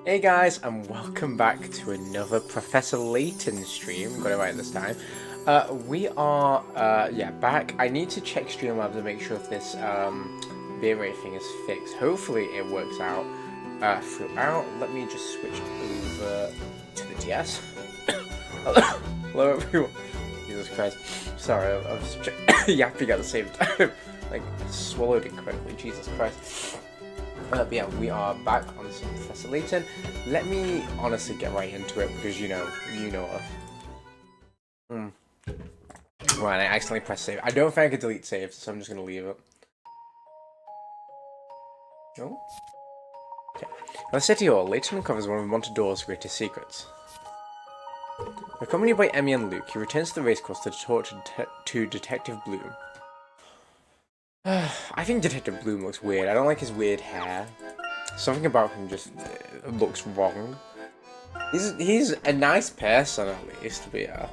Hey guys, and welcome back to another Professor Layton stream. Got it right this time. We are, back. I need to check Streamlabs to make sure if this bitrate thing is fixed. Hopefully it works out throughout. Let me just switch over to the DS. Hello everyone. Jesus Christ. Sorry, I was yapping at the same time. Like, I swallowed it correctly. Jesus Christ. But yeah, we are back on some Professor Layton. Let me honestly get right into it because you know us. Right, I accidentally pressed save. I don't think I could delete saves, so I'm just gonna leave it. Oh. Okay. The City Hall, Layton covers one of Montador's greatest secrets. Accompanied by Emmy and Luke, he returns to the racecourse to talk to Detective Bloom. I think Detective Bloom looks weird. I don't like his weird hair. Something about him just looks wrong. He's a nice person at least, but yeah.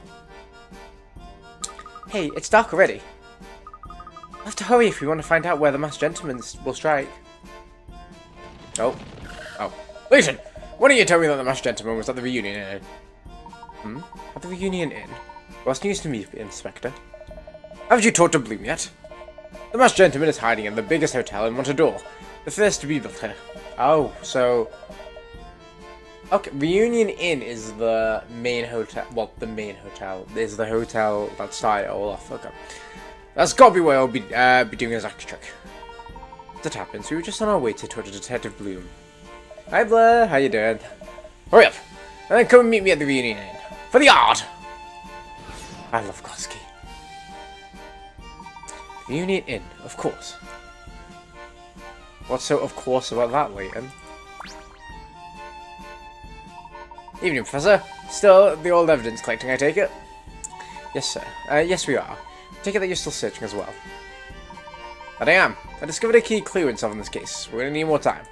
Hey, it's dark already. We'll have to hurry if we want to find out where the masked gentleman will strike. Oh. Layton! Why don't you tell me that the masked gentleman was at the reunion inn? At the reunion inn? Well, that's news to me, Inspector. Haven't you talked to Bloom yet? The masked gentleman is hiding in the biggest hotel in Montador, the first to be built here. Oh, so... Okay, Reunion Inn is the main hotel. Well, the main hotel is the hotel that started it all off. Okay. That's gotta be where I'll be doing his act trick. That happens. We were just on our way to talk to Detective Bloom. Hi Blair, how you doing? Hurry up! And then come and meet me at the Reunion Inn. For the art! I love Koski. Reunion Inn, of course. What's so of course about that, Layton? Evening, Professor. Still the old evidence collecting, I take it? Yes, sir. Yes, we are. Take it that you're still searching as well. But I am. I discovered a key clue in solving this case. We're gonna need more time.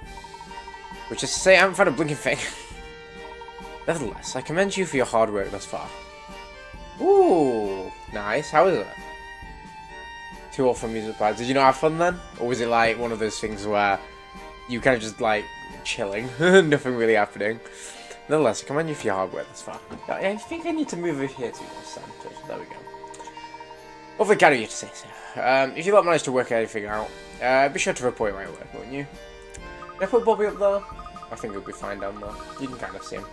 Which is to say, I haven't found a blinking thing. Nevertheless, I commend you for your hard work thus far. Ooh, nice. How is it? 2 off amusement parks. Did you not have fun then? Or was it like one of those things where you kind of just like chilling, nothing really happening? Nonetheless, I commend you for your hard work thus far. I think I need to move over here to the center. There we go. Hopefully, carry you to say so. If you don't manage to work anything out, be sure to report it right away, won't you? Can I put Bobby up there? I think he'll be fine down there. You can kind of see him.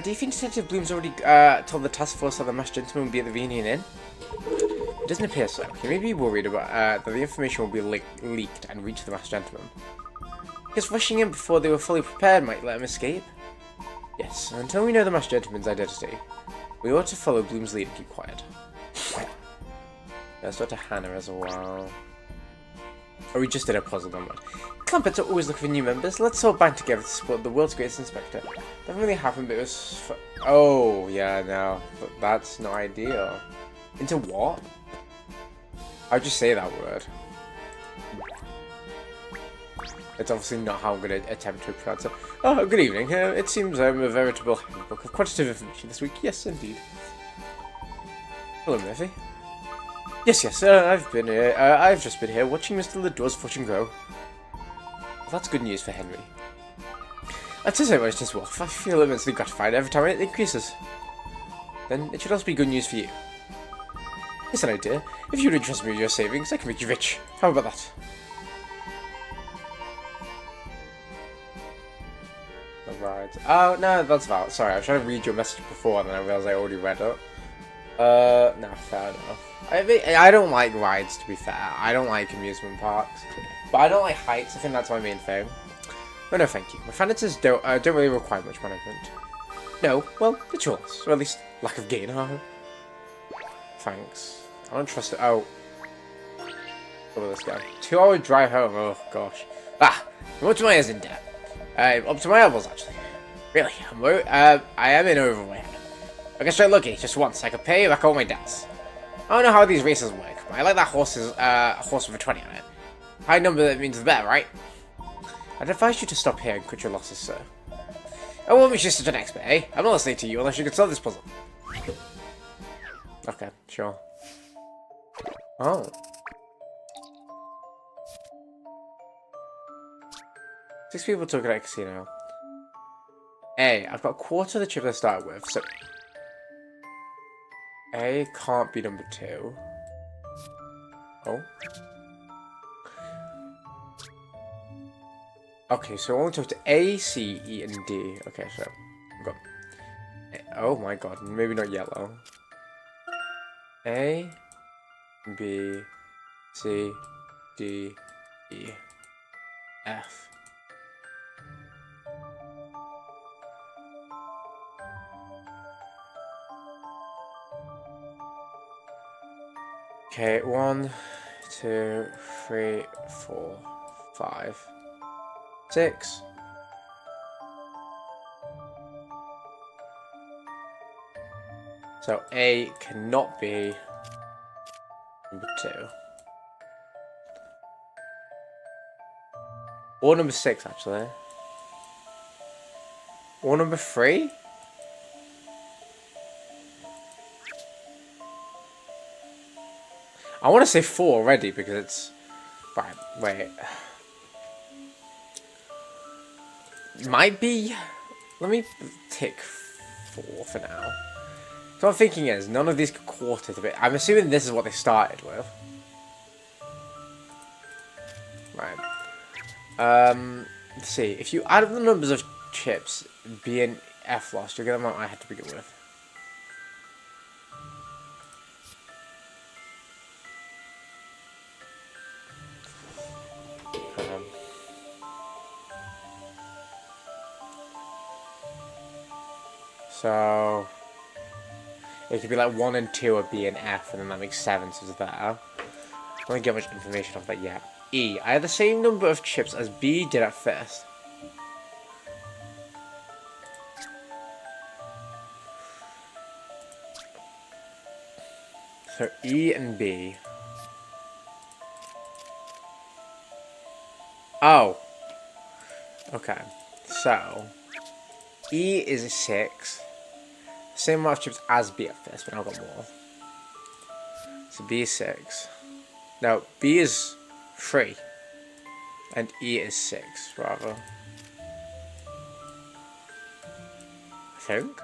Do you think Detective Bloom's already told the task force that the masked gentleman will be at the reunion inn? It doesn't appear so. He may be worried about that the information will be leaked and reach the masked gentleman. Because rushing in before they were fully prepared might let him escape. Yes, until we know the masked gentleman's identity, we ought to follow Bloom's lead and keep quiet. Let's talk to Hannah as well. Oh, we just did a puzzle number. Clampets are always looking for new members. Let's all band together to support the world's greatest inspector. That didn't really happen, but it was oh, yeah, no. But that's not ideal. Into what? How'd you say that word? It's obviously not how I'm going to attempt to pronounce it. Oh, good evening. It seems I'm a veritable handbook of quantitative information this week. Yes, indeed. Hello, Murphy. Yes, I've been here. I've just been here watching Mr. Lador's fortune grow. Well, that's good news for Henry. I'd say so much as well. I feel immensely gratified every time it increases. Then it should also be good news for you. Here's an idea. If you'd entrust me with your savings, I can make you rich. How about that? Alright. Oh, no, that's valid. Sorry, I was trying to read your message before and then I realized I already read it. No, fair enough. I don't like rides, to be fair. I don't like amusement parks. But I don't like heights. I think that's my main thing. Oh, no, thank you. My finances don't really require much management. No, well, it's yours. Or at least lack of gain, huh? Thanks. I don't trust it. Oh. Look at this guy. 2-hour drive home. Oh, gosh. Ah! I'm up to my ears in debt. Up to my elbows, actually. Really? I am in overweight. I guess I'm lucky. Just once. I could pay back all my debts. I don't know how these races work, but I like that horse with a 20 on it. High number that means the better, right? I'd advise you to stop here and cut your losses, sir. I won't be just such an expert, eh? I'm not listening to you unless you can solve this puzzle. Okay, sure. Oh. 6 people took it at a casino. A. I've got a quarter of the chips I started with, so A can't be number 2. Oh. Okay, so only talk to A, C, E, and D. Okay, so I've got oh my god, maybe not yellow. A, B, C, D, E, F. Okay, 1, 2, 3, 4, 5, 6. So A cannot be number 2. Or number 6, actually. Or number 3? I want to say 4 already because it's... Right, wait. Might be... Let me tick 4 for now. So what I'm thinking is, none of these could quarter to bit. I'm assuming this is what they started with. Right. Let's see. If you add up the numbers of chips B and F lost, you'll get the amount I had to begin with. So it could be like 1 and 2 are B and F, and then that makes 7, so it's there. I don't get much information off that yet. E. I had the same number of chips as B did at first. So E and B. Oh. Okay. So E is a 6. Same amount of chips as B at first, but now I've got more. So B is 6. No, B is 3. And E is 6, rather. I think.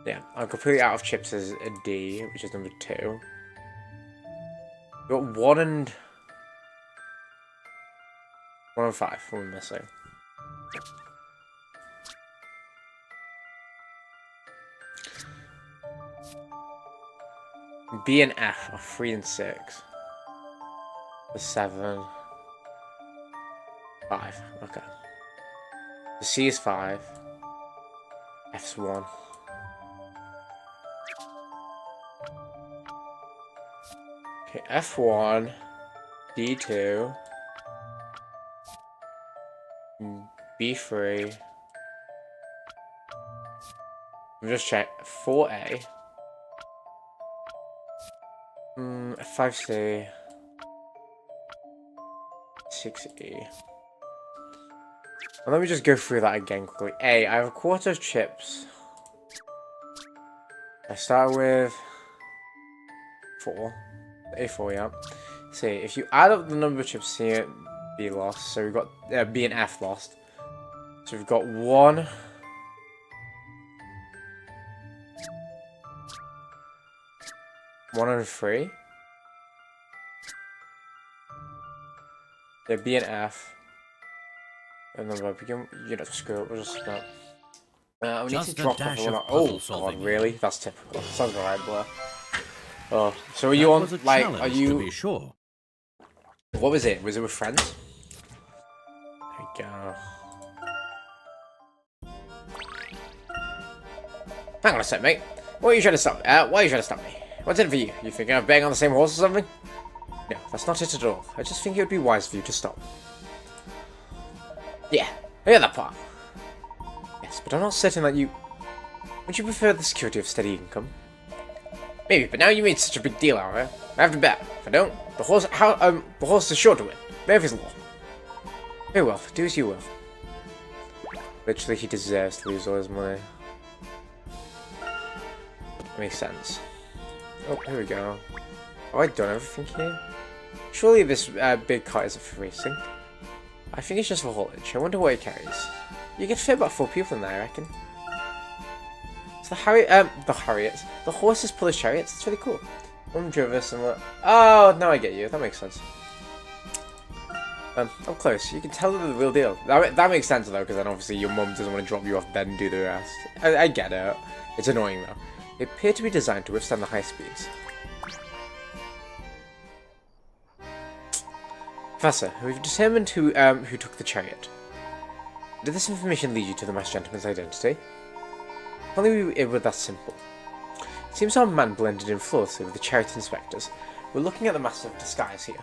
Yeah, I'm completely out of chips as a D, which is number 2. We've got 1 and 5. What am I missing? B and F are 3 and 6. The 7. 5. Okay. The C is 5. F's 1. Okay, F1. D2. B3. Let me just check. 4A. 5C. 6E. Well, let me just go through that again quickly. A. I have a quarter of chips. I start with 4. A4, yeah. See, if you add up the number of chips C and B lost, so we've got B and F lost. So we've got 1. One and 3. Yeah, B and F. And then we'll begin. You know, screw it. We'll just stop. We need to drop off one. Oh god, really? That's typical. Sounds alright, Blur. Oh, so are you on? Like, are you? To be sure. What was it? Was it with friends? There we go. Hang on a sec, mate. What are you trying to stop? Why are you trying to stop me? What's in it for you? You thinking of betting on the same horse or something? No, that's not it at all. I just think it would be wise for you to stop. Yeah, I get that part. Yes, but I'm not certain that you... Would you prefer the security of steady income? Maybe, but now you made such a big deal out of it. I have to bet. If I don't, the horse is sure to win. Murphy's Law. Very well, do as you will. Literally, he deserves to lose all his money. That makes sense. Oh, here we go. Have I done everything here? Surely this big car isn't for racing. I think it's just for haulage. I wonder what it carries. You could fit about 4 people in there, I reckon. So the Harriets. The horses pull as chariots. It's really cool. One drove us and what? Oh, now I get you. That makes sense. I'm close. You can tell them the real deal. That makes sense though, because then obviously your mum doesn't want to drop you off, then do the rest. I get it. It's annoying though. They appear to be designed to withstand the high speeds. Professor, we've determined who took the chariot. Did this information lead you to the masked gentleman's identity? If only it were that simple. It seems our man blended in flawlessly with the chariot inspectors. We're looking at the master of disguise here.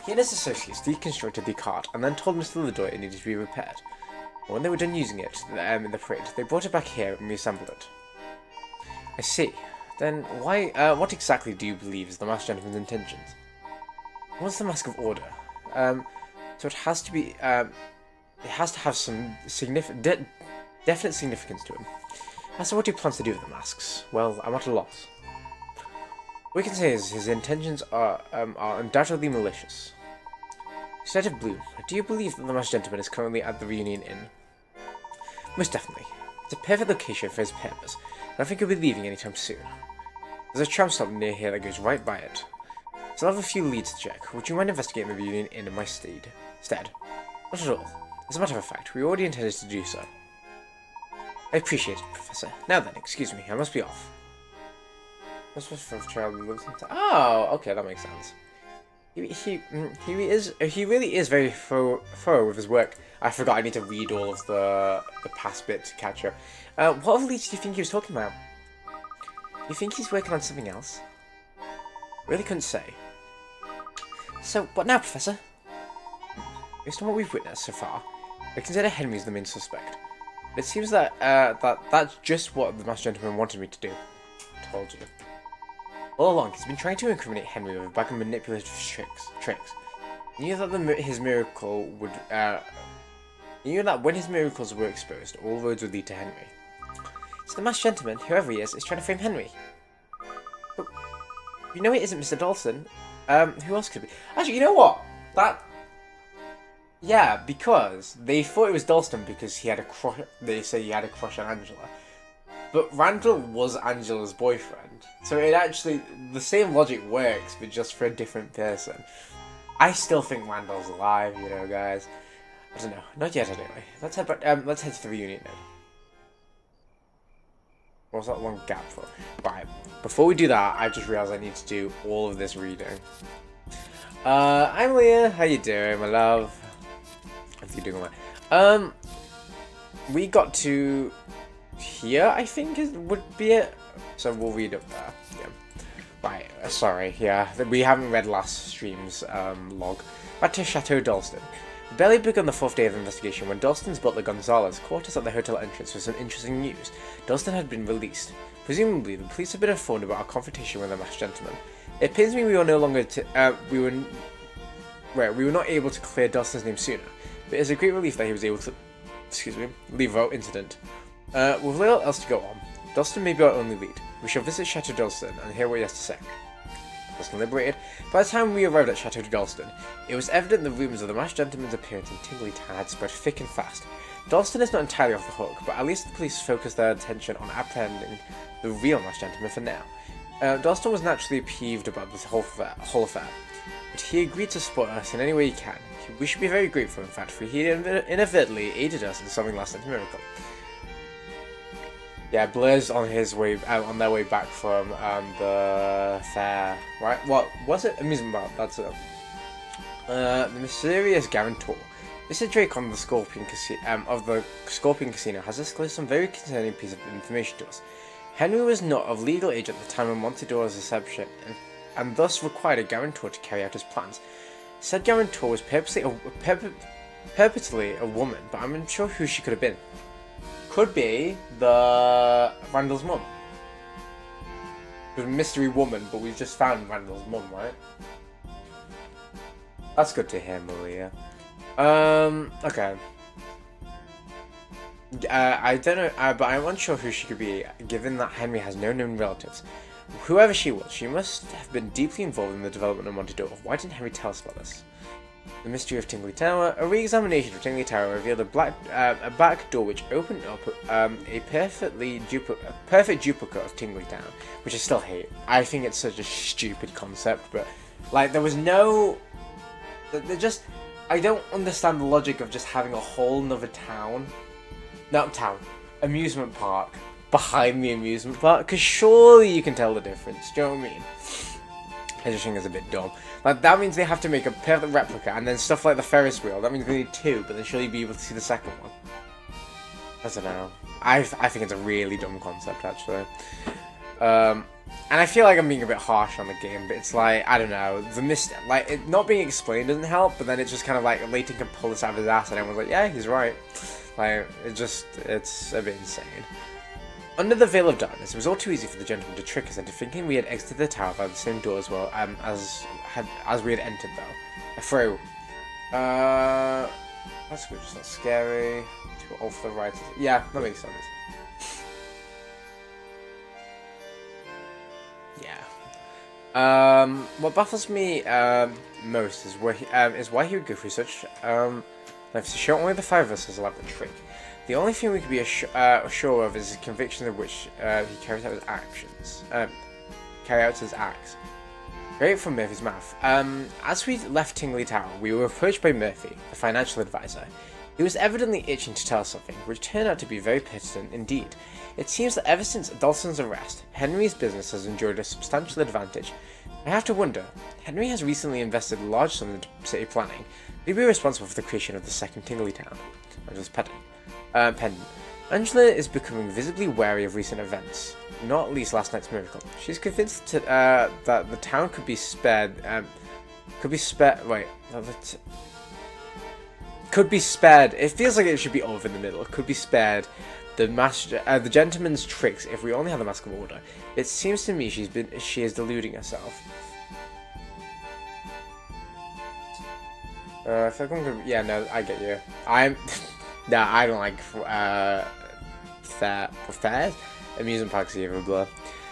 He and his associates deconstructed the cart and then told Mr. Ledoy it needed to be repaired. When they were done using it in the parade, they brought it back here and reassembled it. I see. Then why? What exactly do you believe is the masked gentleman's intentions? What's the mask of order? So it has to be. It has to have some definite significance to him. As to what he plans to do with the masks, well, I'm at a loss. What we can say is his intentions are undoubtedly malicious. Instead of Bloom, do you believe that the masked gentleman is currently at the Reunion Inn? Most definitely. It's a perfect location for his purpose, and I think he'll be leaving anytime soon. There's a tram stop near here that goes right by it. So I'll have a few leads to check. Would you mind investigating the Reunion Inn in my stead? Not at all. As a matter of fact, we already intended to do so. I appreciate it, Professor. Now then, excuse me, I must be off. Oh, okay, that makes sense. He really is very thorough with his work. I forgot I need to read all of the past bit to catch up. What other leads do you think he was talking about? You think he's working on something else? Really couldn't say. So, what now, Professor? Based on what we've witnessed so far, I consider Henry as the main suspect. But it seems that that's just what the masked gentleman wanted me to do. I told you. All along, he's been trying to incriminate Henry with a bag of manipulative tricks. He knew that his miracle would. He knew that when his miracles were exposed, all roads would lead to Henry. So the masked gentleman, whoever he is trying to frame Henry. But you know it isn't Mr. Dalston. Who else could it be? Actually, you know what? Yeah, because they thought it was Dalston because he had a crush. They say he had a crush on Angela. But Randall was Angela's boyfriend, so it actually, the same logic works, but just for a different person. I still think Randall's alive, you know, guys. I don't know, not yet anyway. Let's head to the reunion now. What was that long gap for? Right, before we do that, I just realised I need to do all of this reading. I'm Leah, how you doing, my love? How you doing, well? We got to here, I think would be it. So we'll read up there. Yeah. Right. Sorry. Yeah, we haven't read last stream's log. Back to Chateau Dalston. Barely begun the 4th day of investigation when Dalston's butler Gonzalez caught us at the hotel entrance with some interesting news. Dalston had been released. Presumably, the police had been informed about our confrontation with the masked gentleman. It pains me we were no longer we were not able to clear Dalston's name sooner, but it's a great relief that he was able to, leave without incident. With little else to go on, Dalston may be our only lead. We shall visit Chateau Dalston and hear what he has to say. Dalston liberated. By the time we arrived at Chateau Dalston, it was evident the rumours of the masked gentleman's appearance in Tingley Town had spread thick and fast. Dalston is not entirely off the hook, but at least the police focused their attention on apprehending the real masked gentleman for now. Dalston was naturally peeved about this whole affair, but he agreed to support us in any way he can. We should be very grateful, in fact, for he inadvertently aided us in solving last night's miracle. Yeah, Blair's on their way back from the fair, right? What was it? Amusement park. That's it. The mysterious guarantor, Mr. Drake on the Scorpion Casino has disclosed some very concerning piece of information to us. Henry was not of legal age at the time of Montedora's reception, and thus required a guarantor to carry out his plans. Said guarantor was purposely a woman, but I'm unsure who she could have been. Could be the Randall's mum. It was a mystery woman, but we've just found Randall's mum, right? That's good to hear, Maria. Okay. I don't know, but I'm unsure who she could be, given that Henry has no known relatives. Whoever she was, she must have been deeply involved in the development of Montedor. Why didn't Henry tell us about this? The Mystery of Tingley Tower. A re-examination of Tingley Tower revealed a back door which opened up a perfect duplicate of Tingley Town, which I still hate. I think it's such a stupid concept, but like there was no, I don't understand the logic of just having a whole nother amusement park behind the amusement park, because surely you can tell the difference. Do you know what I mean? I just think it's a bit dumb. Like, that means they have to make a perfect replica, and then stuff like the Ferris wheel, that means they need 2, but then surely you'll be able to see the second one. I don't know. I think it's a really dumb concept, actually. And I feel like I'm being a bit harsh on the game, but it's like, I don't know, it not being explained doesn't help, but then it's just kind of like, Layton can pull this out of his ass, and everyone's like, yeah, he's right. Like, it's a bit insane. Under the veil of darkness, it was all too easy for the gentleman to trick us into thinking we had exited the tower by the same door as well as we had entered, though. Through. That's good, just not scary. To all for the right. Yeah, that makes sense. Yeah. What baffles me most is why he would go through such lengths to show only the 5 of us as a elaborate trick. The only thing we could be sure of is his conviction of which he carries out his actions. His acts. Straight from Murphy's mouth. As we left Tingley Tower, we were approached by Murphy, the financial advisor. He was evidently itching to tell us something, which turned out to be very pertinent indeed. It seems that ever since Dawson's arrest, Henry's business has enjoyed a substantial advantage. I have to wonder, Henry has recently invested large sums into city planning. Would he be responsible for the creation of the second Tingley Town? Angela's pendant. Angela is becoming visibly wary of recent events, not least last night's miracle. She's convinced that the town could be spared. Could be spared. It feels like it should be over in the middle. Could be spared the gentleman's tricks if we only had the Mask of Order. It seems to me she is deluding herself. I feel like I'm gonna. Yeah, no, I get you. No, I don't like fairs, amusement parks either, blah.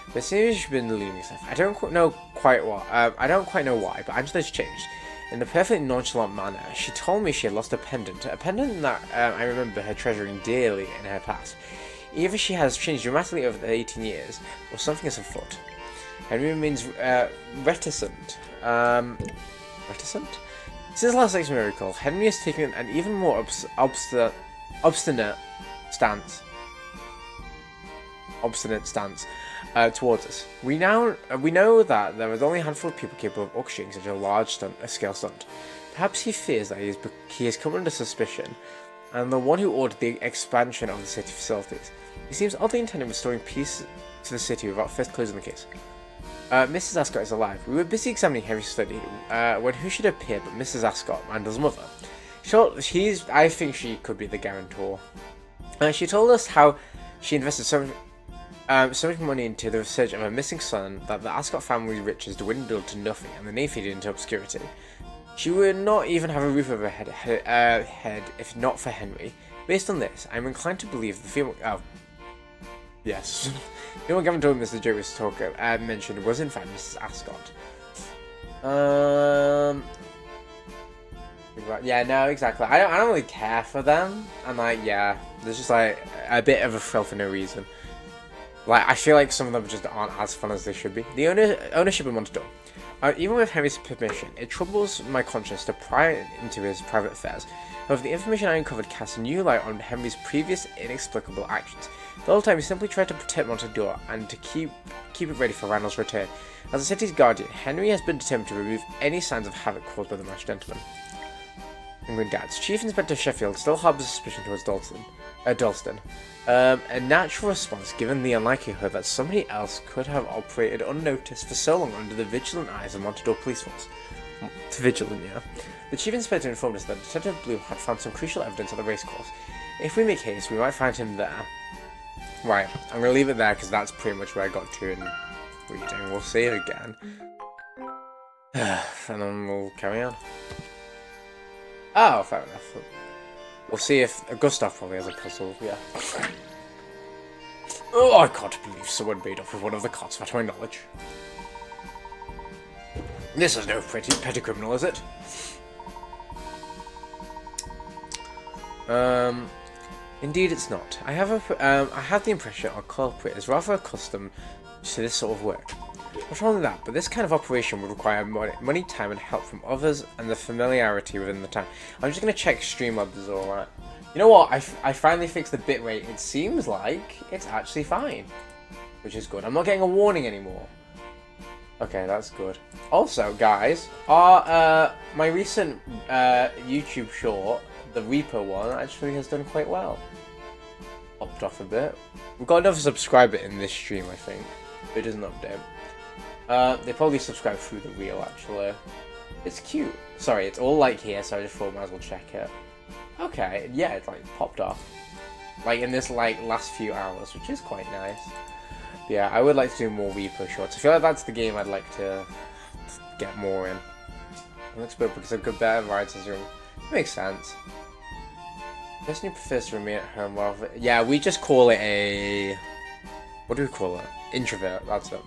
But it seems she's been deluding herself. I don't quite know why, but Angela's changed. In a perfectly nonchalant manner, she told me she had lost a pendant that I remember her treasuring dearly in her past. Either she has changed dramatically over the 18 years, or something is afoot. Henry remains reticent. Reticent? Since last night's miracle, Henry has taken an even more obstinate stance towards us. We know that there is only a handful of people capable of orchestrating such a large-scale stunt. Perhaps he fears that he has come under suspicion, and the one who ordered the expansion of the city facilities. He seems oddly intent on restoring peace to the city without first closing the case. Mrs. Ascot is alive. We were busy examining Henry's study when who should appear but Mrs. Ascot, Randall's mother. I think she could be the guarantor. She told us how she invested so much money into the research of her missing son that the Ascot family's riches dwindled to nothing and the name faded into obscurity. She would not even have a roof over her head if not for Henry. Based on this, I'm inclined to believe the female... Oh. Yes. The one guarantor Mr. Jovis talker mentioned was in fact Mrs. Ascot. Yeah, no, exactly. I don't really care for them, and like, yeah, there's just like a bit of a thrill for no reason. Like, I feel like some of them just aren't as fun as they should be. The ownership of Montador. Even with Henry's permission, it troubles my conscience to pry into his private affairs. However, the information I uncovered casts a new light on Henry's previous inexplicable actions. The whole time he simply tried to protect Montador and to keep it ready for Randall's return. As the city's guardian, Henry has been determined to remove any signs of havoc caused by the masked gentleman. England Dads. Chief Inspector Sheffield still harbours suspicion towards Dalston. A natural response given the unlikelihood that somebody else could have operated unnoticed for so long under the vigilant eyes of Montador police force. Vigilant, yeah. The Chief Inspector informed us that Detective Bloom had found some crucial evidence at the racecourse. If we make haste, we might find him there. Right, I'm going to leave it there because that's pretty much where I got to in reading. We'll see it again. And then we'll carry on. Oh, fair enough. We'll see if Gustav probably has a puzzle, yeah. Oh, I can't believe someone made off with one of the cots, to my knowledge. This is no petty criminal, is it? Indeed it's not. I have the impression our culprit is rather accustomed to this sort of work. Not only that, but this kind of operation would require money, time, and help from others, and the familiarity within the time. I'm just going to check Streamlabs is alright. You know what? I finally fixed the bitrate. It seems like it's actually fine, which is good. I'm not getting a warning anymore. Okay, that's good. Also, guys, my recent YouTube short, the Reaper one, actually has done quite well. Popped off a bit. We've got another subscriber in this stream, I think. It doesn't update. They probably subscribe through the reel, actually. It's cute. Sorry, it's all like here, so I just thought I might as well check it. Okay, yeah, it's like popped off. Like in this like last few hours, which is quite nice. But yeah, I would like to do more Reaper shorts. I feel like that's the game I'd like to get more in. Unexpert because I've got better writers room. Makes sense. Person who prefers to remain at home while... Yeah, we just call it a... What do we call it? Introvert, that's it.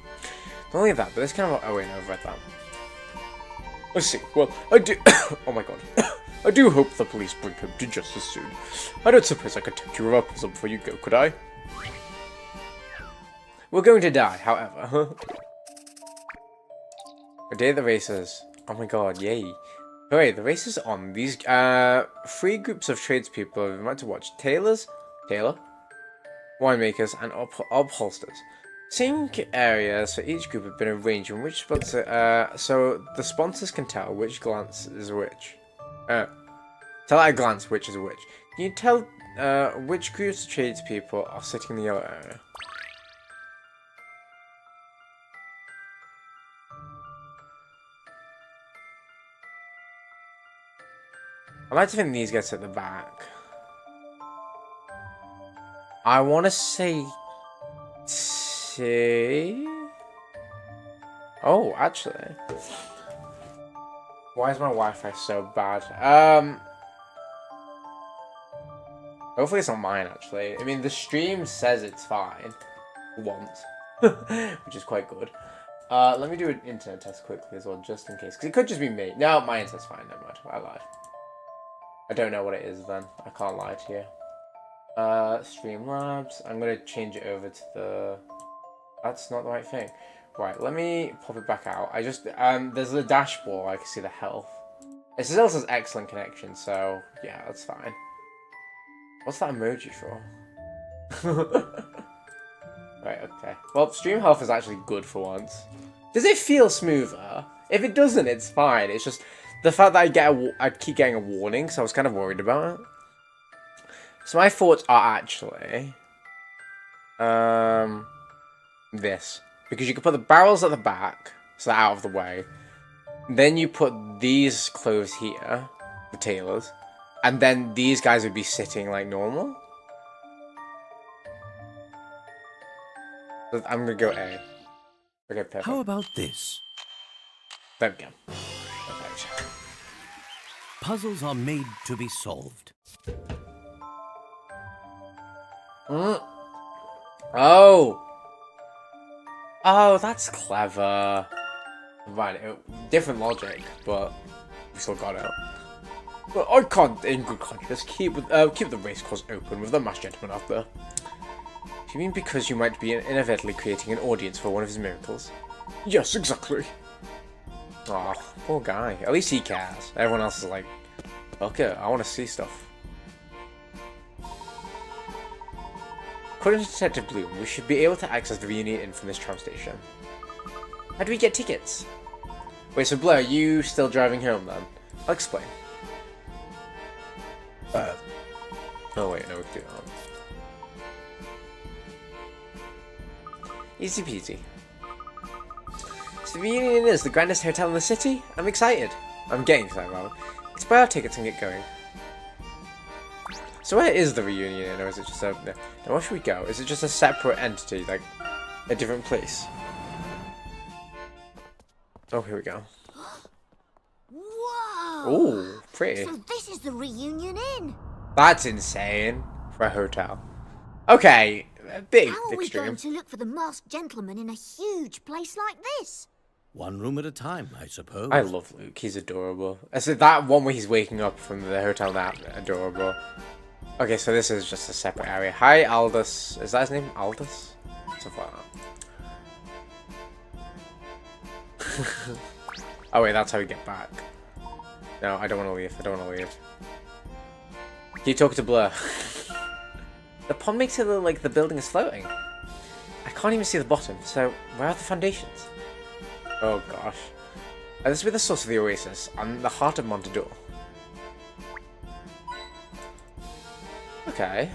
Not only that, but there's kind of... Oh wait, no, I've read that. I see. Well, I do... Oh my god. I do hope the police bring him to justice soon. I don't suppose I could tempt you up before you go, could I? We're going to die, however. A day of the races. Oh my god, yay. Alright, the race is on. These 3 groups of tradespeople are invited to watch tailor, winemakers, and upholsters. Sync areas for each group have been arranged in which spots so the sponsors can tell which glance is which. Tell at a glance which is which. Can you tell which groups of tradespeople are sitting in the yellow area? I like to think these guys at the back. I want to say C. Oh, actually. Why is my Wi-Fi so bad? Hopefully it's not mine, actually. I mean, the stream says it's fine. Once. Which is quite good. Let me do an internet test quickly as well, just in case. Because it could just be me. No, my internet's fine. Never mind. I lied. I don't know what it is then. I can't lie to you. Streamlabs. I'm going to change it over to the... That's not the right thing. Right, let me pop it back out. I just... there's the dashboard. I can see the health. It still says excellent connection, so... Yeah, that's fine. What's that emoji for? Right, okay. Well, stream health is actually good for once. Does it feel smoother? If it doesn't, it's fine. It's just... The fact that I keep getting a warning, so I was kind of worried about it. So my thoughts are actually... this. Because you can put the barrels at the back, so they're out of the way. Then you put these clothes here, the tailors. And then these guys would be sitting like normal. So I'm going to go A. Okay, perfect. How about this? There we go. Perfect. Puzzles are made to be solved. Oh! Oh, that's clever. Right, different logic, but we still got it. But I can't, in good conscience, keep the racecourse open with the masked gentleman out there. Do you mean because you might be inadvertently creating an audience for one of his miracles? Yes, exactly. Aw, poor guy. At least he cares. Everyone else is like, okay, I want to see stuff. According to Detective Bloom, we should be able to access the reunion inn from this tram station. How do we get tickets? Wait, so Blair, are you still driving home then? I'll explain. Oh wait, no, we can do that. Easy peasy. So the reunion is the grandest hotel in the city? I'm excited. I'm getting excited about it. Let's buy our tickets and get going. So where is the reunion, or is it just a... No, where should we go? Is it just a separate entity, like a different place? Oh, here we go. Whoa! Ooh, pretty. So this is the reunion inn. That's insane for a hotel. Okay, big How are we extreme. going to look for the masked gentleman in a huge place like this? One room at a time, I suppose. I love Luke. He's adorable. I said that one where he's waking up from the hotel nap. Adorable. Okay, so this is just a separate area. Hi, Aldous. Is that his name? Aldous? Something like that. Oh wait, that's how we get back. No, I don't want to leave. I don't want to leave. Can you talk to Blur? The pond makes it look like the building is floating. I can't even see the bottom, so where are the foundations? Oh gosh. This will be the source of the oasis, and the heart of Montador. Okay.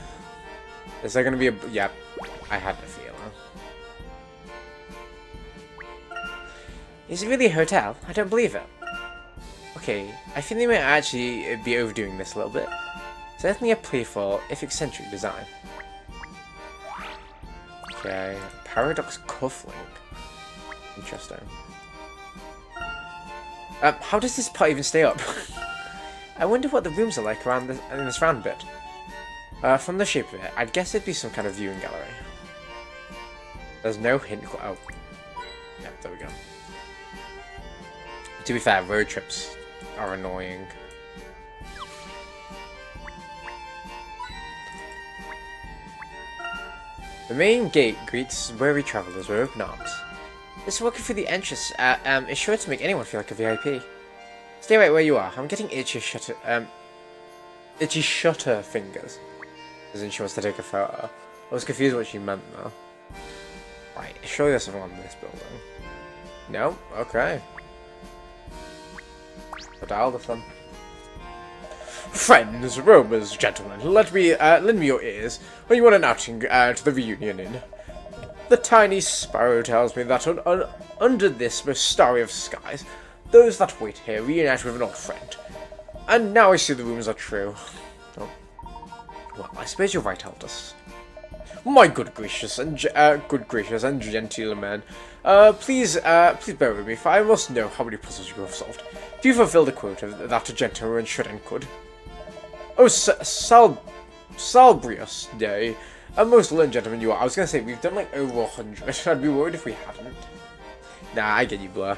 Is there going to be a... Yep, I had a feeling. Is it really a hotel? I don't believe it. Okay, I think they might actually be overdoing this a little bit. Certainly a playful, if eccentric design. Okay, paradox cufflink. Interesting. How does this part even stay up? I wonder what the rooms are like around this, in this round bit. From the shape of it, I'd guess it'd be some kind of viewing gallery. There's no hint. Oh. Yep, there we go. To be fair, road trips are annoying. The main gate greets weary travelers with open arms. This walking through the entrance is sure to make anyone feel like a VIP. Stay right where you are. I'm getting itchy shutter fingers. As in she wants to take a photo. I was confused what she meant though. Right, surely there's someone in this building. No? Okay. I'll dial the phone. Friends, roamers, gentlemen, lend me your ears when you want an outing to the reunion inn. The tiny sparrow tells me that under this most starry of skies, those that wait here reunite with an old friend. And now I see the rumors are true. Oh. Well, I suppose you're right, Aldous. My good gracious and genteel men, please bear with me, for I must know how many puzzles you have solved. Do you fulfill the quota that a gentleman should and could? Oh, Salbrius Day, a most learned gentleman you are. I was gonna say, we've done like over 100. I'd be worried if we hadn't. Nah, I get you, Blur.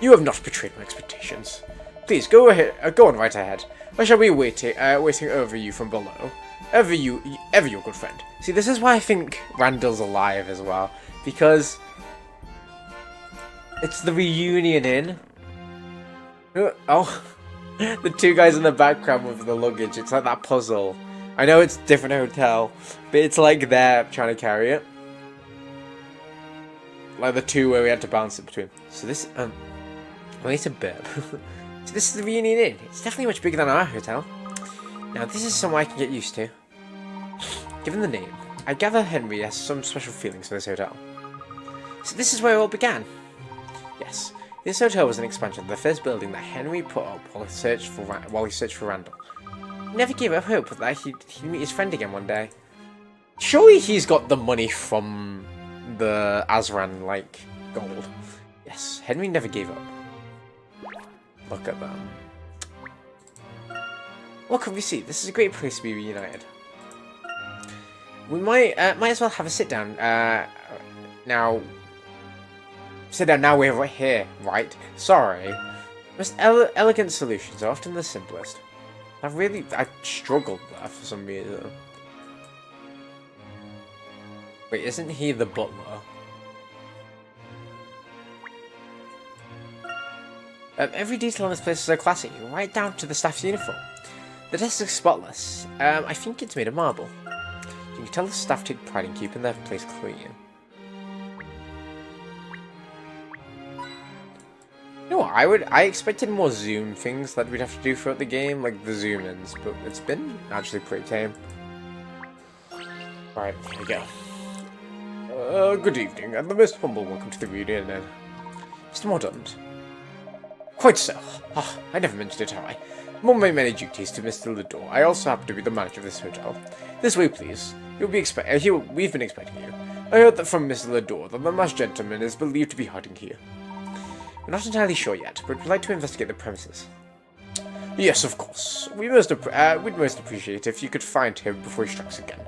You have not betrayed my expectations. Please, go ahead, go on right ahead. I shall be waiting over you from below. Ever your good friend. See, this is why I think Randall's alive as well. Because it's the reunion inn. Oh, the two guys in the background with the luggage. It's like that puzzle. I know it's a different hotel, but it's like they're trying to carry it. Like the two where we had to bounce it between. So this, wait a bit. So this is the reunion inn. It's definitely much bigger than our hotel. Now this is somewhere I can get used to. Given the name, I gather Henry has some special feelings for this hotel. So this is where it all began. Yes, this hotel was an expansion of the first building that Henry put up while he searched for Randall. He never gave up hope that he'd meet his friend again one day. Surely he's got the money from the Azran, like, gold. Yes, Henry never gave up. Look at them. What can we see? This is a great place to be reunited. We might as well have a sit down. Now. Sit down now. We're right here, right? Sorry. Most elegant solutions are often the simplest. I struggled there for some reason. Wait, isn't he the butler? Every detail in this place is so classy, right down to the staff's uniform. The desk is spotless. I think it's made of marble. You can tell the staff take pride in keeping their place clean. You know what, I expected more zoom things that we'd have to do throughout the game, like the zoom-ins, but it's been actually pretty tame. Right, here we go. Good evening, and the most humble welcome to the reunion inn. Mr. Mordaunt. Quite so. Oh, I never mentioned it, have I? Among my many duties to Mr. Lador, I also happen to be the manager of this hotel. This way, please. We've been expecting you. I heard that from Mr. Lador that the masked gentleman is believed to be hiding here. We're not entirely sure yet, but we'd like to investigate the premises. Yes, of course. We'd most appreciate if you could find him before he strikes again.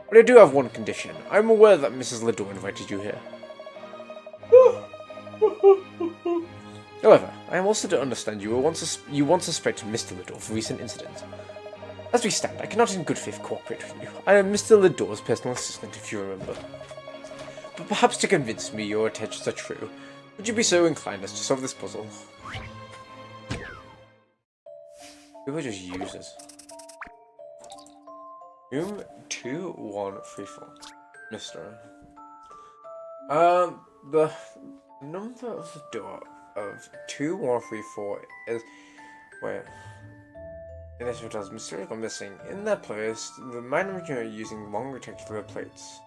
But I do have one condition. I'm aware that Mrs. Lador invited you here. However, I am also to understand you want to suspect Mr. Lador for recent incidents. As we stand, I cannot in good faith cooperate with you. I am Mr. Ledore's personal assistant, if you remember. But perhaps to convince me your intentions are true, would you be so inclined as to solve this puzzle? People are just users. Room 2134. Mystery. The number of the door of 2134 is... Wait. In this hotel's mystery gone missing. In their place, the mine are using long rectangular plates.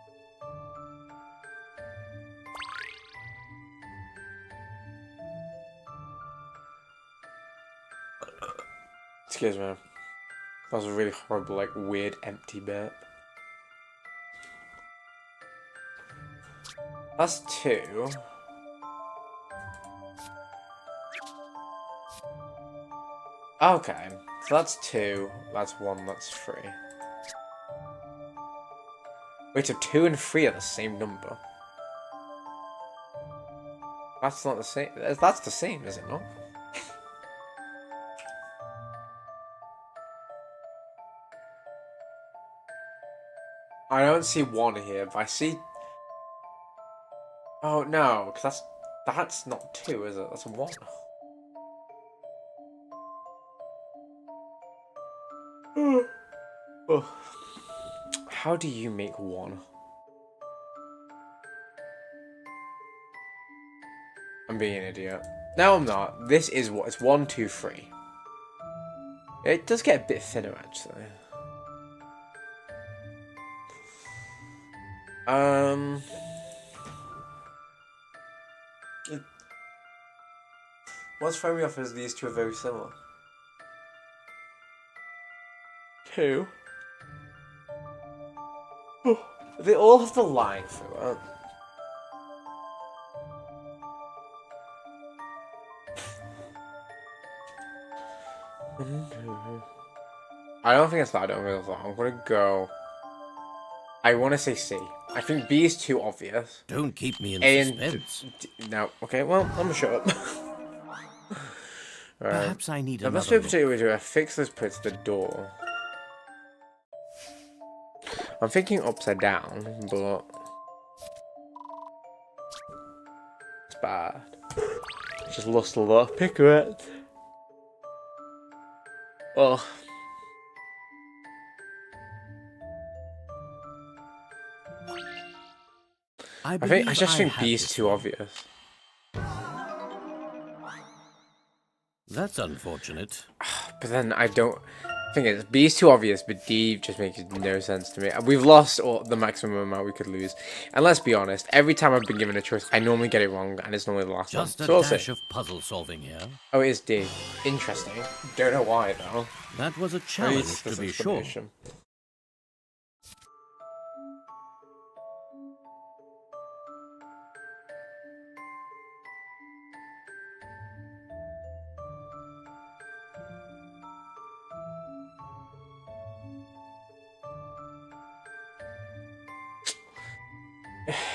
Excuse me. That was a really horrible, like, weird, empty burp. That's 2. Okay, so that's 2, that's 1, that's 3. Wait, so 2 and 3 are the same number? That's not the same. That's the same, is it not? I don't see 1 here, but I see... Oh, no, because that's not 2, is it? That's 1. Oh. How do you make 1? I'm being an idiot. No, I'm not. This is what? It's 1, 2, 3. It does get a bit thinner, actually. What's throwing me off is these two are very similar. 2. Oh, they all have the line through it. I don't think it's that. I don't really know. I'm gonna go. I want to say C. I think B is too obvious. Don't keep me in suspense. No. Okay. Well, I'm gonna shut up. Perhaps I need another. Let's be particular to fix this place to the door. I'm thinking upside down, but it's bad. Just lost a lot of picarettes. Oh. I just think B is too obvious. That's unfortunate. But then I don't think it's B is too obvious, but D just makes no sense to me. We've lost the maximum amount we could lose. And let's be honest, every time I've been given a choice, I normally get it wrong, and it's normally the last Just one. a dash of puzzle solving here. Oh, it is D. Interesting. Don't know why, though. That was a challenge, to be sure.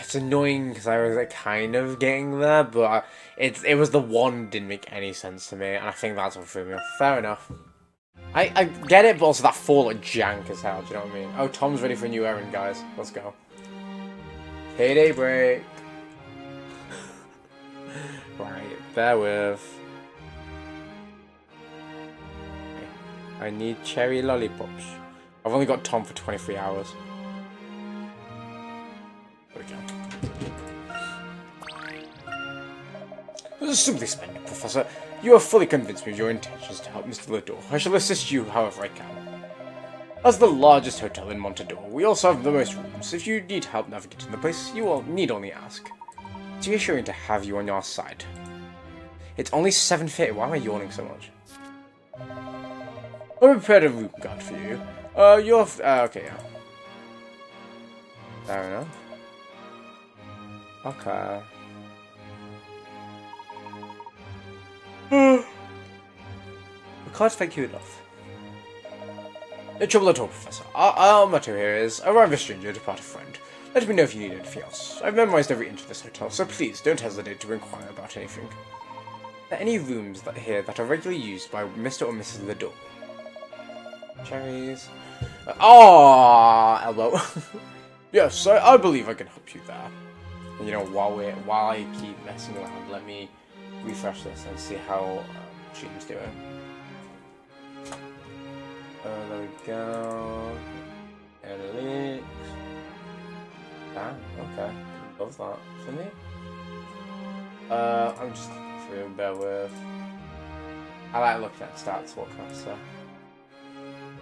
It's annoying because I was like kind of getting there, but it was the 1 didn't make any sense to me, and I think that's what threw me off. Fair enough. I get it, but also that 4 looked jank as hell. Do you know what I mean? Oh, Tom's ready for a new errand, guys. Let's go. Payday break. Right, bear with. I need cherry lollipops. I've only got Tom for 23 hours. There we go. This is simply splendid, Professor. You have fully convinced me of your intentions to help Mr. Ledore. I shall assist you however I can. As the largest hotel in Montador, we also have the most rooms. If you need help navigating the place, you will need only ask. It's reassuring to have you on your side. It's only 7:30. Why am I yawning so much? I prepared a room guide for you. Okay, yeah. Fair enough. Okay. I can't thank you enough. No trouble at all, Professor. Our motto here is, arrive a stranger, depart a friend. Let me know if you need anything else. I've memorized every inch of this hotel, so please don't hesitate to inquire about anything. Are there any rooms here that are regularly used by Mr. or Mrs. Ledore? Cherries. Oh, elbow. Yes, I believe I can help you there. And, you know, while I keep messing around, let me refresh this and see how James doing. There we go. Analytics. Ah, okay. Love that. For me. I'm just looking through. Bear with. I like looking at stats. What can I say?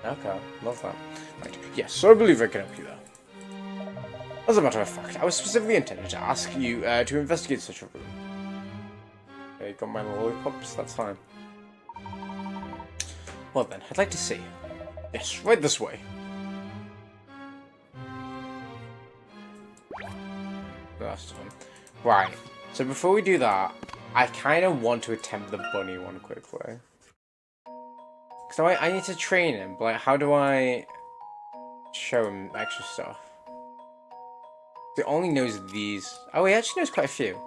Okay, love that. Right. Yes, so I believe I can help you there. As a matter of fact, I was specifically intended to ask you to investigate such a room. Okay, you got my lollipops, that's fine. Well then, I'd like to see. Yes, right this way. Last one. Right, so before we do that, I kind of want to attempt the bunny one quickly. So I need to train him, but like, how do I show him extra stuff? He only knows these. Oh, he actually knows quite a few.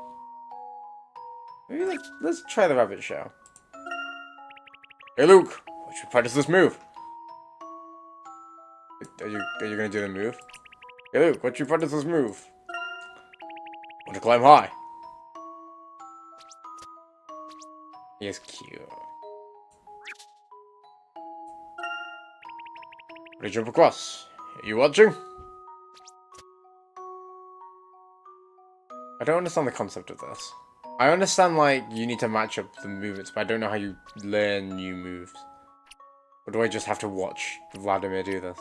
Maybe like, let's try the rabbit show. Hey Luke, what's your part of this move? Are you gonna do the move? Hey Luke, what's your part of this move? Want to climb high? He is cute. Want to jump across? Are you watching? I don't understand the concept of this. I understand, like, you need to match up the movements, but I don't know how you learn new moves. Or do I just have to watch Vladimir do this?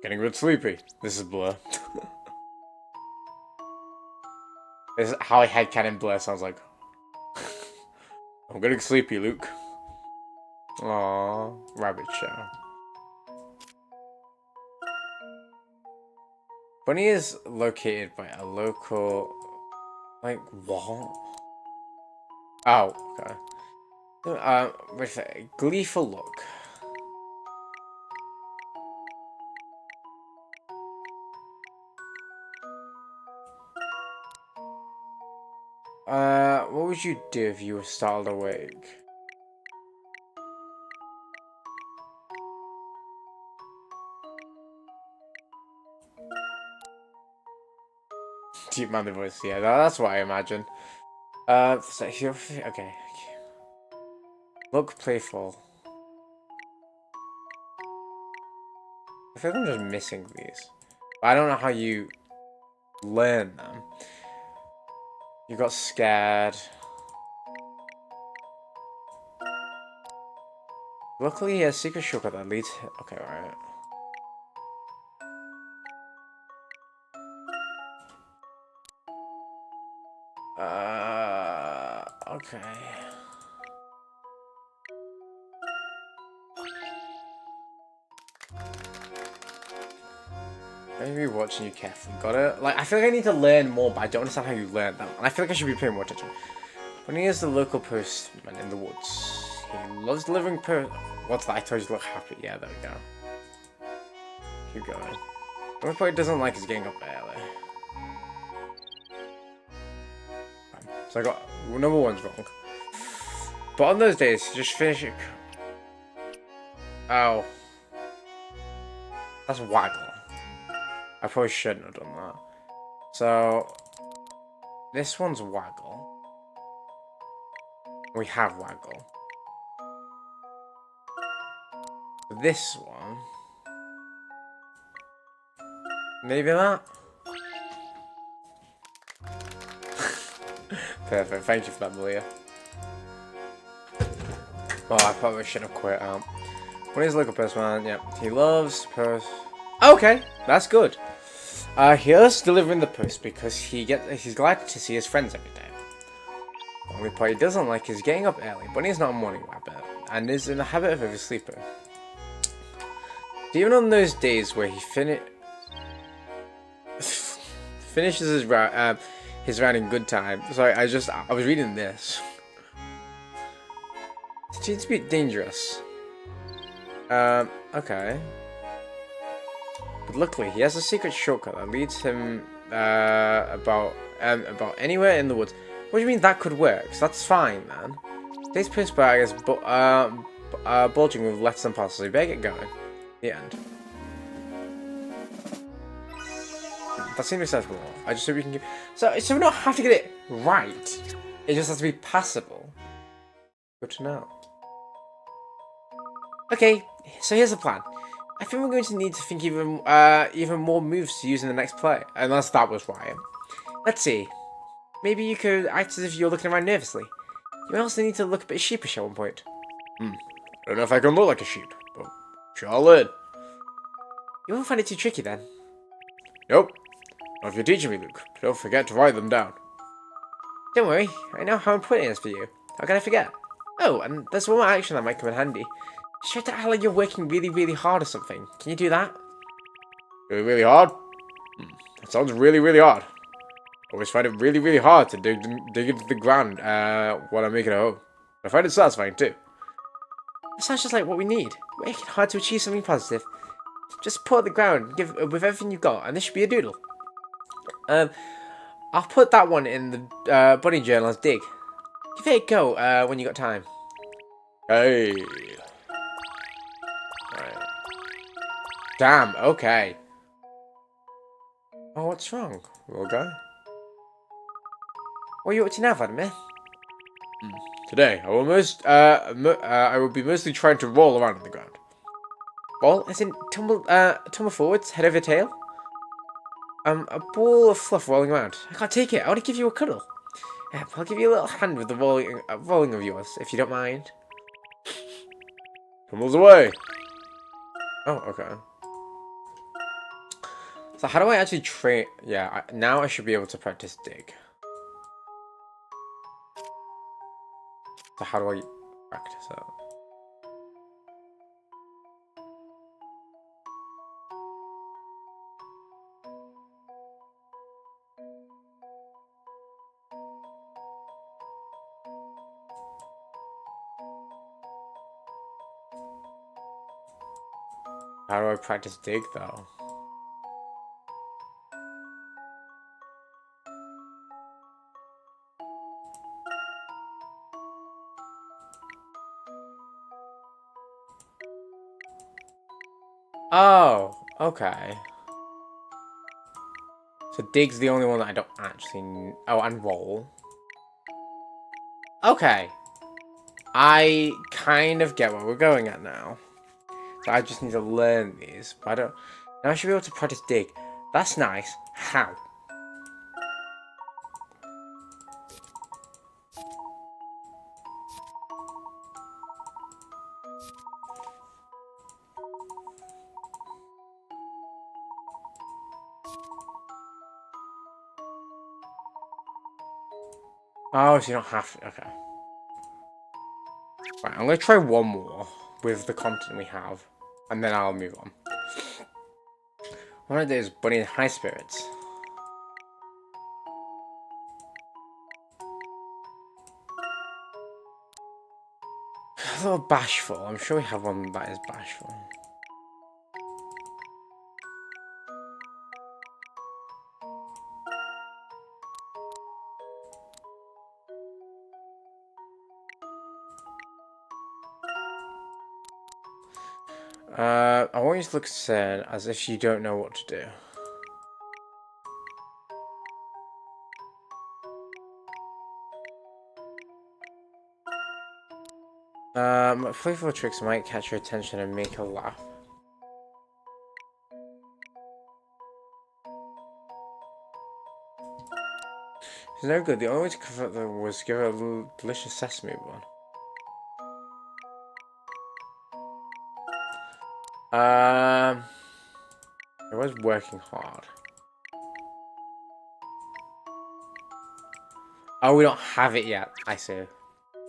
Getting a bit sleepy. This is Blur. This is how a headcanon Blur sounds like. I'm getting sleepy, Luke. Aww, rabbit show. Bunny is located by a local... Like, what? Oh, okay. With a gleeful look. What would you do if you were startled awake? Deep manly voice, yeah, that's what I imagine. So okay. Look playful. I feel like I'm just missing these. But I don't know how you learn them. You got scared. Luckily, he has a secret shortcut that leads. Okay, right. Okay. Maybe watching you carefully. Got it? Like, I feel like I need to learn more, but I don't understand how you learn them. And I feel like I should be paying more attention. When he is the local postman in the woods, he loves delivering What's that? I told you to look happy. Yeah, there we go. Keep going. The only part he doesn't like is getting up early. So I got number one's wrong. But on those days, just finish it. Oh. That's Waggle. I probably shouldn't have done that. So, this one's Waggle. We have Waggle. This one. Maybe that? Perfect, thank you for that, Malia. Oh, I probably should have quit out. When he's a local postman, yeah, he loves post. Okay, that's good. He loves delivering the post because he's glad to see his friends every day. The only part he doesn't like is getting up early. Bunny's not a morning rabbit and is in the habit of oversleeping. Even on those days where he finishes his round in good time. Sorry, I was reading this. It seems to be dangerous. Okay. But luckily, he has a secret shortcut that leads him about anywhere in the woods. What do you mean that could work? 'Cause that's fine, man. Today's post bar is bulging with less than possible, so you better get going. The end. That seems acceptable. I just hope we can get... So we don't have to get it right. It just has to be passable. Good to know. Okay, so here's the plan. I think we're going to need to think even more moves to use in the next play. Unless that was right. Let's see. Maybe you could act as if you're looking around nervously. You may also need to look a bit sheepish at one point. I don't know if I can look like a sheep, but sure I'll learn. You won't find it too tricky then. Nope. Not if you're teaching me, Luke. But don't forget to write them down. Don't worry. I know how important it is for you. How can I forget? Oh, and there's one more action that might come in handy. Just try to act like you're working really, really hard or something. Can you do that? Really, really hard? That sounds really, really hard. Always find it really, really hard to dig into the ground while I'm making a home. I find it satisfying too. It sounds just like what we need. Working hard to achieve something positive. Just pour at the ground, give with everything you've got, and this should be a doodle. I'll put that one in the bunny journal as dig. Give it a go when you got time. Hey. Right. Damn. Okay. Oh, what's wrong, little guy? What are you up to now, Vladimir? Today, I will be mostly trying to roll around on the ground. Roll? As in tumble forwards, head over tail? A ball of fluff rolling around. I can't take it. I want to give you a cuddle. I'll give you a little hand with the rolling of yours, if you don't mind. Tumbles away. Oh, okay. So how do I actually train? Yeah, now I should be able to practice dig. So how do I practice it? How do I practice dig though? Oh, okay. So dig's the only one that I don't actually... Oh, and roll. Okay. I kind of get where we're going at now. So I just need to learn these. But I don't... Now I should be able to practice dig. That's nice. How? Oh, so you don't have to... Okay. Right, I'm going to try one more with the content we have. And then I'll move on. One of those bunny in high spirits. A little bashful. I'm sure we have one that is bashful. I want you to look sad as if you don't know what to do. Playful tricks might catch her attention and make her laugh. It's no good. The only way to confront them was give her a little delicious sesame bun. I was working hard. Oh, we don't have it yet. I see.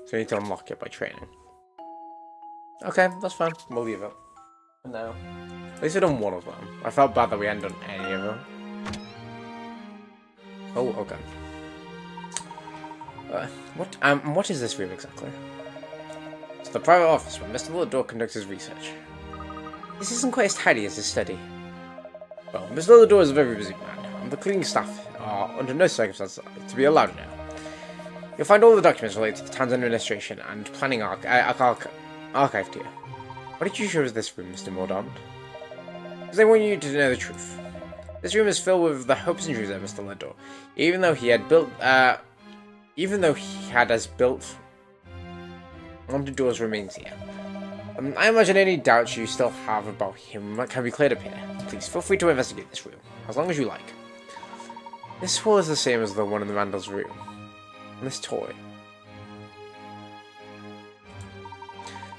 So we need to unlock it by training. Okay, that's fine. We'll leave it. No. At least we've done one of them. I felt bad that we hadn't done any of them. Oh, okay. What is this room exactly? It's the private office where Mr. Lillador conducts his research. This isn't quite as tidy as his study. Well, Mr. Lillador is a very busy man, and the cleaning staff are under no circumstances to be allowed now. You'll find all the documents related to the town's administration and planning archive here. Why did you show us this room, Mr. Mordaunt? Because I want you to know the truth. This room is filled with the hopes and dreams of Mr. Ledor. Even though he had as built haunted doors remains here. I imagine any doubts you still have about him can be cleared up here. Please feel free to investigate this room, as long as you like. This hall is the same as the one in the Randall's room. And this toy.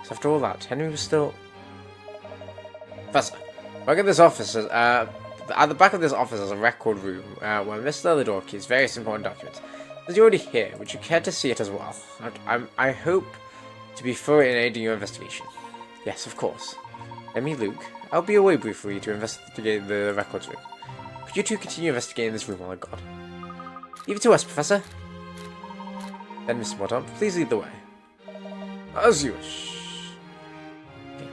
So after all that, Henry was still... Professor, back at this office, at the back of this office is a record room where Mr. Ledor keeps various important documents. As you're already here, would you care to see it as well? I hope to be thorough in aiding your investigation. Yes, of course. Let me, Luke. I'll be away briefly to investigate the records room. Could you two continue investigating this room while I'm gone? Leave it to us, Professor. Then, Mr. Mordaunt, please lead the way. As you wish. Okay.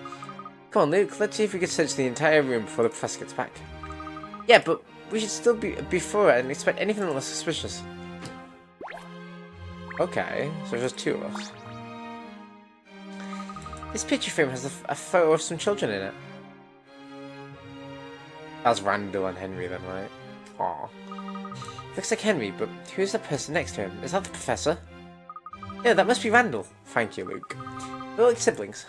Come on, Luke. Let's see if we can search the entire room before the Professor gets back. Yeah, but we should still be thorough and expect anything that looks suspicious. Okay, so there's just two of us. This picture frame has a photo of some children in it. That's Randall and Henry then, right? Aww. Looks like Henry, but who's the person next to him? Is that the Professor? Yeah, that must be Randall. Thank you, Luke. They're like siblings.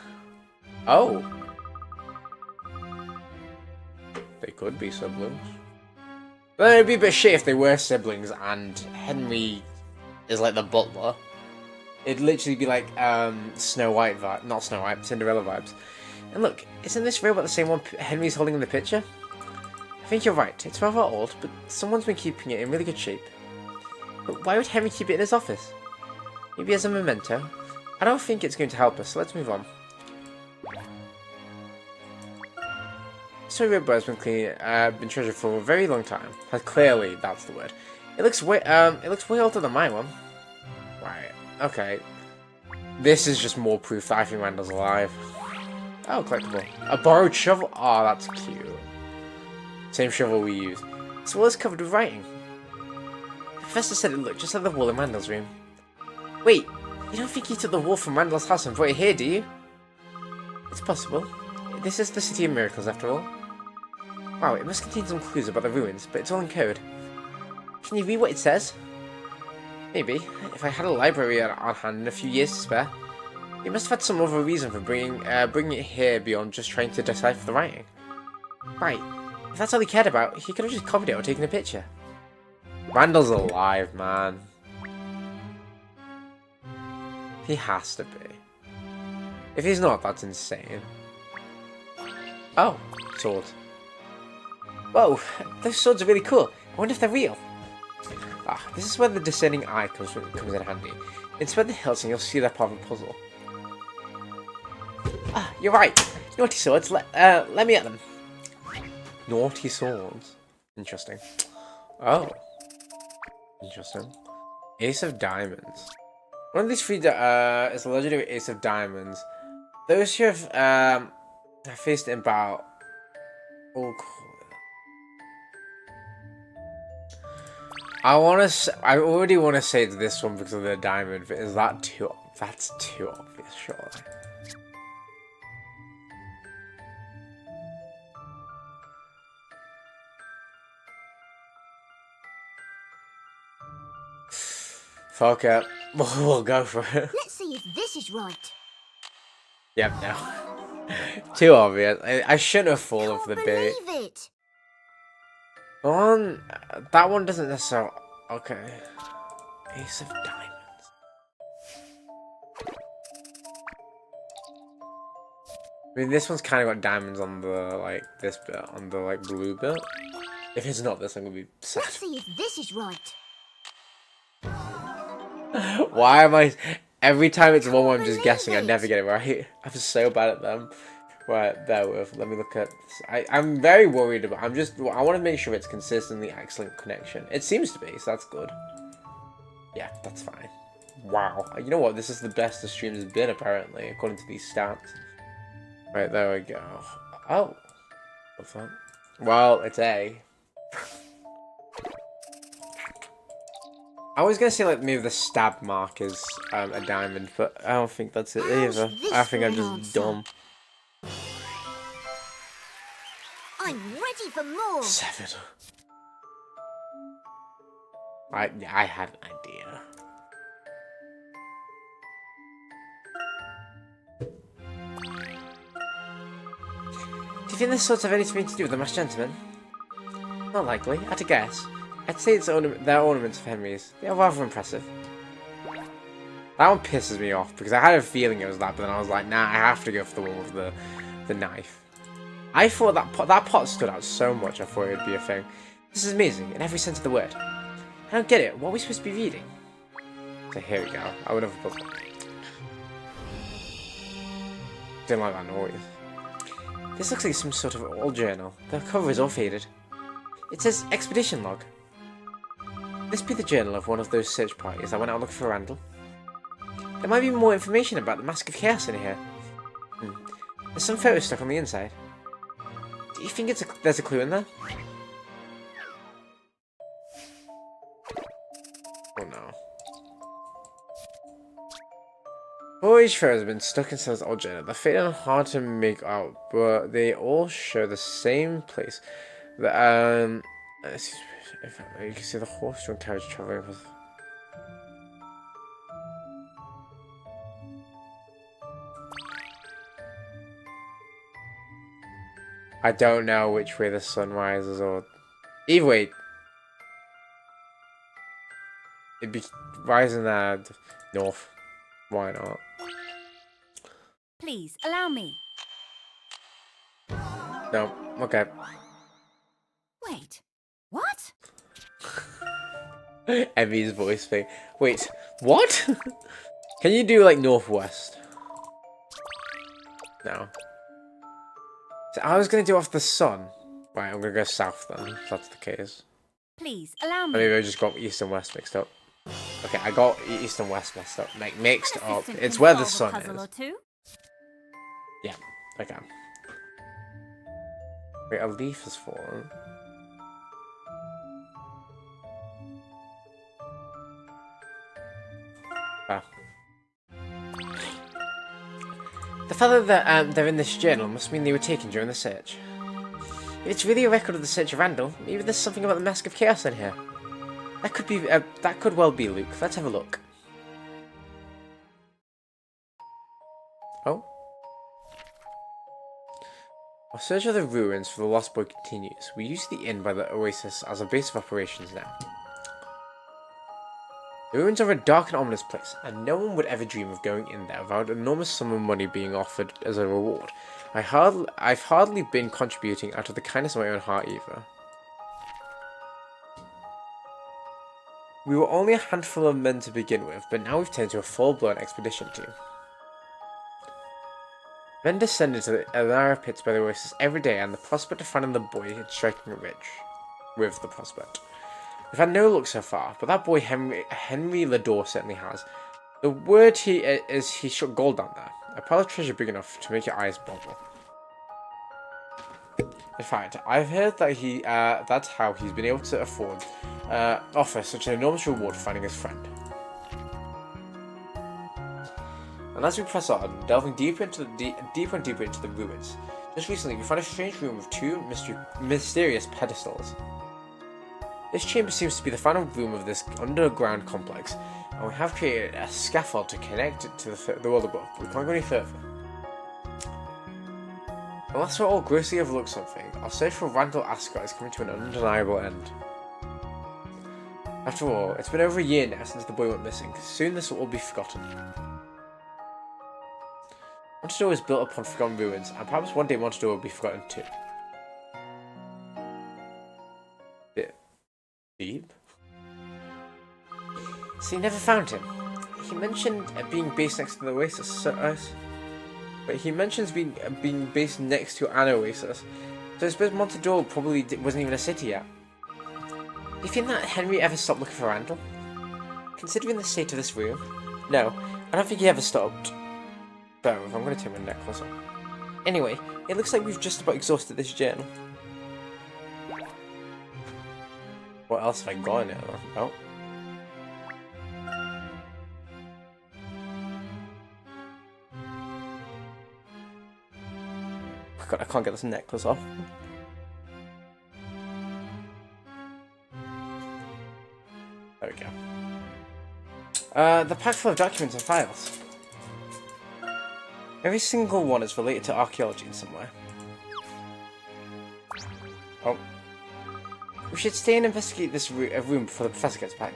Oh. They could be siblings. But it'd be a bit shit if they were siblings and Henry is like the butler. It'd literally be like Snow White vibe, not Snow White, Cinderella vibes. And look, isn't this robot the same one Henry's holding in the picture? I think you're right. It's rather old, but someone's been keeping it in really good shape. But why would Henry keep it in his office? Maybe as a memento? I don't think it's going to help us, so let's move on. So robot's been treasured for a very long time. Clearly, that's the word. It looks way older than my one. Right. Okay. This is just more proof that I think Randall's alive. Oh, collectible. A borrowed shovel. Oh, that's cute. Same shovel we use. This wall is covered with writing. The professor said it looked just like the wall in Randall's room. Wait, you don't think he took the wall from Randall's house and brought it here, do you? It's possible. This is the City of Miracles, after all. Wow, it must contain some clues about the ruins, but it's all in code. Can you read what it says? Maybe, if I had a library on hand and a few years to spare. He must have had some other reason for bringing it here beyond just trying to decipher the writing. Right, if that's all he cared about, he could have just copied it or taken a picture. Randall's alive, man. He has to be. If he's not, that's insane. Oh, swords. Whoa, those swords are really cool. I wonder if they're real. Ah, this is where the discerning eye comes in handy. Inspect the hills and you'll see that part of the puzzle. Ah, you're right. Naughty swords, let me at them. Naughty swords. Interesting. Oh. Interesting. Ace of Diamonds. One of these three is the legendary Ace of Diamonds. Those who have faced it in battle. Oh, I already want to say this one because of the diamond, but is that too? That's too obvious, surely. Fuck it. We'll go for it. Let's see if this is right. Yep, no. Too obvious. I shouldn't have fallen for the bait. Believe it. That one doesn't necessarily... Okay. Ace of Diamonds. I mean, this one's kind of got diamonds on the, like, this bit, on the, like, blue bit. If it's not this, I'm gonna be sad. Let's see if this is right. Why am I... Every time it's one where I'm just guessing, I never get it right. I'm so bad at them. Right, there with. Let me look at this. I'm very worried about... I want to make sure it's consistently excellent connection. It seems to be, so that's good. Yeah, that's fine. Wow. You know what? This is the best the stream has been, apparently, according to these stats. Right, there we go. Oh. What's that? Well, it's A. I was gonna say like maybe the stab mark is a diamond, but I don't think that's it either. I think I'm just dumb. I'm ready for more. 7. I had an idea. Do you think this sort of anything to do with the masked gentleman? Not likely. I'd to guess. I'd say it's they're ornaments of Henry's. They're rather impressive. That one pisses me off because I had a feeling it was that, but then I was like, nah, I have to go for the one with the knife. I thought that pot stood out so much. I thought it would be a thing. This is amazing in every sense of the word. I don't get it. What are we supposed to be reading? So here we go. I would have put. Didn't like that noise. This looks like some sort of old journal. The cover is all faded. It says expedition log. This be the journal of one of those search parties that went out looking for Randall. There might be more information about the Mask of Chaos in here. There's some photos stuck on the inside. Do you think there's a clue in there? Oh no. Each photos have been stuck inside this old journal. They're faded and hard to make out, but they all show the same place. You can see the horse-drawn carriage traveling with. I don't know which way the sun rises or. Either way, it'd be rising north. Why not? Please allow me. No. Okay. Wait. What? Emmy's voice thing. Wait, what? Can you do like northwest? No. So I was gonna do off the sun. Right, I'm gonna go south then, if that's the case. Please allow me. Maybe I just got east and west mixed up. Okay, I got east and west messed up. Like mixed up. It's where the sun is. Yeah, okay. Wait, a leaf has fallen. Ah. The fact that they're in this journal must mean they were taken during the search. If it's really a record of the search of Randall, maybe there's something about the Mask of Chaos in here. That could be. That could well be, Luke. Let's have a look. Oh. Our search of the ruins for the lost boy continues. We use the inn by the oasis as a base of operations now. The ruins are a dark and ominous place, and no one would ever dream of going in there without an enormous sum of money being offered as a reward. I've hardly been contributing out of the kindness of my own heart either. We were only a handful of men to begin with, but now we've turned to a full-blown expedition team. Men descend into the narrow pits by the oasis every day, and the prospect of finding the boy is striking rich with the prospect. We've had no luck so far, but that boy Henry Lador certainly has. The word is he shot gold down there, a pile of treasure big enough to make your eyes bubble. In fact, I've heard that that's how he's been able to offer such an enormous reward for finding his friend. And as we press on, delving deeper and deeper into the ruins, just recently we found a strange room with two mysterious pedestals. This chamber seems to be the final room of this underground complex, and we have created a scaffold to connect it to the world above, but we can't go any further. Unless we're all grossly overlooked something, our search for Randall Ascot is coming to an undeniable end. After all, it's been over a year now since the boy went missing. Soon this will all be forgotten. Montador is built upon forgotten ruins, and perhaps one day Montador will be forgotten too. Deep? So you never found him? He mentioned being based next to the oasis, but he mentions being based next to an oasis, so I suppose Montador probably wasn't even a city yet. Do you think that Henry ever stopped looking for Randall? Considering the state of this room, no, I don't think he ever stopped. Bear with, I'm going to turn my necklace on. Anyway, it looks like we've just about exhausted this journal. What else have I got in it? Oh. God, I can't get this necklace off. There we go. The pack full of documents and files. Every single one is related to archaeology in some way. Oh. We should stay and investigate this room before the professor gets back.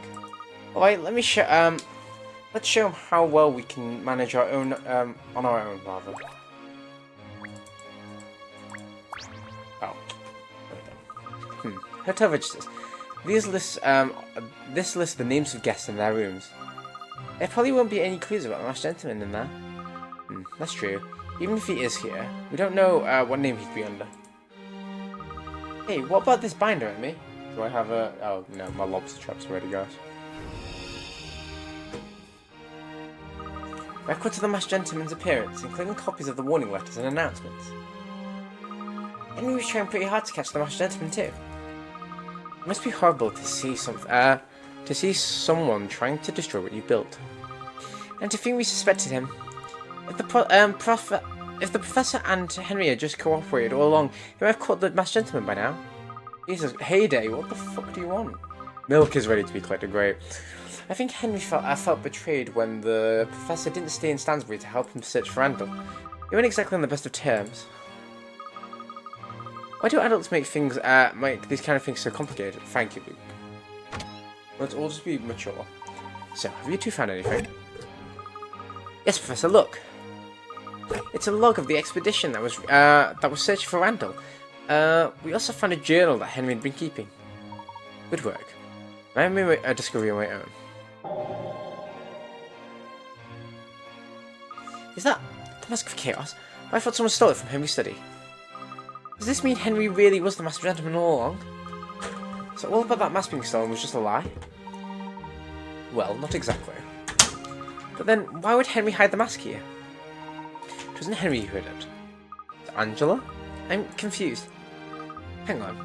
Alright, let's show him how well we can manage our own, on our own, rather. Oh. Hotel registers. This lists the names of guests in their rooms. There probably won't be any clues about the last gentleman in there. That's true. Even if he is here, we don't know what name he'd be under. Hey, what about this binder at me? Do I have a... Oh, no, my lobster trap's ready, guys. Records of the masked gentleman's appearance, including copies of the warning letters and announcements. Henry was trying pretty hard to catch the masked gentleman too. It must be horrible to see someone trying to destroy what you built. And to think we suspected him. If the professor and Henry had just cooperated all along, he might have caught the masked gentleman by now. Jesus, heyday, what the fuck do you want? Milk is ready to be collected, great. I think Henry felt betrayed when the professor didn't stay in Stansbury to help him search for Randall. They weren't exactly on the best of terms. Why do adults make these kind of things so complicated? Thank you, Luke. Let's all just be mature. So, have you two found anything? Yes, Professor, look. It's a log of the expedition that was searching for Randall. We also found a journal that Henry had been keeping. Good work. I made a discovery on my own. Is that the Mask of Chaos? I thought someone stole it from Henry's study. Does this mean Henry really was the masked gentleman all along? So all about that mask being stolen was just a lie? Well, not exactly. But then, why would Henry hide the mask here? It wasn't Henry who hid it. It's Angela? I'm confused. Hang on.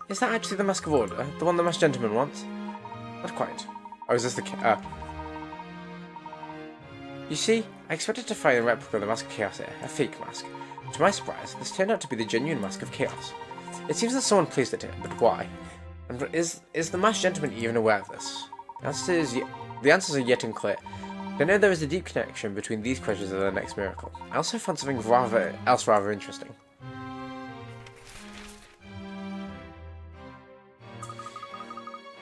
Is that actually the Mask of Order? The one the masked gentleman wants? Not quite. Oh, is this the... You see, I expected to find a replica of the Mask of Chaos here, a fake mask. To my surprise, this turned out to be the genuine Mask of Chaos. It seems that someone placed it here, but why? And is the masked gentleman even aware of this? The answers are yet unclear. I know there is a deep connection between these questions and the next miracle. I also found something rather interesting.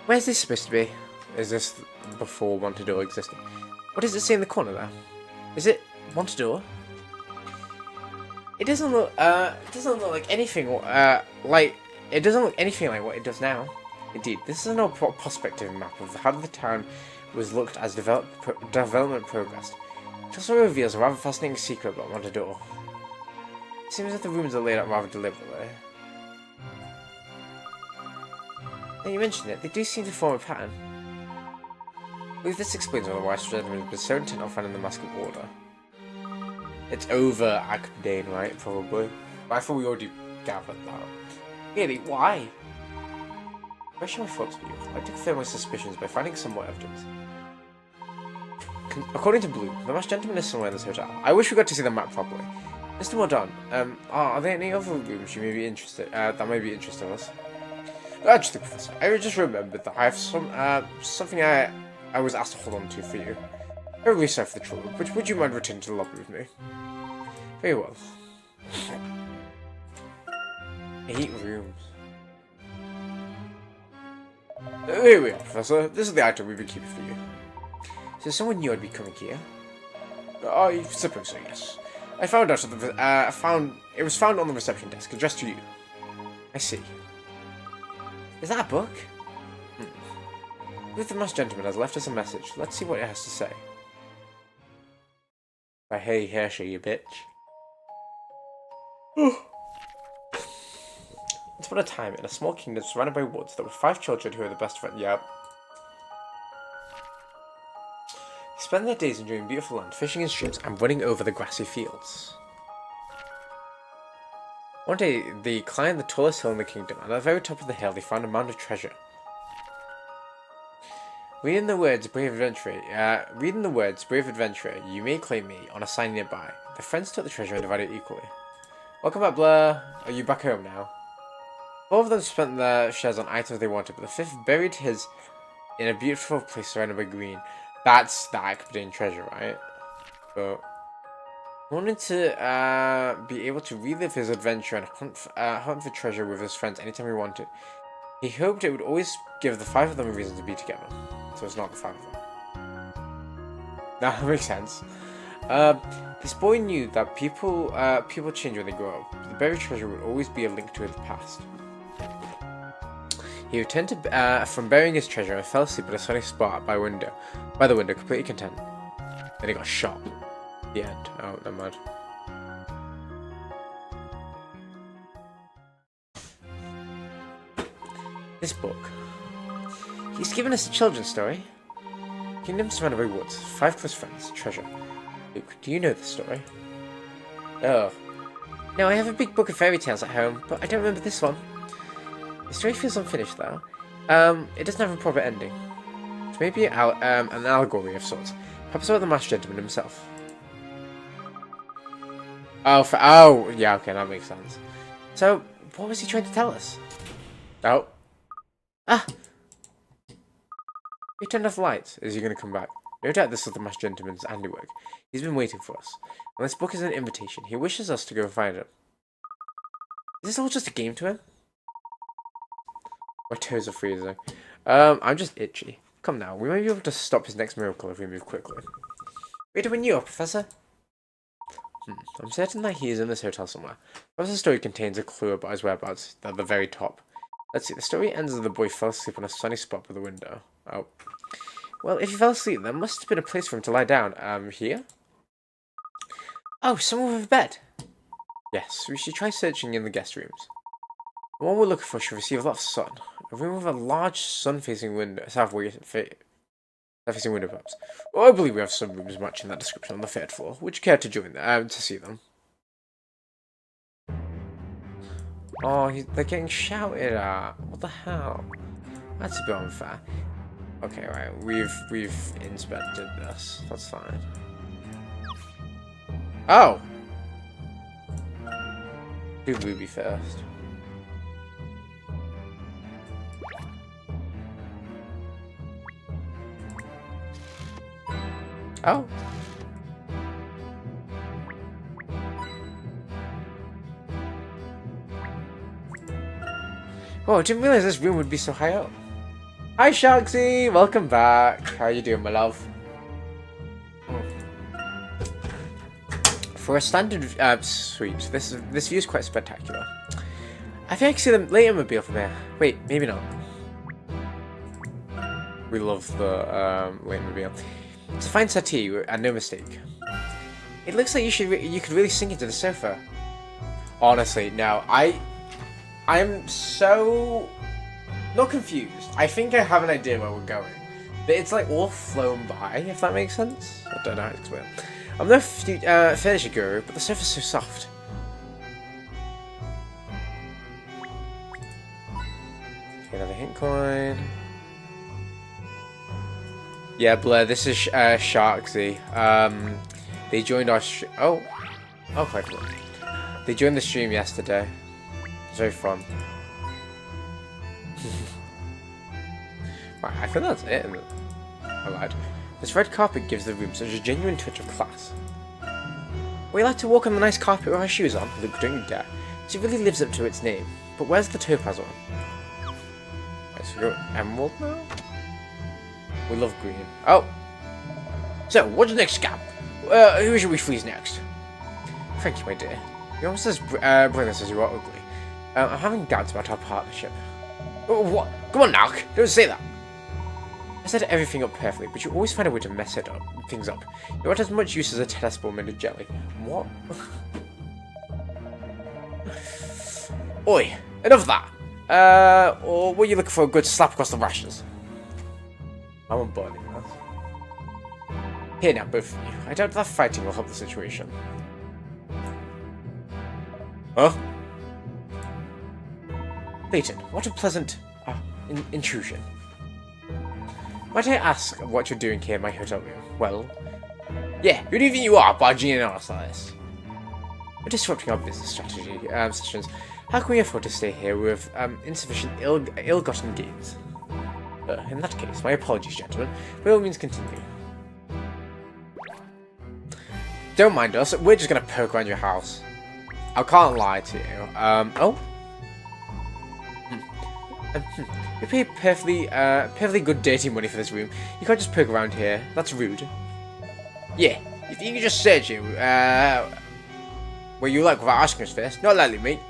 Where's this supposed to be? Is this before Montador existed? What does it say in the corner there? Is it Montador? It doesn't look like anything it doesn't look anything like what it does now. Indeed, this is an old prospective map of how the town was looked as development progressed. It also reveals a rather fascinating secret about Montador. It seems that the rooms are laid out rather deliberately. Now you mentioned it, they do seem to form a pattern. I believe this explains why the Wise Gentleman has been so intent on finding the Mask of Order. It's over Akbdane, right? Probably. I thought we already gathered that. Really? Why? Where shall my thoughts be? I did confirm my suspicions by finding some more evidence. According to Blue, the masked gentleman is somewhere in this hotel. I wish we got to see the map properly. Mr. Mordaunt, are there any other rooms you may be interested that may be interesting us? Actually, Professor, I just remembered that I have something I was asked to hold on to for you. I'm really sorry for the trouble, but would you mind returning to the lobby with me? Very well. 8 rooms. Here we are, Professor. This is the item we've been keeping for you. So someone knew I'd be coming here? I suppose so, yes. I found out that it was found on the reception desk, addressed to you. I see. Is that a book? The masked gentleman has left us a message. Let's see what it has to say. By Hey Hershey, you bitch. Once upon a time, in a small kingdom surrounded by woods, there were 5 children who were the best friends. Yep. They spent their days enjoying beautiful land, fishing in streams, and running over the grassy fields. One day, they climbed the tallest hill in the kingdom, and at the very top of the hill, they found a mound of treasure. Reading the words, brave adventurer, you may claim me on a sign nearby. The friends took the treasure and divided it equally. Welcome back, Blair. Are you back home now? Four of them spent their shares on items they wanted, but the fifth buried his in a beautiful place surrounded by green. That's the Akbadane treasure, right? But he wanted to be able to relive his adventure and hunt for treasure with his friends anytime he wanted. He hoped it would always give the five of them a reason to be together. So it's not the five of them. That makes sense. This boy knew that people change when they grow up. The buried treasure would always be a link to his past. He returned from burying his treasure and fell asleep at a sunny spot by the window, completely content. Then he got shot. The end. Oh, never mind. This book. He's given us a children's story. Kingdom surrounded by woods. 5 close friends. Treasure. Luke, do you know the story? Oh. No, I have a big book of fairy tales at home, but I don't remember this one. The story feels unfinished, though. It doesn't have a proper ending. It's maybe an allegory of sorts. Perhaps about the masked gentleman himself. Oh, yeah, okay, that makes sense. So, what was he trying to tell us? Oh. Ah! We turned off the lights. Is he going to come back? No doubt this is the masked gentleman's handiwork. He's been waiting for us. And this book is an invitation. He wishes us to go and find him. Is this all just a game to him? My toes are freezing. I'm just itchy. Come now, we might be able to stop his next miracle if we move quickly. Wait to win you up, Professor. I'm certain that he is in this hotel somewhere. Perhaps the story contains a clue about his whereabouts at the very top. Let's see, the story ends with the boy fell asleep on a sunny spot by the window. Oh. Well, if he fell asleep, there must have been a place for him to lie down. Here? Oh, someone with a bed. Yes, we should try searching in the guest rooms. The one we're looking for should receive a lot of sun. A room with a large sun-facing window, south-facing window, perhaps. Well, I believe we have some rooms matching that description on the 3rd floor. Would you care to join them, to see them? Oh, they're getting shouted at. What the hell? That's a bit unfair. Okay, right. We've inspected this. That's fine. Oh! Do Ruby first. Oh. Oh, I didn't realize this room would be so high up. Hi, Sharksy! Welcome back. How you doing, my love? For a standard suite, this view is quite spectacular. I think I can see the Layton mobile from here. Wait, maybe not. We love the Layton mobile. It's a fine settee, and no mistake. It looks like you could really sink into the sofa. Honestly, no, I'm so not confused. I think I have an idea where we're going, but it's like all flown by, if that makes sense. I don't know how to explain it. I'm no furniture guru, but the sofa's so soft. Okay, another hint coin. Yeah, Blair, this is Sharksy. They joined our quite cool. They joined the stream yesterday. It was very fun. Right, I think that's it. I lied. This red carpet gives the room such a genuine touch of class. We like to walk on the nice carpet with our shoes on. Luke, don't you dare. It really lives up to its name. But where's the topaz one? Right, so we go emerald now? We love green. Oh! So, what's next, Scab? Who should we freeze next? Thank you, my dear. You're almost as brilliant as you are ugly. I'm having doubts about our partnership. Oh, what? Come on, now! Don't say that! I set everything up perfectly, but you always find a way to mess things up. You're not as much use as a tennis ball made of jelly. What? Oi! Enough of that! Or were you looking for a good slap across the rashers? I'm on board with that. Here now, both of you. I doubt that fighting will help the situation. Huh? Layton, what a pleasant intrusion. Might I ask what you're doing here in my hotel room? Well, yeah, who do you think you are barging in on us like this? We're disrupting our business strategy sessions. How can we afford to stay here with insufficient ill-gotten gains? In that case, my apologies, gentlemen. By all means, continue. Don't mind us. We're just gonna poke around your house. I can't lie to you. Oh. We pay perfectly good dirty money for this room. You can't just poke around here. That's rude. Yeah, you can just search you, where you like without asking us first. Not likely, mate.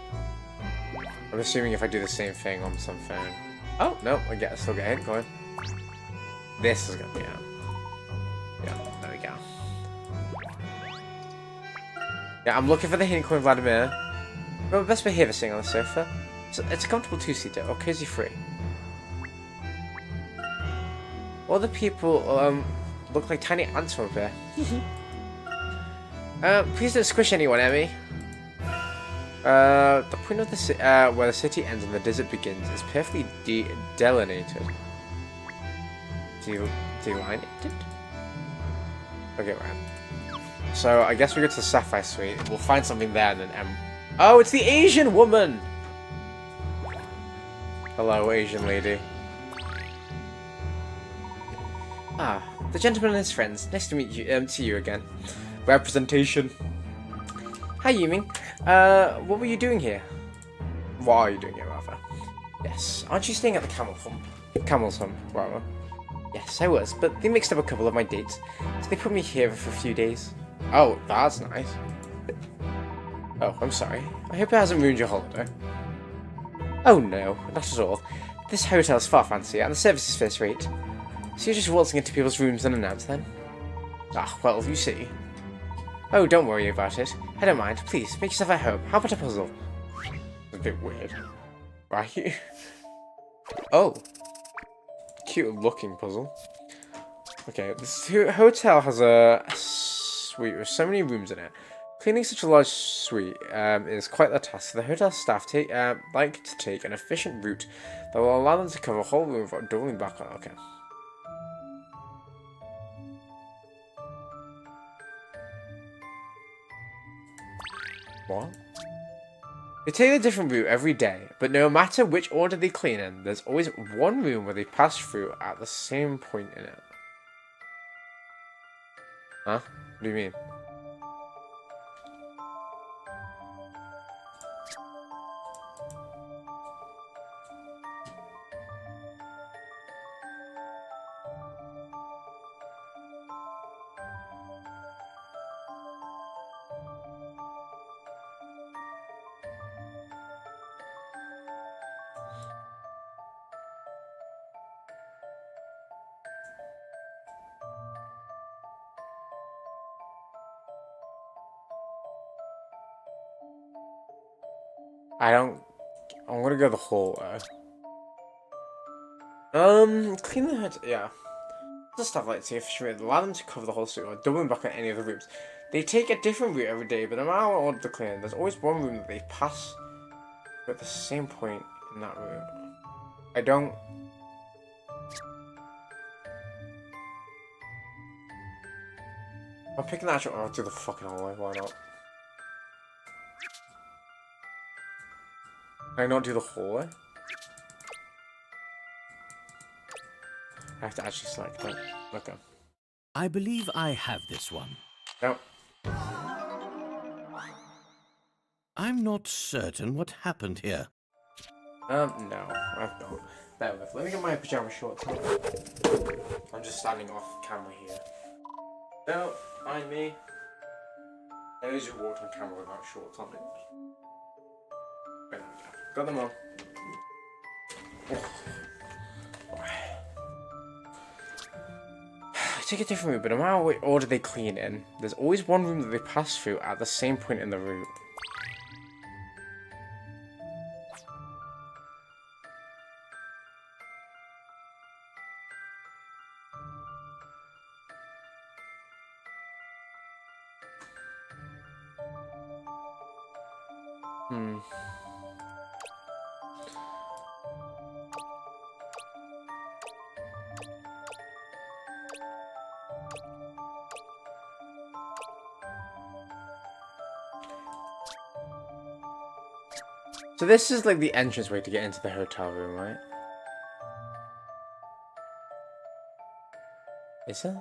I'm assuming if I do the same thing on something. Oh, no, I still get hit. Go on. This is gonna be out. Yeah, there we go. Yeah, I'm looking for the hidden coin, Vladimir. Remember, best behavior sitting on the sofa. It's a comfortable two-seater, or cozy free. All the people look like tiny ants over there. Please don't squish anyone, Emmy. The point of the where the city ends and the desert begins is perfectly delineated. Delineated? Okay, right. So I guess we go to the Sapphire Suite. We'll find something there, and then oh, it's the Asian woman. Hello, Asian lady. Ah, the gentleman and his friends. Nice to meet you. See you again. Representation. Hi, Yuming. What were you doing here? What are you doing here, rather? Yes. Aren't you staying at the Camel's Hump, rather? Yes, I was, but they mixed up a couple of my dates, so they put me here for a few days. Oh, that's nice. Oh, I'm sorry. I hope it hasn't ruined your holiday. Oh no, not at all. This hotel's far fancier, and the service is first rate. So you're just waltzing into people's rooms unannounced then? Ah, well, you see. Oh, don't worry about it. I don't mind. Please, make yourself at home. How about a puzzle? It's a bit weird. Right? Oh. Cute looking puzzle. Okay, this hotel has a suite with so many rooms in it. Cleaning such a large suite is quite the task. The hotel staff like to take an efficient route that will allow them to cover a whole room without doubling back on. Okay. What? They take a different route every day, but no matter which order they clean in, there's always one room where they pass through at the same point in it. Huh? What do you mean? I'm gonna go the whole way. Clean the hood. Yeah. The stuff like to allow them to cover the whole suite or doubling back on any of the rooms. They take a different route every day, but no matter what order they clean, there's always one room that they pass at the same point in that route. I don't. I'm picking the actual. I'll do the fucking hallway. Why not? Can I not do the hallway? I have to actually select that. Okay. I believe I have this one. No. I'm not certain what happened here. No, I've not. Bear with. Let me get my pajama shorts on. I'm just standing off camera here. No, mind me. I usually walked on camera without shorts on it. There we go. Got them on. Take a different route, but no matter what order they clean in, there's always one room that they pass through at the same point in the route. So this is like the entrance way to get into the hotel room, right? Is it?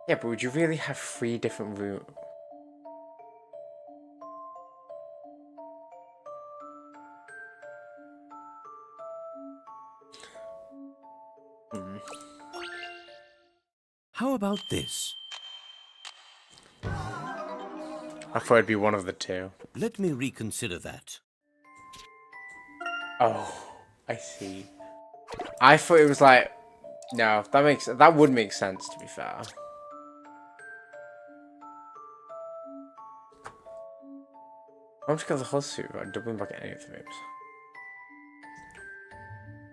Yeah, but would you really have 3 different rooms? How about this? I thought it'd be one of the 2. Let me reconsider that. Oh, I see. I thought it was like, no, that would make sense to be fair. I'm just gonna the whole suit about doubling back at any of the rooms.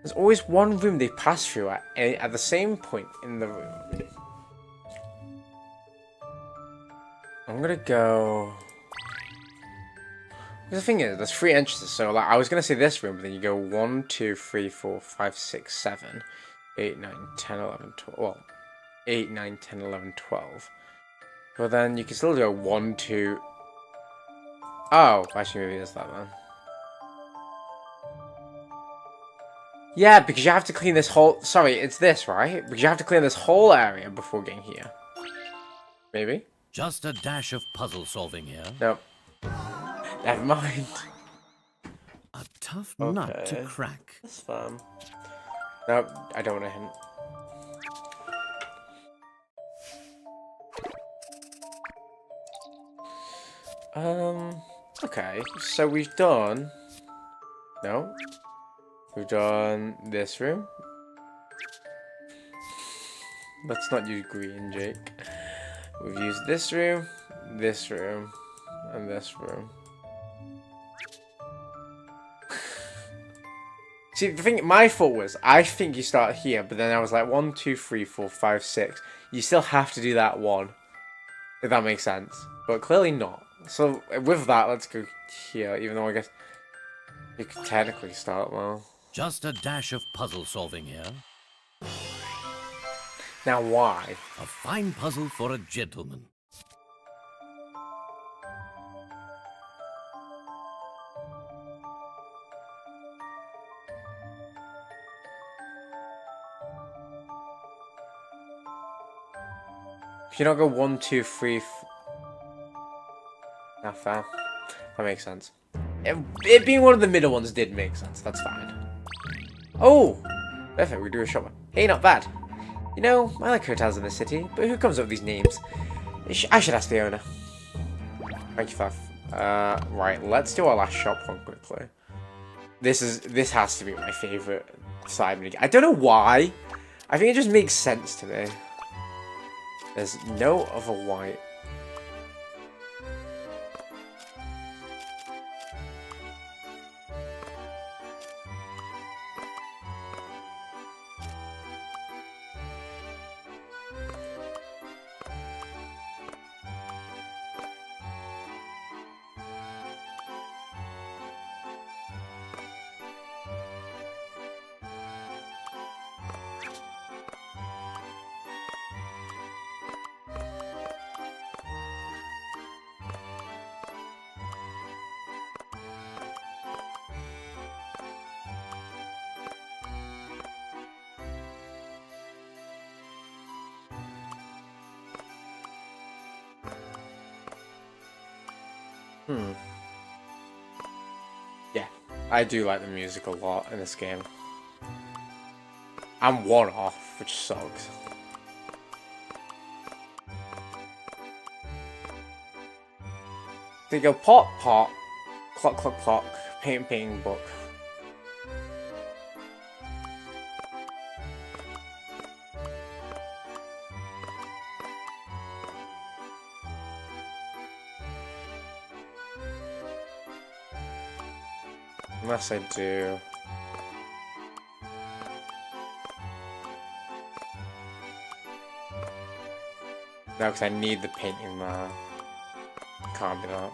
There's always one room they pass through at the same point in the room. I'm gonna go. The thing is, there's 3 entrances, so like I was gonna say this room, but then you go 1, 2, 3, 4, 5, 6, 7, 8, 9, 10, 11, 12. Well, 8, 9, 10, 11, 12. But then you can still go 1, 2. Oh, actually, maybe it's that then. Yeah, because you have to clean this whole. Sorry, it's this, right? Because you have to clean this whole area before getting here. Maybe? Just a dash of puzzle solving here. Nope. Never mind. A tough nut to crack. That's fun. Nope, I don't want a hint. Okay, so we've done... No. We've done this room. Let's not use green, Jake. We've used this room, and this room. See, the thing, my fault was, I think you start here, but then I was like, 1, 2, 3, 4, 5, 6. You still have to do that one. If that makes sense. But clearly not. So, with that, let's go here, even though I guess you could technically start well. Just a dash of puzzle solving here. Now, why? A fine puzzle for a gentleman. If you don't go 1, 2, 3... Not fair. That makes sense. It being one of the middle ones did make sense. That's fine. Oh! Perfect, we do a shopper. Hey, not bad. You know, I like hotels in this city, but who comes up with these names? I should ask the owner. Thank you, Faff. Right, let's do our last shop one quickly. This has to be my favourite side menu. I don't know why. I think it just makes sense to me. There's no other white. Yeah, I do like the music a lot in this game. I'm 1 off, which sucks. They go pot, pot, clock, clock, clock, paint, painting, book. Unless I do. No, because I need the painting there. Can't be that.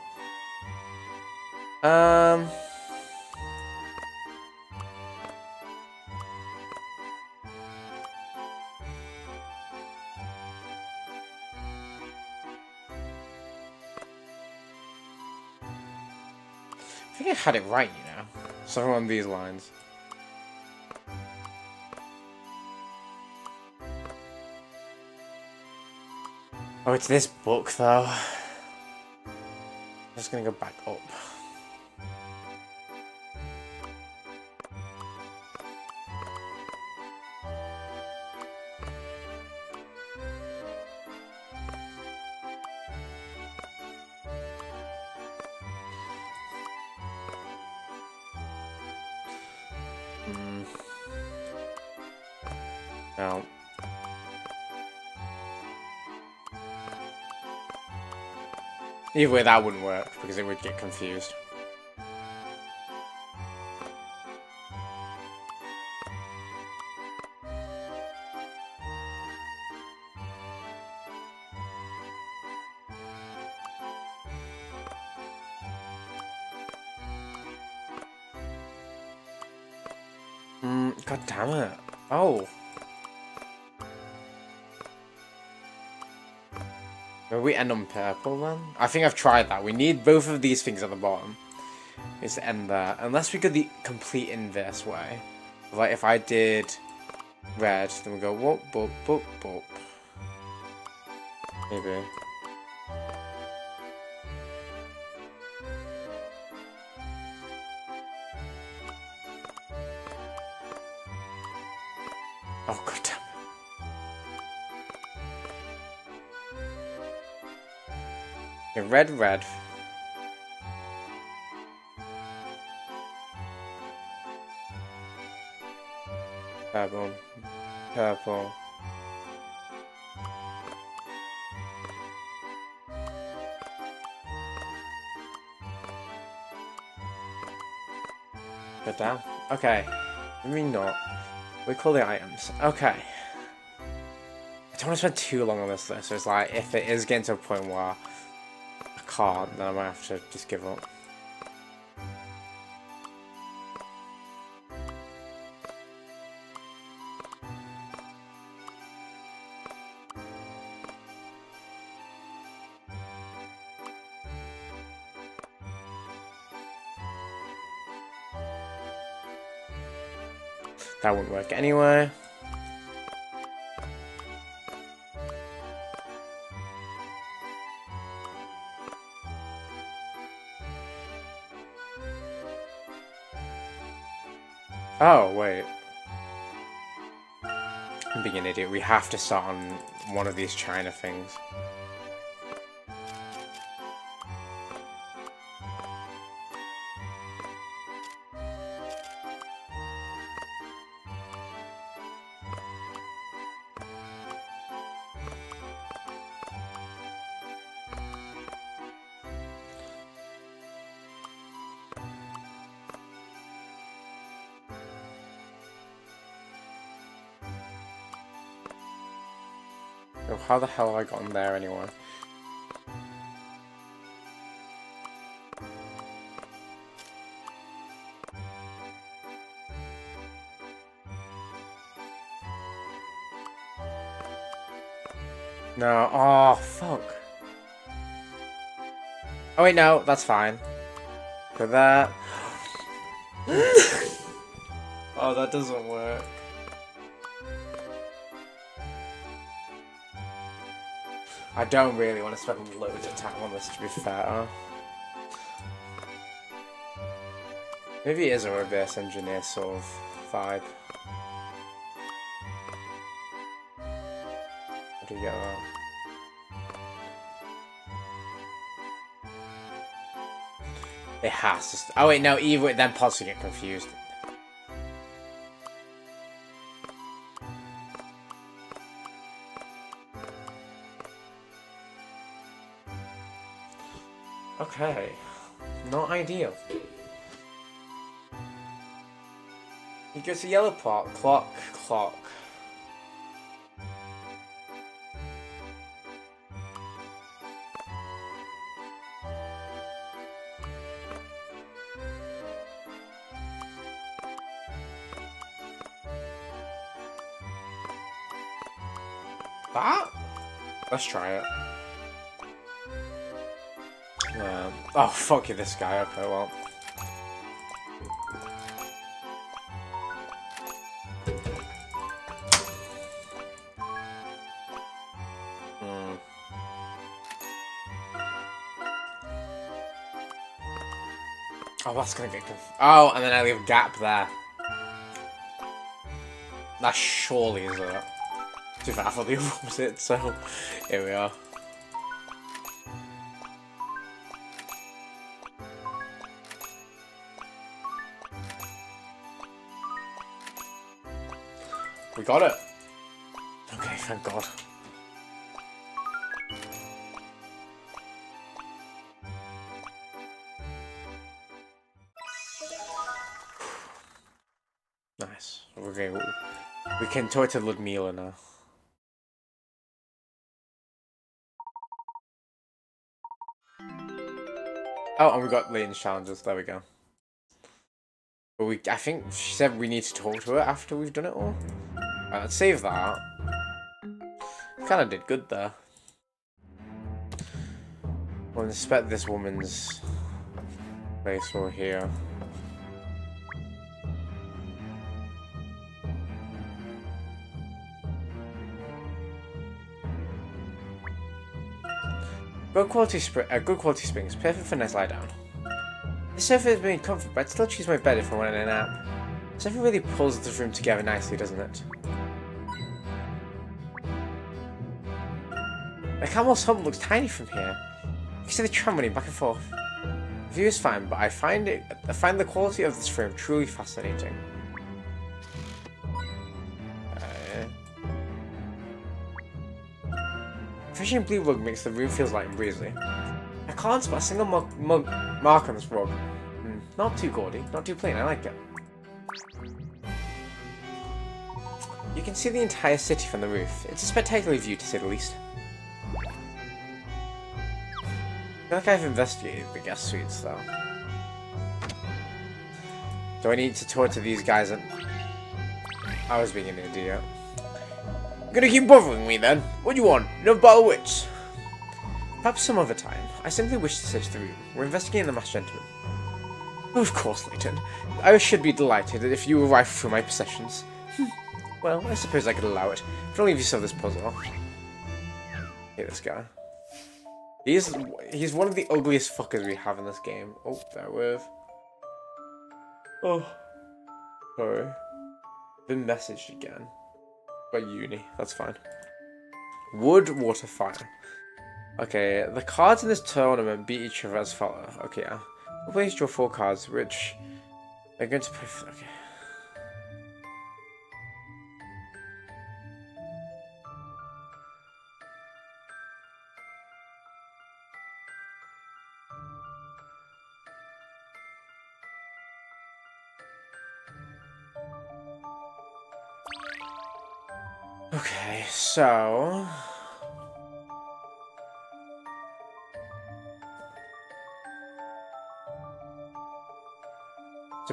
think I had it right, you know. Something on these lines. Oh, it's this book, though. I'm just gonna go back up. No. Either way, that wouldn't work, because it would get confused. God damn it. Oh. Maybe we end on purple then? I think I've tried that. We need both of these things at the bottom. Is to end there. Unless we go the complete inverse way. Like if I did red, then we go whoop, boop, boop, boop. Maybe. Oh, god damn it. Okay, red, red. Purple. Purple. Go down. Okay. Maybe not. We call the items. Okay. I don't want to spend too long on this though, so it's like, if it is getting to a point where I can't, then I might have to just give up. That wouldn't work anyway. Oh, wait. I'm being an idiot. We have to start on one of these China things. Oh, how the hell have I gotten there anyway? No, oh, fuck. Oh wait, no, that's fine. For that. Oh, that doesn't work. I don't really want to spend loads of time on this, to be fair. Maybe it is a reverse engineer sort of vibe. How do you get that? It has to. Oh wait, no. Either way, then possibly get confused. Okay, not ideal. You go to yellow pot, clock, clock. That? Let's try it. Oh, fuck you, this guy. Okay, well. Oh, that's gonna get confused. Oh, and then I leave a gap there. That surely is it. To fair, I thought the other was it, so here we are. We got it. Okay, thank God. Nice. Okay, we can talk to Ludmila now. Oh, and we got Layton's challenges. There we go. But I think she said we need to talk to her after we've done it all. Right, let's save that. Kind of did good there. We'll inspect this woman's place over here. Good quality springs, perfect for a nice lie down. This sofa has been comfy, but I'd still choose my bed if I wanted a nap. Something really pulls this room together nicely, doesn't it? The camel's hump looks tiny from here. You can see the tram running back and forth. The view is fine, but I find the quality of this frame truly fascinating. Fishing blue rug makes the room feel light and breezy. I can't spot a single mark on this rug. Not too gaudy, not too plain, I like it. You can see the entire city from the roof. It's a spectacular view to say the least. I feel like I've investigated the guest suites though. Do I need to talk to these guys? I was being an idiot. You're gonna keep bothering me then? What do you want? Another bottle of wits? Perhaps some other time. I simply wish to search the room. We're investigating the masked gentleman. Of course, Layton. I should be delighted if you arrive through my possessions. Well, I suppose I could allow it, but only if you solve this puzzle. Hate this guy. He's one of the ugliest fuckers we have in this game. Oh, bear with. Oh. Sorry. Been messaged again. By uni. That's fine. Wood, water, fire. Okay, the cards in this tournament beat each other as follows. Okay, yeah. We'll place draw 4 cards, which are going to play. Okay. Okay, so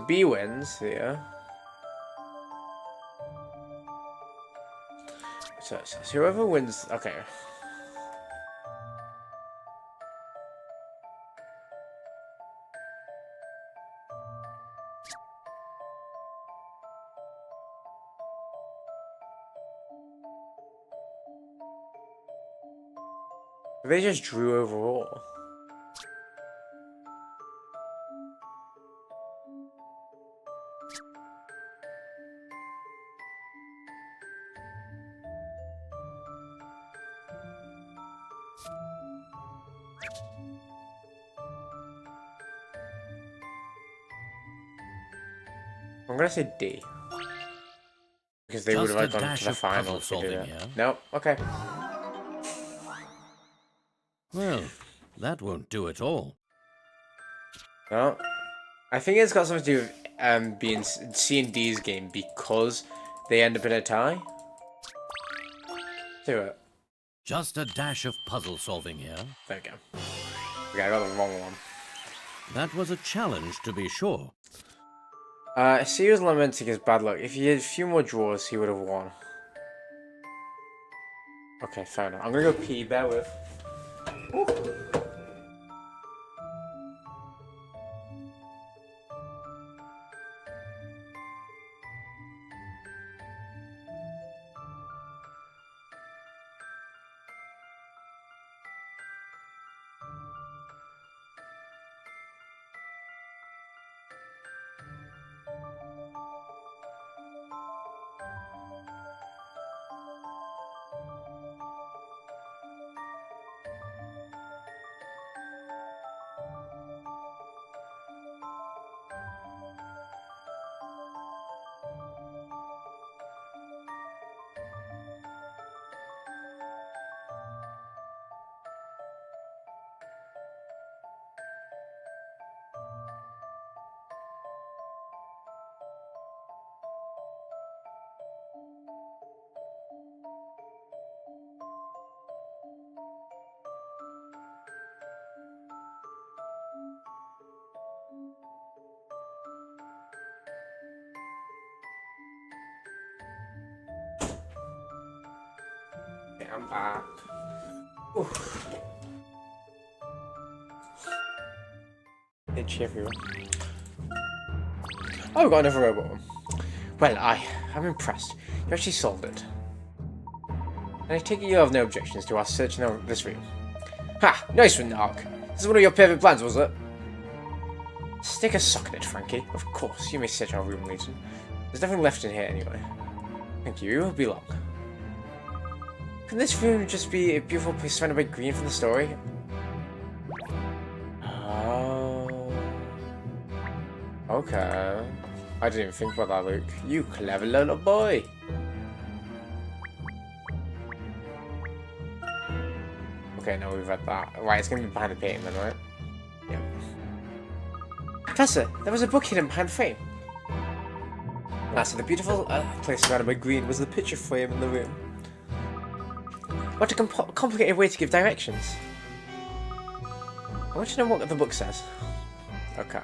B wins here. So whoever wins, okay. They just drew overall. I'm gonna say D. Because they would have gone to the final if they did it. Yeah? Nope, okay. Well, that won't do at all. No. I think it's got something to do with being C&D's game because they end up in a tie. Do it. Just a dash of puzzle solving here. There we go. Okay, I got the wrong one. That was a challenge, to be sure. C was lamenting his bad luck. If he had a few more draws, he would have won. Okay, fair enough. I'm gonna go P, bear with. Ooh. I'm back. Oof. Itchy everywhere. Oh, we've got another robot one. Well, I'm impressed. You actually solved it. And I take it you have no objections to us searching out this room. Ha! Nice one, Ark. This is one of your perfect plans, was it? Stick a sock in it, Frankie. Of course, you may search our room, Layton. There's nothing left in here anyway. Thank you, you won't be long. Can this room just be a beautiful place surrounded by green from the story? Oh. Okay. I didn't even think about that, Luke. You clever little boy. Okay, now we've read that. Right, it's gonna be behind the painting then, right? Yeah. Professor, there was a book hidden behind the frame. So the beautiful place surrounded by green was the picture frame in the room. What a complicated way to give directions. I want to know what the book says. Okay.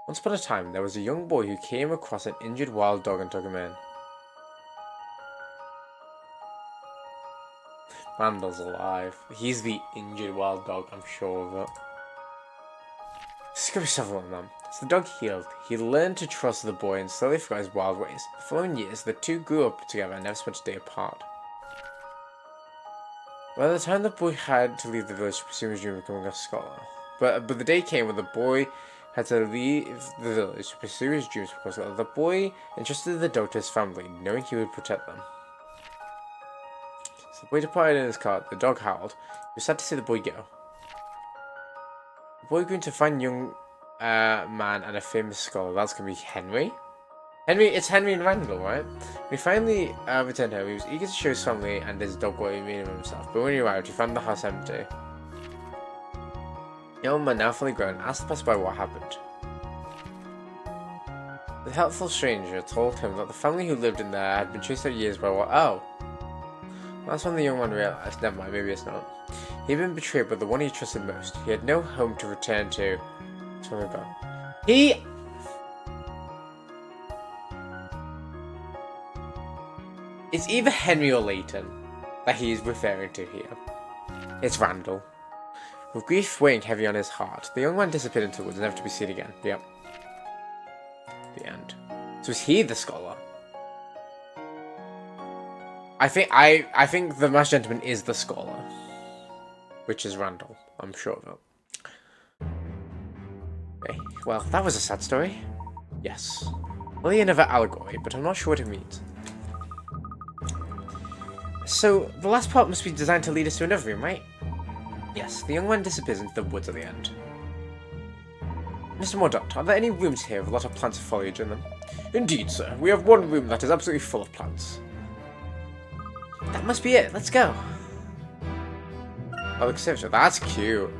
Once upon a time, there was a young boy who came across an injured wild dog and took him in. Randall's alive. He's the injured wild dog, I'm sure of it. There's gonna be several of them. As the dog healed, he learned to trust the boy and slowly forgot his wild ways. The following years, the two grew up together and never spent a day apart. By the time the boy had to leave the village to pursue his dream of becoming a scholar. But the day came when the boy had to leave the village to pursue his dreams because the boy entrusted the dog to his family, knowing he would protect them. So the boy departed in his cart, the dog howled. He was sad to see the boy go. The boy grew into a fine young man and a famous scholar. That's going to be Henry? It's Henry and Randall, right? When he finally returned home, he was eager to show his family and his dog what he made of himself. But when he arrived, he found the house empty. The old man, now fully grown, asked the passerby what happened. The helpful stranger told him that the family who lived in there had been chased out years by what? Oh! That's when the young man realized, never mind, maybe it's not. He had been betrayed by the one he trusted most. He had no home to return to. It's either Henry or Layton that he is referring to here. It's Randall. With grief weighing heavy on his heart, the young man disappeared into the woods, never to be seen again. Yep. The end. So is he the scholar? I think the masked gentleman is the scholar, which is Randall. I'm sure of it. Okay. Well, that was a sad story. Yes. Really another allegory, but I'm not sure what it means. So the last part must be designed to lead us to another room, right? Yes, the young man disappears into the woods at the end. Mr. Mordaunt, are there any rooms here with a lot of plants and foliage in them? Indeed, sir. We have one room that is absolutely full of plants. That must be it. Let's go. Oh, the conservatory. That's cute.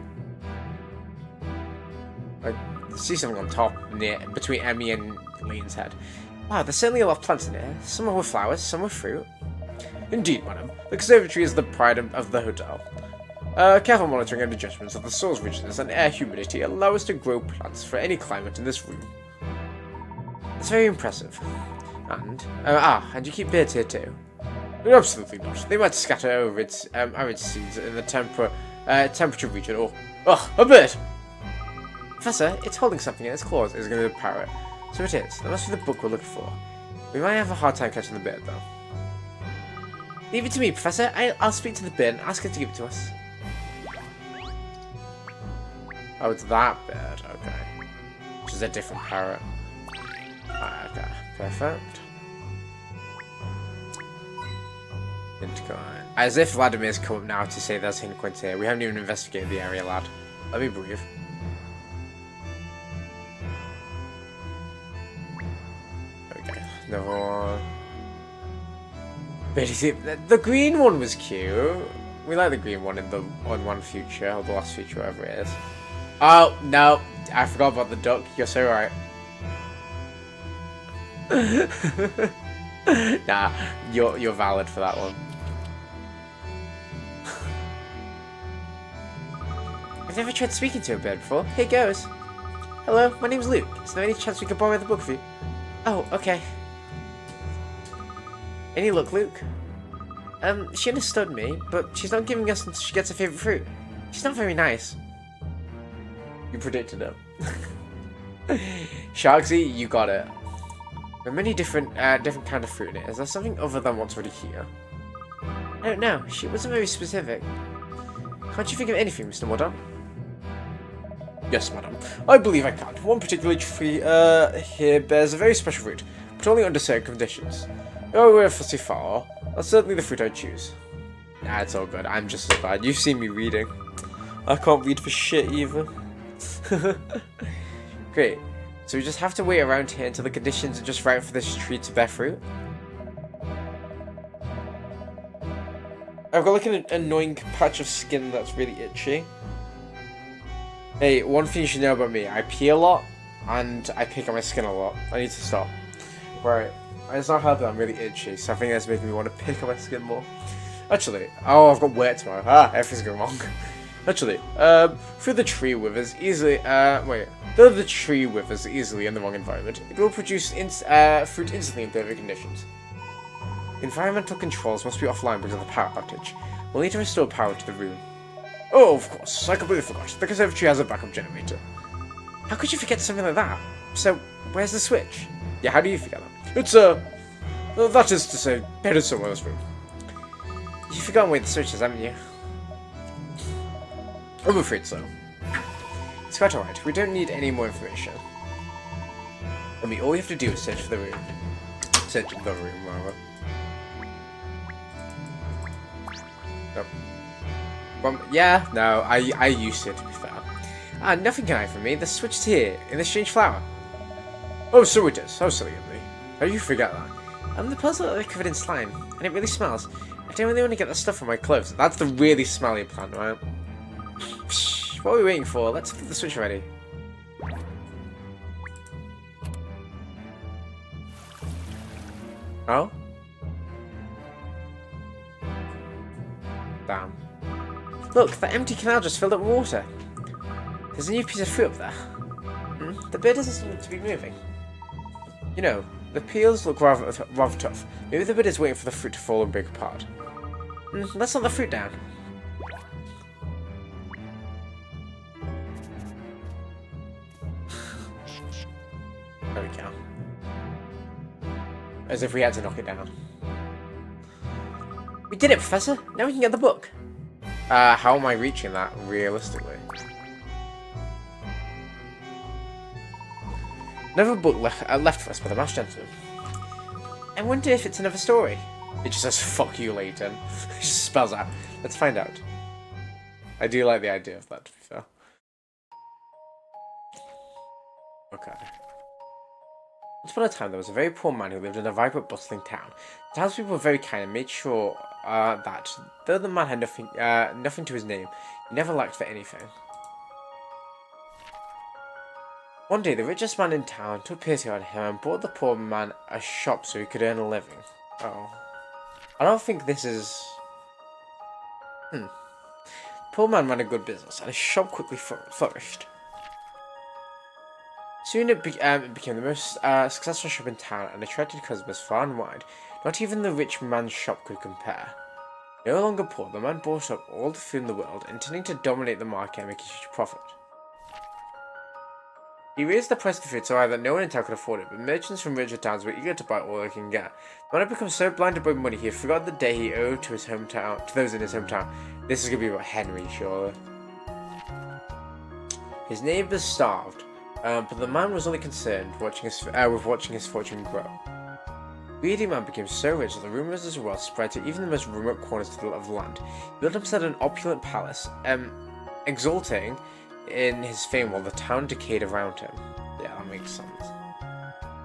I see something on top between Emmy and Layton's head. Wow, there's certainly a lot of plants in here. Some are with flowers, some with fruit. Indeed, madam. The conservatory is the pride of the hotel. Careful monitoring and adjustments of the soil's richness and air humidity allow us to grow plants for any climate in this room. It's very impressive. And you keep birds here too? No, absolutely not. They might scatter over its arid seeds in the temperature region or... Oh, a bird! Professor, it's holding something in its claws. It's going to be a parrot. So it is. That must be the book we're looking for. We might have a hard time catching the bird, though. Leave it to me, Professor. I'll speak to the bird and ask her to give it to us. Oh, it's that bird. Okay. Which is a different parrot. Okay. Perfect. As if Vladimir's come up now to say there's Hinquint here. We haven't even investigated the area, lad. Let me breathe. Okay, another one. But you see, the green one was cute. We like the green one on one future, or the last future, whatever it is. Oh, no. I forgot about the duck. You're so right. Nah, you're valid for that one. I've never tried speaking to a bird before. Here goes. Hello, my name's Luke. Is there any chance we could borrow the book for you? Oh, okay. Any luck, Luke? She understood me, but she's not giving us until she gets her favorite fruit. She's not very nice. You predicted it. Sharksy, you got it. There are many different kind of fruit in it. Is there something other than what's already here? I don't know. She wasn't very specific. Can't you think of anything, Mr. Mordaunt? Yes, madam. I believe I can. One particular tree here bears a very special fruit, but only under certain conditions. Oh, we're fussy far. That's certainly the fruit I'd choose. Nah, it's all good. I'm just as bad. You've seen me reading. I can't read for shit either. Great. So we just have to wait around here until the conditions are just right for this tree to bear fruit? I've got like an annoying patch of skin that's really itchy. Hey, one thing you should know about me, I pee a lot, and I pick at my skin a lot. I need to stop. Right, it's not helping I'm really itchy, so I think that's making me want to pick at my skin more. Actually, oh, I've got work tomorrow. Everything's going wrong. Actually, through the tree withers easily, though the tree withers easily in the wrong environment, it will produce fruit instantly in perfect conditions. Environmental controls must be offline because of the power outage. We'll need to restore power to the room. Oh, of course, I completely forgot. The conservatory has a backup generator. How could you forget something like that? So, where's the switch? Yeah, how do you forget that? It's, that is to say, better somewhere in this room. You've forgotten where the switch is, haven't you? I'm afraid so. It's quite alright, we don't need any more information. All we have to do is search for the room. Search for the room, rather. Nope. Yeah, no, I used it, to be fair. Nothing can hide from me. The switch is here, in the strange flower. Oh, so it is. How silly of me. How do you forget that? The puzzle are covered in slime, and it really smells. I don't really want to get that stuff on my clothes. That's the really smelly plant, right? Psh, what are we waiting for? Let's get the switch ready. Oh? Damn. Look, that empty canal just filled up with water. There's a new piece of fruit up there. The bird doesn't seem to be moving. You know, the peels look rather tough. Maybe the bird is waiting for the fruit to fall and break apart. Let's knock the fruit down. There we go. As if we had to knock it down. We did it, Professor! Now we can get the book! How am I reaching that, realistically? Another book left for us by the Masked Gentleman. I wonder if it's another story. It just says, fuck you, Layton. It just spells out. Let's find out. I do like the idea of that, to be fair. Okay. Once upon a time, there was a very poor man who lived in a vibrant, bustling town. The townspeople were very kind and made sure that, though the man had nothing to his name, he never lacked for anything. One day, the richest man in town took pity on him and bought the poor man a shop so he could earn a living. Oh. I don't think this is... The poor man ran a good business, and his shop quickly flourished. Soon it became the most successful shop in town and attracted customers far and wide. Not even the rich man's shop could compare. No longer poor, the man bought up all the food in the world, intending to dominate the market and make a huge profit. He raised the price of the food so high that no one in town could afford it, but merchants from richer towns were eager to buy all they can get. The man had become so blinded by money he had forgotten the day he owed to his hometown, to those in his hometown. This is going to be about Henry, surely. His neighbours starved, but the man was only concerned with watching his fortune grow. The greedy man became so rich that the rumours of his wealth spread to even the most remote corners of the land. He built himself an opulent palace, exulting in his fame while the town decayed around him. Yeah, that makes sense.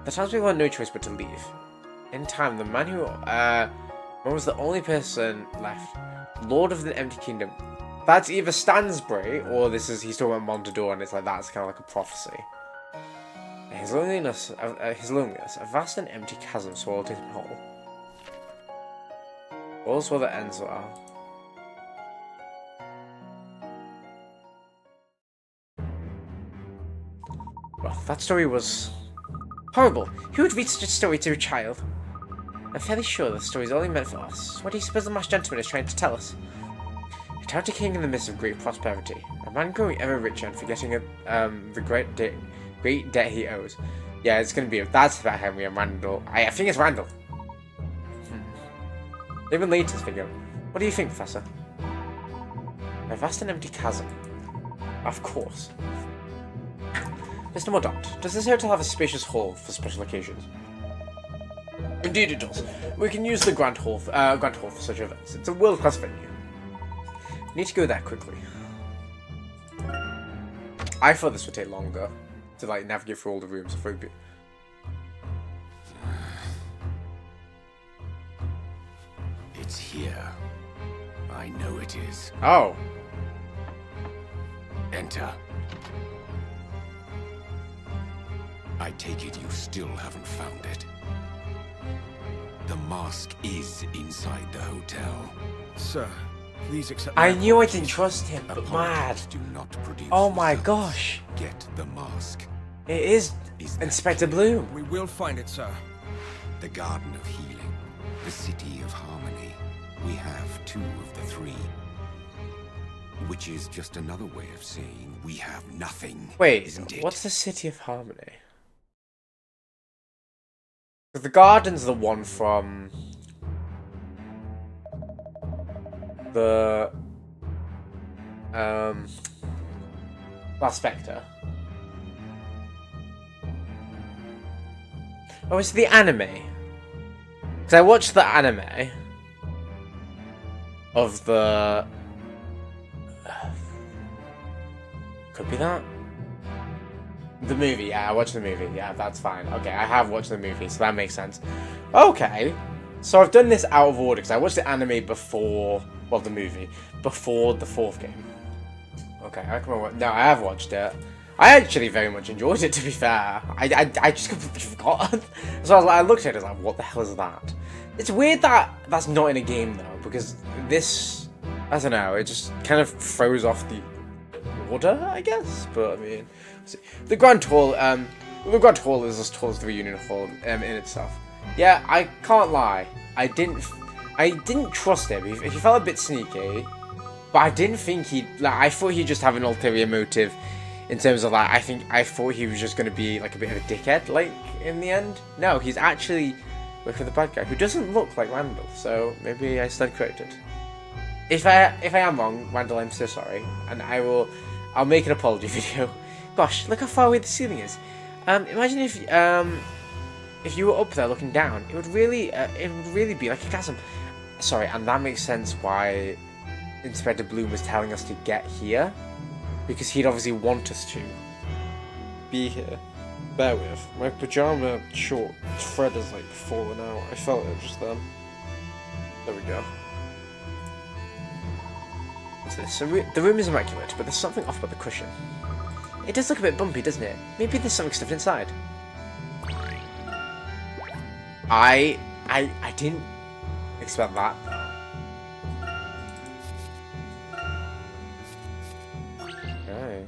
The townspeople had no choice but to leave. In time, the man was the only person left, Lord of the Empty Kingdom. That's either Stansbury, or he's talking about Montador, and it's like that's kind of like a prophecy. His loneliness, a vast and empty chasm swallowed him whole. All's well that ends well. Well, that story was Horrible. Who would read such a story to a child? I'm fairly sure the story is only meant for us. What do you suppose the masked gentleman is trying to tell us? A town king in the midst of great prosperity. A man growing ever richer and forgetting the great debt he owes. Yeah, it's gonna be. That's about Henry and Randall. I think it's Randall. Even Layton's figure. What do you think, Professor? A vast and empty chasm. Of course. Mr. Mordaunt, does this hotel have a spacious hall for special occasions? Indeed it does. We can use the Grand Hall for such events. It's a world-class venue. Need to go there quickly. I thought this would take longer to like navigate through all the rooms. It's here. I know it is. Oh. Enter. I take it you still haven't found it. The mask is inside the hotel. Sir, please accept. I knew I didn't trust him, but mad. Do not produce Oh my results. gosh. Get the mask. It is Inspector Bloom. We will find it, sir. The Garden of Healing. The City of Harmony. We have 2 of the 3. Which is just another way of saying we have nothing. Wait, isn't it? what's the City of Harmony? The garden's the one from the Last Spectre. Oh, it's the anime. Because I watched the anime of the. Could be that. The movie, yeah, I watched the movie. Yeah, that's fine. Okay, I have watched the movie, so that makes sense. Okay, so I've done this out of order because I watched the anime before, well, the movie before the 4th game. Okay, I can remember. No, I have watched it. I actually very much enjoyed it. To be fair, I just completely forgot. So I looked at it, I was like, what the hell is that? It's weird that that's not in a game though, because this, I don't know, it just kind of throws off the order, I guess. But I mean, the Grand Hall, the Grand Hall is as tall as the Reunion Hall in itself. Yeah, I can't lie. I didn't trust him. He felt a bit sneaky, but I didn't think he'd. Like, I thought he'd just have an ulterior motive, in terms of like. I thought he was just gonna be like a bit of a dickhead, like in the end. No, he's actually working for the bad guy who doesn't look like Randall. So maybe I stand corrected. If I am wrong, Randall, I'm so sorry, and I'll make an apology video. Gosh, look how far away the ceiling is. Imagine if you were up there looking down, it would really be like a chasm. Sorry, and that makes sense why Inspector Bloom was telling us to get here, because he'd obviously want us to be here. Bear with, my pajama short thread is like falling out. I felt it just then. There we go. What's this? So the room is immaculate, but there's something off about the cushion. It does look a bit bumpy, doesn't it? Maybe there's something stuffed inside. I didn't expect that though. Okay.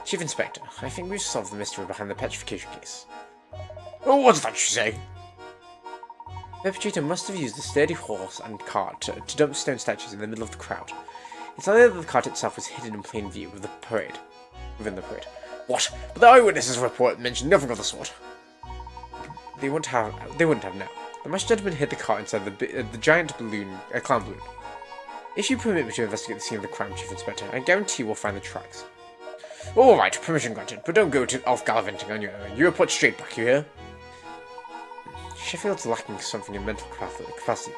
Chief Inspector, I think we've solved the mystery behind the petrification case. Oh, what's that you say? The perpetrator must have used a sturdy horse and cart to dump stone statues in the middle of the crowd. It's likely that the cart itself was hidden in plain view within the parade. What? But the eyewitnesses report mentioned nothing of the sort. They wouldn't have known. The masked gentleman hid the cart inside the giant balloon, clown balloon. If you permit me to investigate the scene of the crime, Chief Inspector, I guarantee we'll find the tracks. All right, permission granted, but don't go off gallivanting on your own. You report straight back, you hear? Sheffield's lacking something in mental capacity.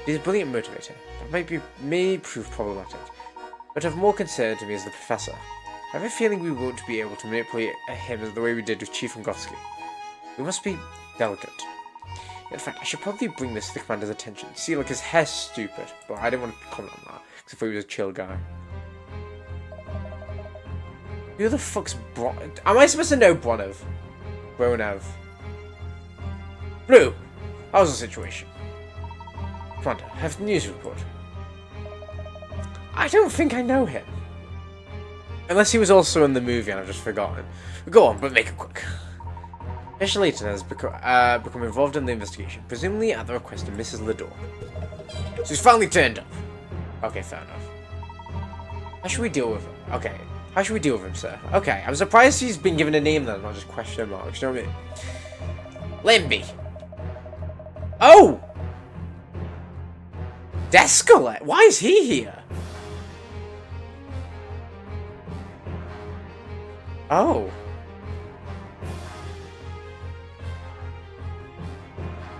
He's a brilliant motivator. That may prove problematic. But of more concern to me is the Professor. I have a feeling we won't be able to manipulate him the way we did with Chief Ngoski. We must be delicate. In fact, I should probably bring this to the Commander's attention. See, like, his hair's stupid, but I didn't want to comment on that, because I thought he was a chill guy. Who the fuck's Am I supposed to know Bronev? Blue! How's the situation? Commander, I have news report. I don't think I know him. Unless he was also in the movie and I've just forgotten. Go on, but make it quick. Mr. Layton has become involved in the investigation, presumably at the request of Mrs. Lador. So he's finally turned up. Okay, fair enough. How should we deal with him? Okay. How should we deal with him, sir? Okay, I'm surprised he's been given a name then, not just question marks, you know what I mean? Limby. Oh! Descalet? Why is he here? Oh.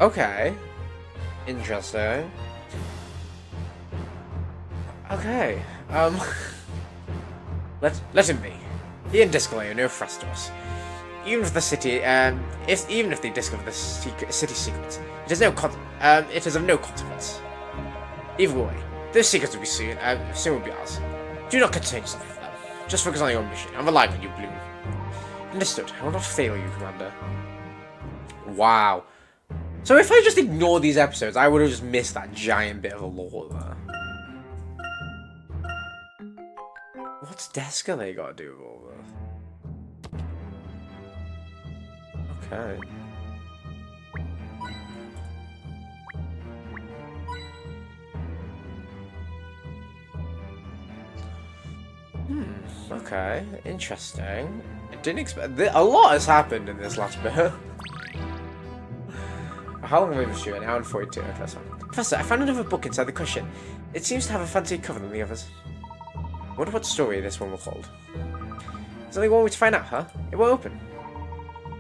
Okay. Interesting. Okay. Let him be. He and Descalet are no threat to us. Even if the city, even if they discover the city secrets, it is of no consequence. Either way, those secrets will be soon will be ours. Do not continue to suffer for them. Just focus on your mission. I'm relying on you, Bloom. Understood. I will not fail you, Commander. Wow. So if I just ignore these episodes, I would have just missed that giant bit of lore there. What's Descalet got to do with all this? Okay. Okay. Interesting. I didn't expect... A lot has happened in this last bit. How long have we been shooting? An hour and 42. Okay, that's fine. Professor, I found another book inside the cushion. It seems to have a fancier cover than the others. I wonder what story this one will hold. There's only one way to find out, huh? It won't open.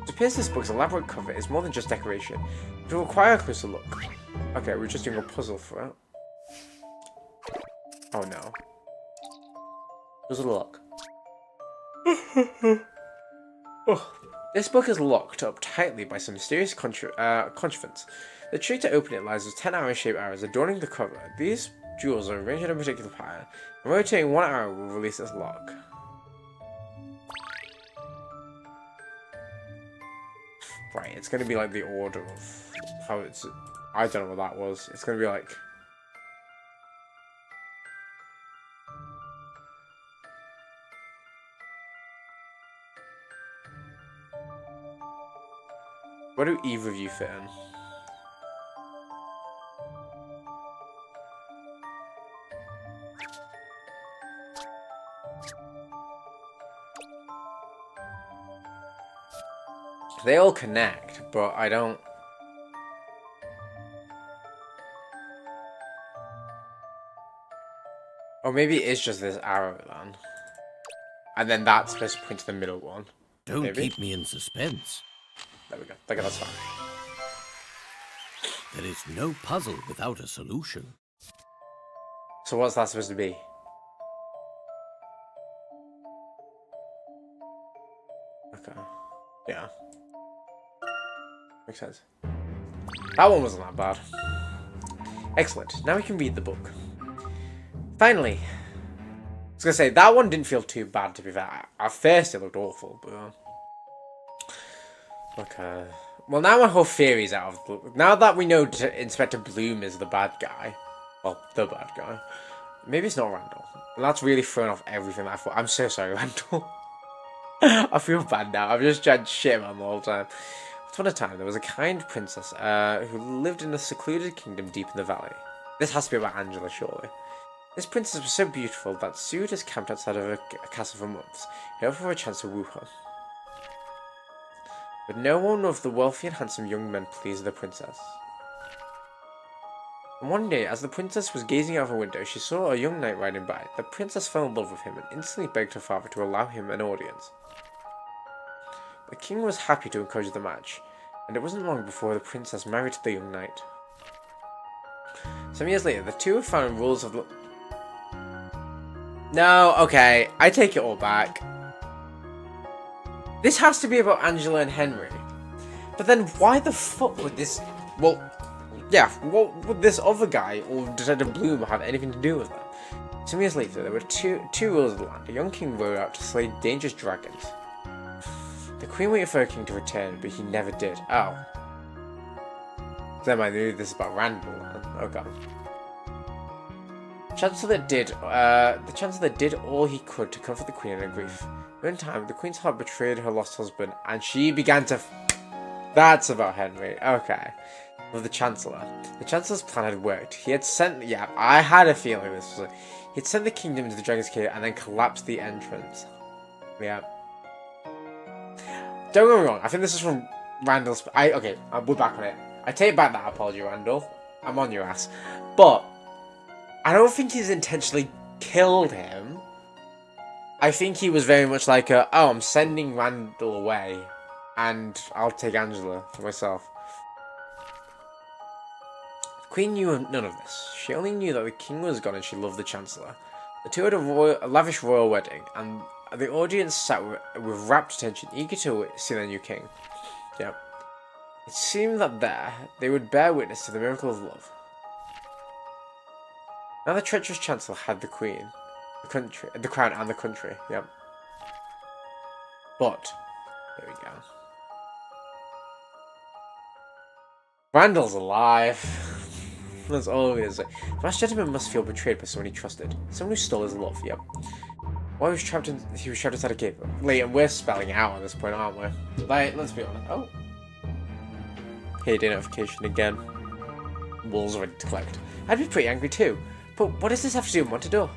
It appears this book's elaborate cover is more than just decoration. It will require a closer look. Okay, we're just doing a puzzle for it. Oh no. There's a lock. Oh. This book is locked up tightly by some mysterious contrivance. The trick to open it lies with 10 arrow-shaped arrows adorning the cover. These jewels are arranged in a particular pattern, and rotating one arrow will release this lock. Right, it's going to be like the order of how it's... I don't know what that was. It's going to be like... Where do either of you fit in? They all connect, but I don't... Or maybe it is just this arrow then. And then that's supposed to point to the middle one. Don't maybe? Keep me in suspense. There we go. Okay, that's fine. There is no puzzle without a solution. So what's that supposed to be? Okay. Yeah. Makes sense. That one wasn't that bad. Excellent. Now we can read the book. Finally. I was gonna say, that one didn't feel too bad, to be fair. At first it looked awful, but... Okay. Well, now my whole theory's out of the... Now that we know Inspector Bloom is the bad guy. Well, the bad guy. Maybe it's not Randall. And that's really thrown off everything that I thought. I'm so sorry, Randall. I feel bad now. I've just tried shit on the whole time. Once upon a time, there was a kind princess who lived in a secluded kingdom deep in the valley. This has to be about Angela, surely. This princess was so beautiful that suitors camped outside of her castle for months, in order for a chance to woo her. But no one of the wealthy and handsome young men pleased the princess. And one day, as the princess was gazing out of her window, she saw a young knight riding by. The princess fell in love with him and instantly begged her father to allow him an audience. The king was happy to encourage the match, and it wasn't long before the princess married the young knight. Some years later, the two found rules of... No, okay, I take it all back. This has to be about Angela and Henry. But then why the fuck would this... Well, yeah, what would this other guy or Detective Bloom have anything to do with that? Some years later, there were two rulers of the land. A young king rode out to slay dangerous dragons. The queen waited for her king to return, but he never did. Oh. So then I knew this is about Randall then. Okay. The Chancellor did all he could to comfort the Queen in her grief. In time, the Queen's heart betrayed her lost husband, and she began to. That's about Henry. Okay. With the Chancellor. The Chancellor's plan had worked. He had sent. Yeah, I had a feeling this was. He had sent the kingdom into the Dragon's Cave and then collapsed the entrance. Yeah. Don't get me wrong. I think this is from Randall's. Okay, we're back on it. I take back that apology, Randall. I'm on your ass. But I don't think he's intentionally killed him. I think he was very much like, oh, I'm sending Randall away, and I'll take Angela for myself. The Queen knew of none of this. She only knew that the King was gone and she loved the Chancellor. The two had a lavish royal wedding, and the audience sat with rapt attention, eager to see their new king. Yep. It seemed that there, they would bear witness to the miracle of love. Now the treacherous Chancellor had the Queen, the crown and the country, yep. But, there we go. Randall's alive. That's all it is. The last gentleman must feel betrayed by someone he trusted. Someone who stole his love, yep. While he was trapped inside a cave. Layton, we're spelling out at this point, aren't we? Like, let's be honest. Oh. Payday notification again. Wolves ready to collect. I'd be pretty angry too. But what does this have to do with Montador?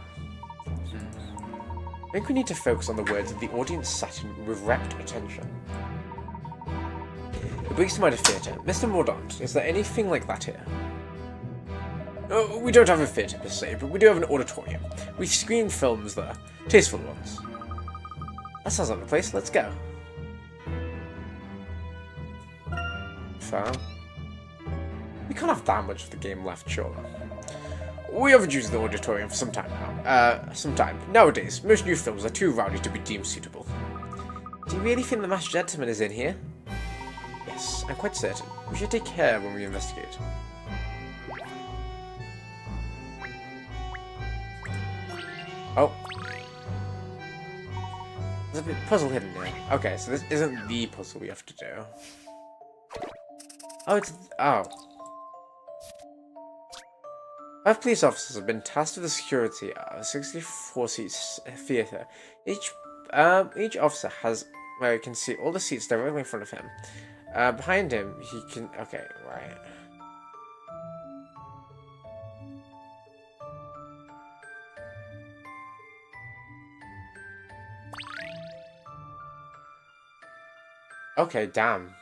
I think we need to focus on the words of the audience sat in with rapt attention. It brings to mind a theatre. Mr. Mordaunt, is there anything like that here? Oh, we don't have a theatre per se, but we do have an auditorium. We screen films there. Tasteful ones. That sounds like the place. Let's go. Fair. We can't have that much of the game left, surely. We haven't used the auditorium for some time now. Nowadays, most new films are too rowdy to be deemed suitable. Do you really think the masked gentleman is in here? Yes, I'm quite certain. We should take care when we investigate. Oh. There's a bit of puzzle hidden there. Okay, so this isn't the puzzle we have to do. Oh, it's... Oh. 5 police officers have been tasked with the security of a 64-seat theatre. Each officer has... Well, you can see all the seats directly in front of him. Behind him, he can... Okay, right. Okay, damn.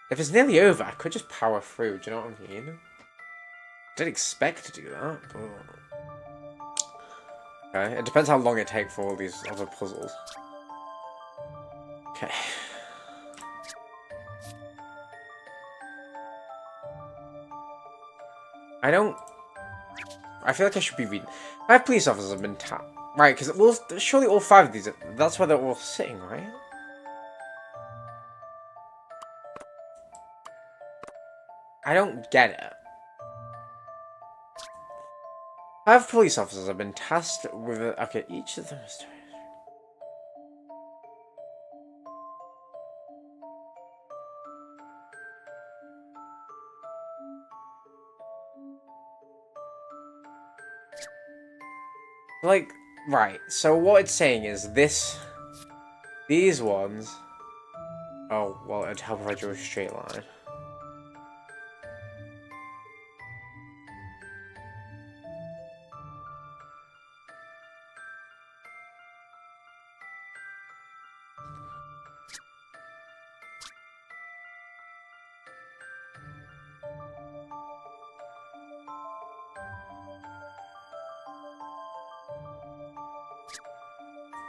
If it's nearly over, I could just power through, do you know what I mean? I didn't expect to do that, but... Okay, it depends how long it takes for all these other puzzles. Okay. I feel like I should be reading. 5 police officers have been tapped. Right, because surely all 5 of these, that's where they're all sitting, right? I don't get it. 5 police officers have been tasked with... Okay, each of them is... Like, right, so what it's saying is these ones... Oh, well, it'd help if I drew a straight line.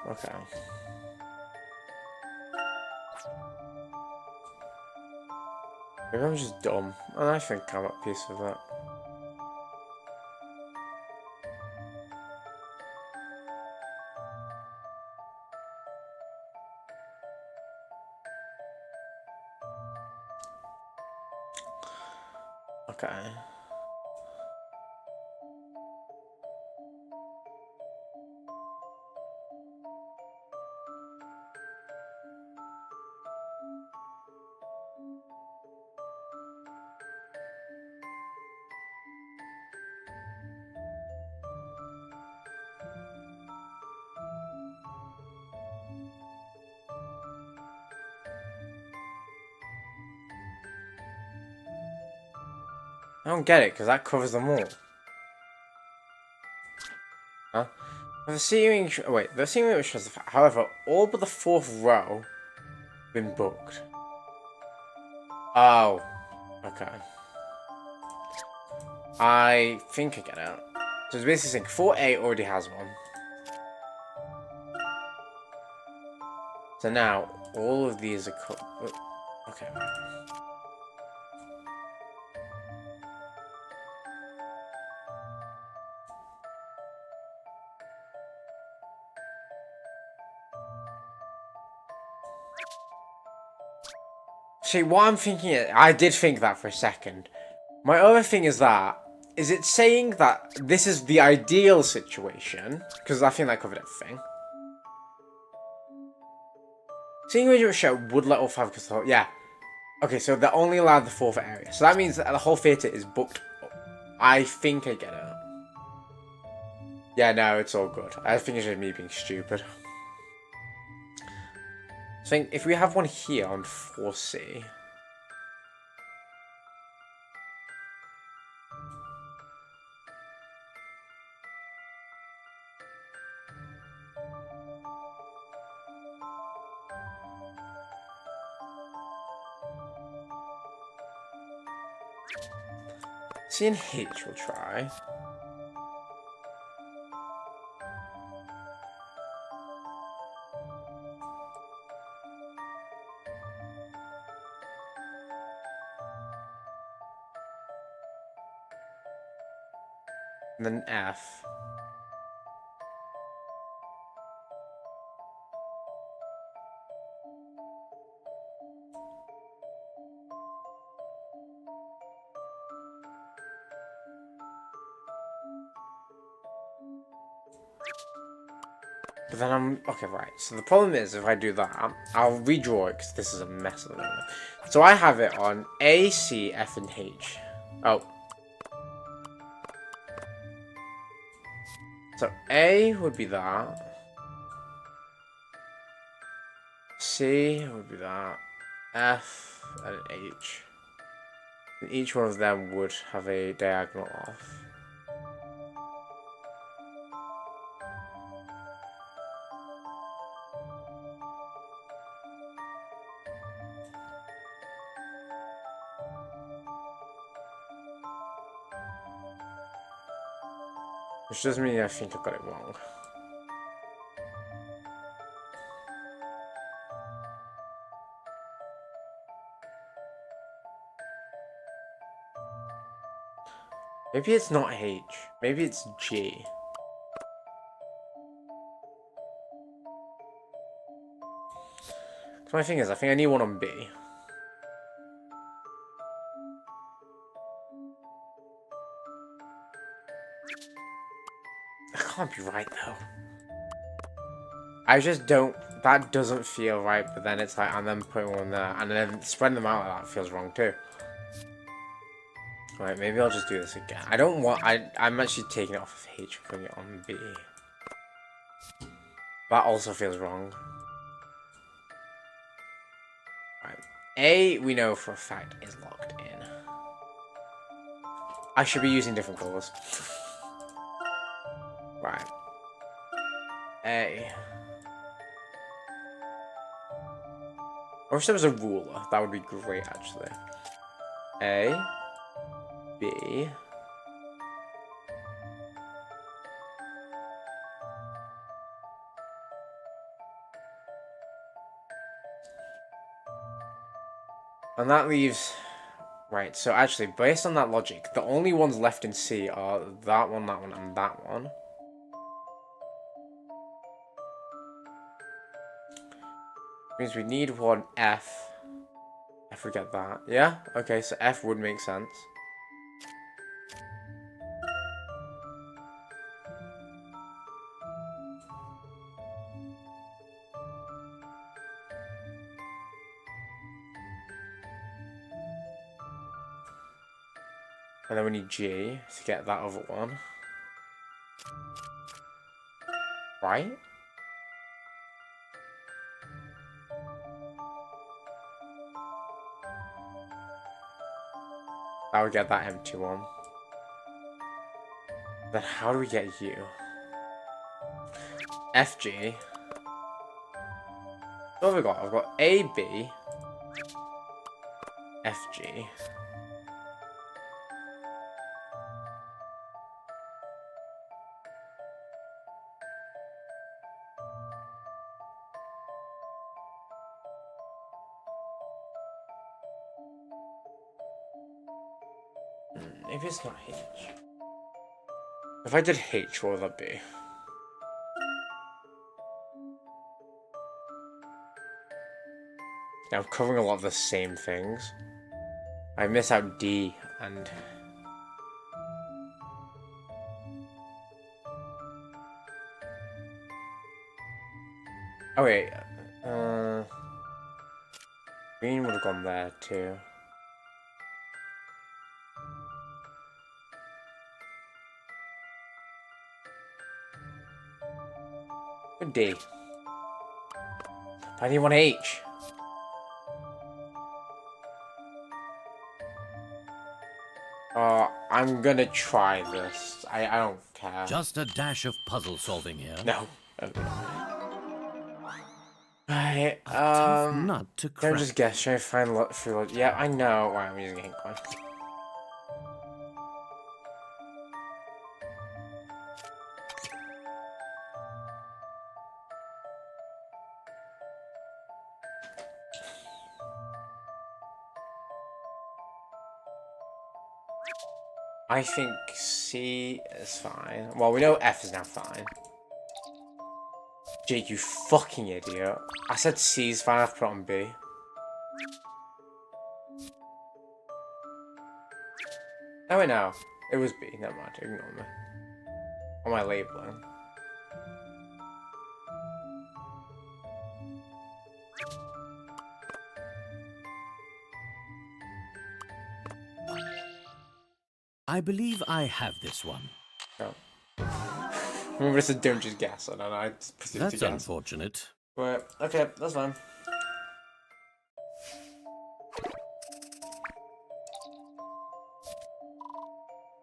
Okay. Maybe I'm just dumb, and I think I'm at peace with that. Okay. I don't get it, because that covers them all. Huh? The ceiling... Wait, the ceiling shows the fact. However, all but the 4th row have been booked. Oh. Okay. I think I get it. So it's basically saying 4A already has one. So now, all of these are... Okay. See, what I'm thinking is... I did think that for a second. My other thing is that... Is it saying that this is the ideal situation? Because I think that covered everything. Seeing radio show would let all 5 because yeah. Okay, so they're only allowed the 4th area. So that means that the whole theatre is booked. I think I get it. Yeah, no, it's all good. I think it's just me being stupid. So if we have one here on 4C. C and H will try. And then F. But then I'm... Okay, right. So the problem is, if I do that, I'll redraw it, because this is a mess at the moment. So I have it on A, C, F, and H. Oh. So A would be that. C would be that. F and H. And each one of them would have a diagonal off. Which doesn't mean I think I got it wrong. Maybe it's not H. Maybe it's G. So my thing is, I think I need one on B. That can't be right though. I just don't. That doesn't feel right. But then it's like, and then putting one there, and then spreading them out like that feels wrong too. Right, maybe I'll just do this again. I don't want... I'm actually taking it off of H and putting it on B. That also feels wrong. Right. A, we know for a fact, is locked in. I should be using different colours. Right. A. I wish there was a ruler. That would be great, actually. A. B. And that leaves... Right, so actually, based on that logic, the only ones left in C are that one, and that one. Means we need one F. If we get that. Yeah? Okay, so F would make sense. And then we need G to get that other one. Right? I'll get that empty one. Then how do we get you? FG. What have I got? I've got AB. FG. Maybe it's not H. If I did H, what would that be? Now I'm covering a lot of the same things. I miss out D and... Oh wait, green would have gone there too. Good D. I need one H. I'm gonna try this. I don't care. Just a dash of puzzle solving here. No. Okay. Right, A tough nut to can I crack. just guess? Should I find lot through? Yeah, I know. Why I'm using a hint coin. I think C is fine. Well, we know F is now fine. Jake, you fucking idiot. I said C is fine, I've put it on B. Oh wait, no. It was B, never mind, ignore me. On my labeling. I believe I have this one. Oh. Remember, it's a don't just guess. I don't know. I just proceeded to That's guess. unfortunate. Right. Okay, that's fine.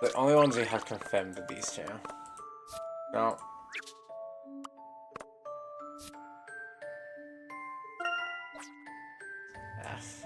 The only ones we have confirmed are these two. No. F.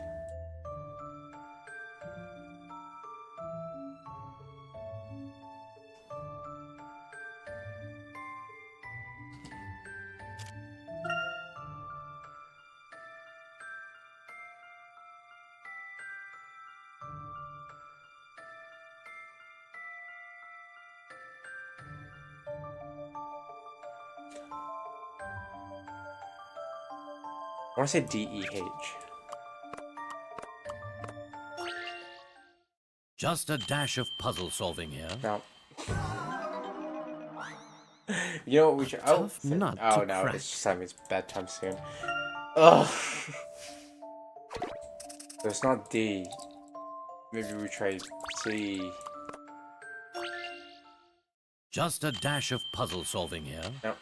I want to say D-E-H. Just a dash of puzzle solving here. No. You know what we should... Oh, tough nut oh to no, crack. it's just telling me it's bedtime soon. Ugh. So it's not D. Maybe we try C. Just a dash of puzzle solving here. No.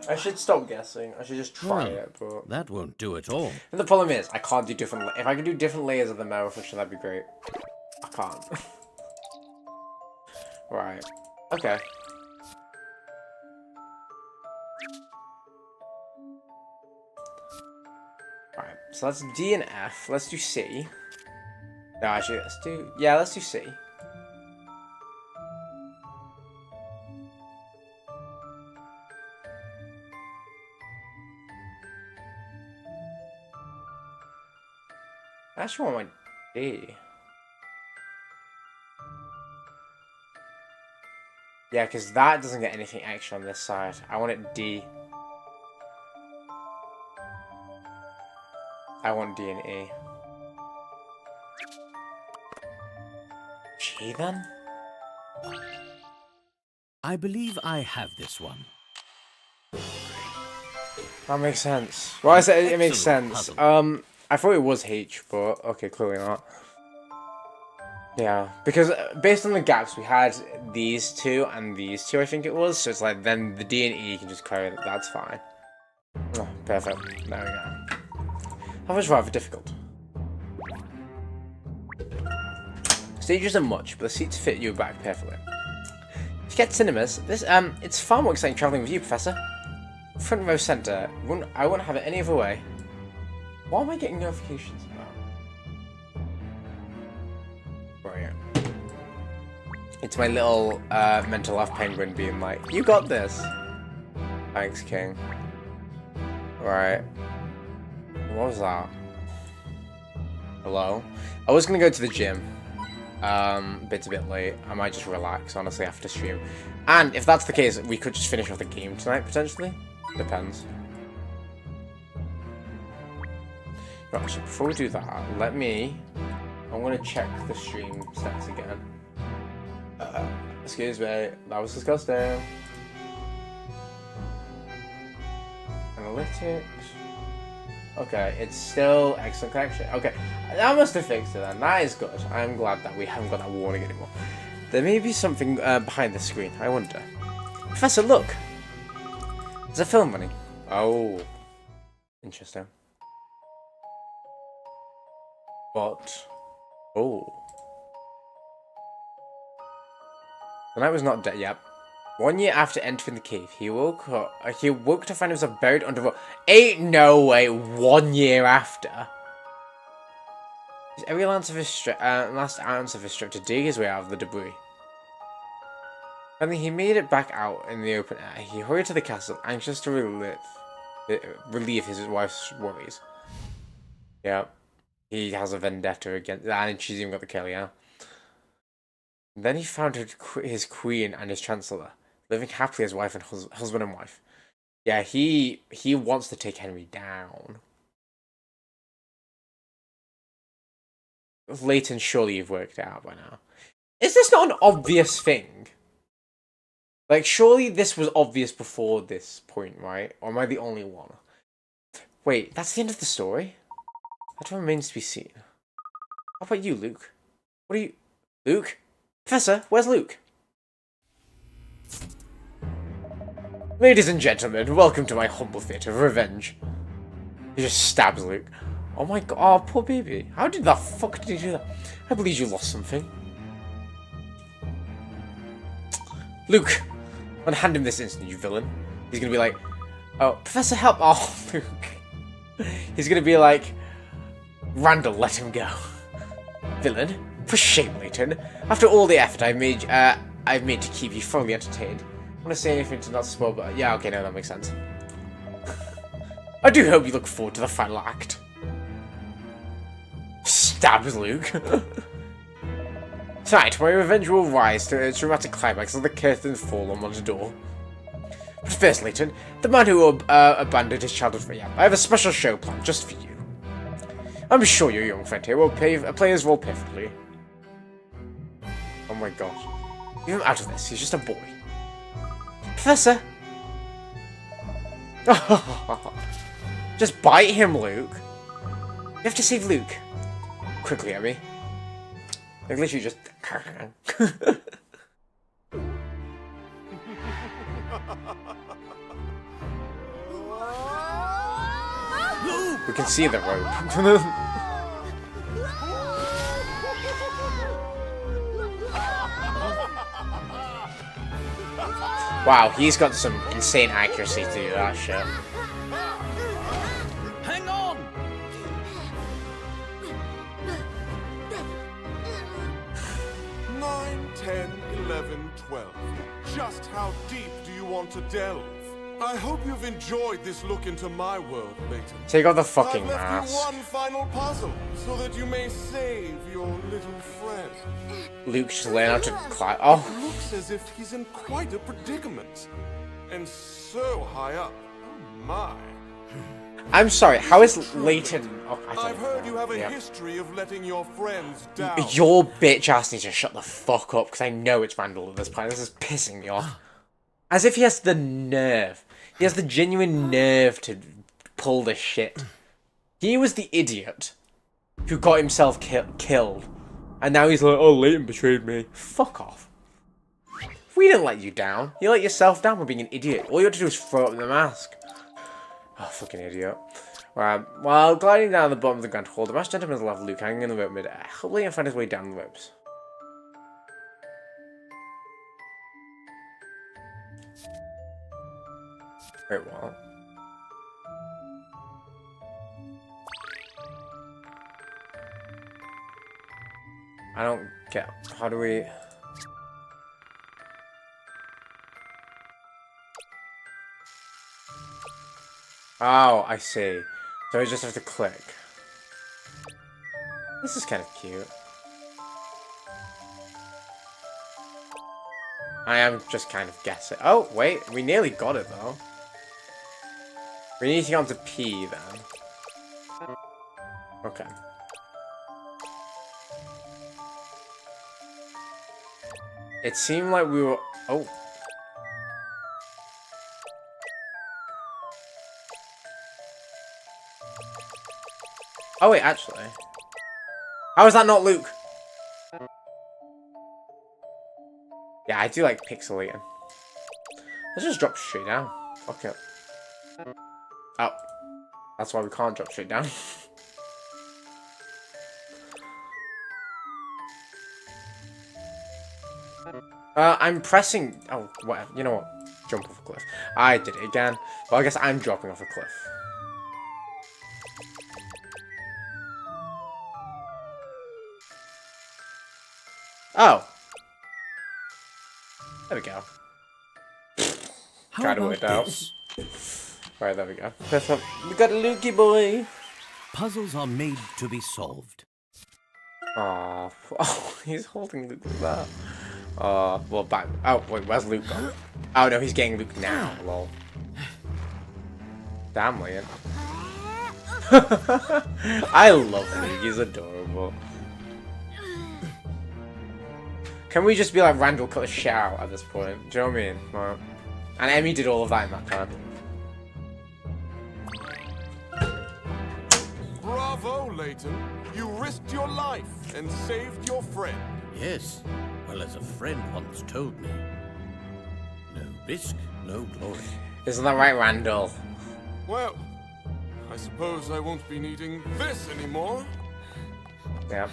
I should stop guessing. I should just try Well, it, but... that won't do at all. And the problem is, I can't do different... If I could do different layers of the mouth, actually, that'd be great. I can't. Right. Okay. Alright, so that's D and F. Let's do C. No, actually, let's do... Yeah, let's do C. I actually want my D. Yeah, because that doesn't get anything extra on this side. I want it D. I want D and E. G then? I believe I have this one. That makes sense. Well, I said it makes Excellent sense. puzzle. I thought it was H, but okay, clearly not. Yeah, because based on the gaps, we had these two and these two, I think it was. So it's like, then the D and E can just carry it. That's fine. Oh, perfect. There we go. That was rather difficult. Stage isn't much, but the seats fit your back perfectly. To get cinemas, it's far more exciting travelling with you, Professor. Front row centre. I won't have it any other way. Why am I getting notifications about? Right. It's my little mental health penguin being like, "You got this." Thanks, King. Right. What was that? Hello? I was gonna go to the gym. It's a bit late. I might just relax, honestly, after stream. And if that's the case, we could just finish off the game tonight, potentially. Depends. Right, actually, before we do that, I'm gonna check the stream stats again. Excuse me, that was disgusting. Analytics. Okay, it's still excellent connection. Okay, that must have fixed it then. That is good. I'm glad that we haven't got that warning anymore. There may be something behind the screen, I wonder. Professor, look! There's a film running. Oh. Interesting. But... oh. The knight was not dead yet. 1 year after entering the cave, he woke to find himself buried under a... Ain't no way, 1 year after. His every last ounce of his strength to dig his way out of the debris. Finally, he made it back out in the open air. He hurried to the castle, anxious to relieve his wife's worries. Yeah, he has a vendetta against... and she's even got the kill, yeah. Then he found his queen and his chancellor, living happily as wife and husband and wife. Yeah, he wants to take Henry down. Layton, surely you've worked it out by now. Is this not an obvious thing? Like, surely this was obvious before this point, right? Or am I the only one? Wait, that's the end of the story? That remains to be seen. How about you, Luke? What are you... Luke? Professor, where's Luke? Ladies and gentlemen, welcome to my humble fit of revenge. He just stabs Luke. Oh my god, oh, poor baby. How did the fuck did he do that? I believe you lost something. Luke, unhand him this instant, you villain. He's gonna be like, oh, Professor, help. Oh, Luke. He's gonna be like, Randall, let him go. Villain, for shame, Layton. After all the effort I've made to keep you thoroughly entertained. I want to say anything to not spoil, but yeah, okay, no, that makes sense. I do hope you look forward to the final act. Stabs Luke. Tonight, my revenge will rise to a dramatic climax as the curtains fall on the door. But first, Layton, the man who abandoned his childhood for you, I have a special show planned just for you. I'm sure your young friend here will play his role perfectly. Oh my god. Leave him out of this, he's just a boy. Professor! Just bite him, Luke. You have to save Luke. Quickly, Abby. Like, literally just... We can see the rope. Wow, he's got some insane accuracy to do that shit. Hang on! Nine, 10, 11, 12. Just how deep do you want to delve? I hope you've enjoyed this look into my world, Layton. Take off the fucking I've left mask. you one final puzzle, so that you may save your little friend. Luke just laying out to climb. Oh. It looks as if he's in quite a predicament. And so high up. Oh my. I'm sorry, how is Layton... Oh, I've heard you have a history of letting your friends down. Your bitch ass needs to shut the fuck up, because I know it's Randall at this point. This is pissing me off. As if he has the nerve. He has the genuine nerve to pull this shit. He was the idiot who got himself killed. And now he's like, oh, Layton betrayed me. Fuck off. We didn't let you down. You let yourself down by being an idiot. All you had to do was throw up the mask. Oh, fucking idiot. Right, while gliding down the bottom of the Grand Hall, the masked gentleman left Luke hanging in the rope mid-air. Help Layton find his way down the ropes. Wait, what? I don't get. How do we? Oh, I see. So we just have to click. This is kind of cute. I am just kind of guessing. Oh, wait. We nearly got it, though. We need to get on to P, then. Okay. It seemed like we were... Oh. Oh, wait, actually. How is that not Luke? Yeah, I do like pixelating. Let's just drop straight down. Fuck it. Oh. That's why we can't drop straight down. I'm pressing... Oh, whatever. You know what? Jump off a cliff. I did it again. Well, I guess I'm dropping off a cliff. Oh. There we go. Kind of worked out. Right, there we go. We got a Lukey boy. Puzzles are made to be solved. Aww. Oh, he's holding Luke like that. Well, back. Oh, wait, where's Luke gone? Oh, no, he's getting Luke now. Lol. Damn, Layton. I love Luke. He's adorable. Can we just be like Randall cut a shit out at this point? Do you know what I mean? Right. And Emmy did all of that in that time. Bravo, Layton. You risked your life and saved your friend. Yes. Well, as a friend once told me, no risk, no glory. Isn't that right, Randall? Well, I suppose I won't be needing this anymore. Yep.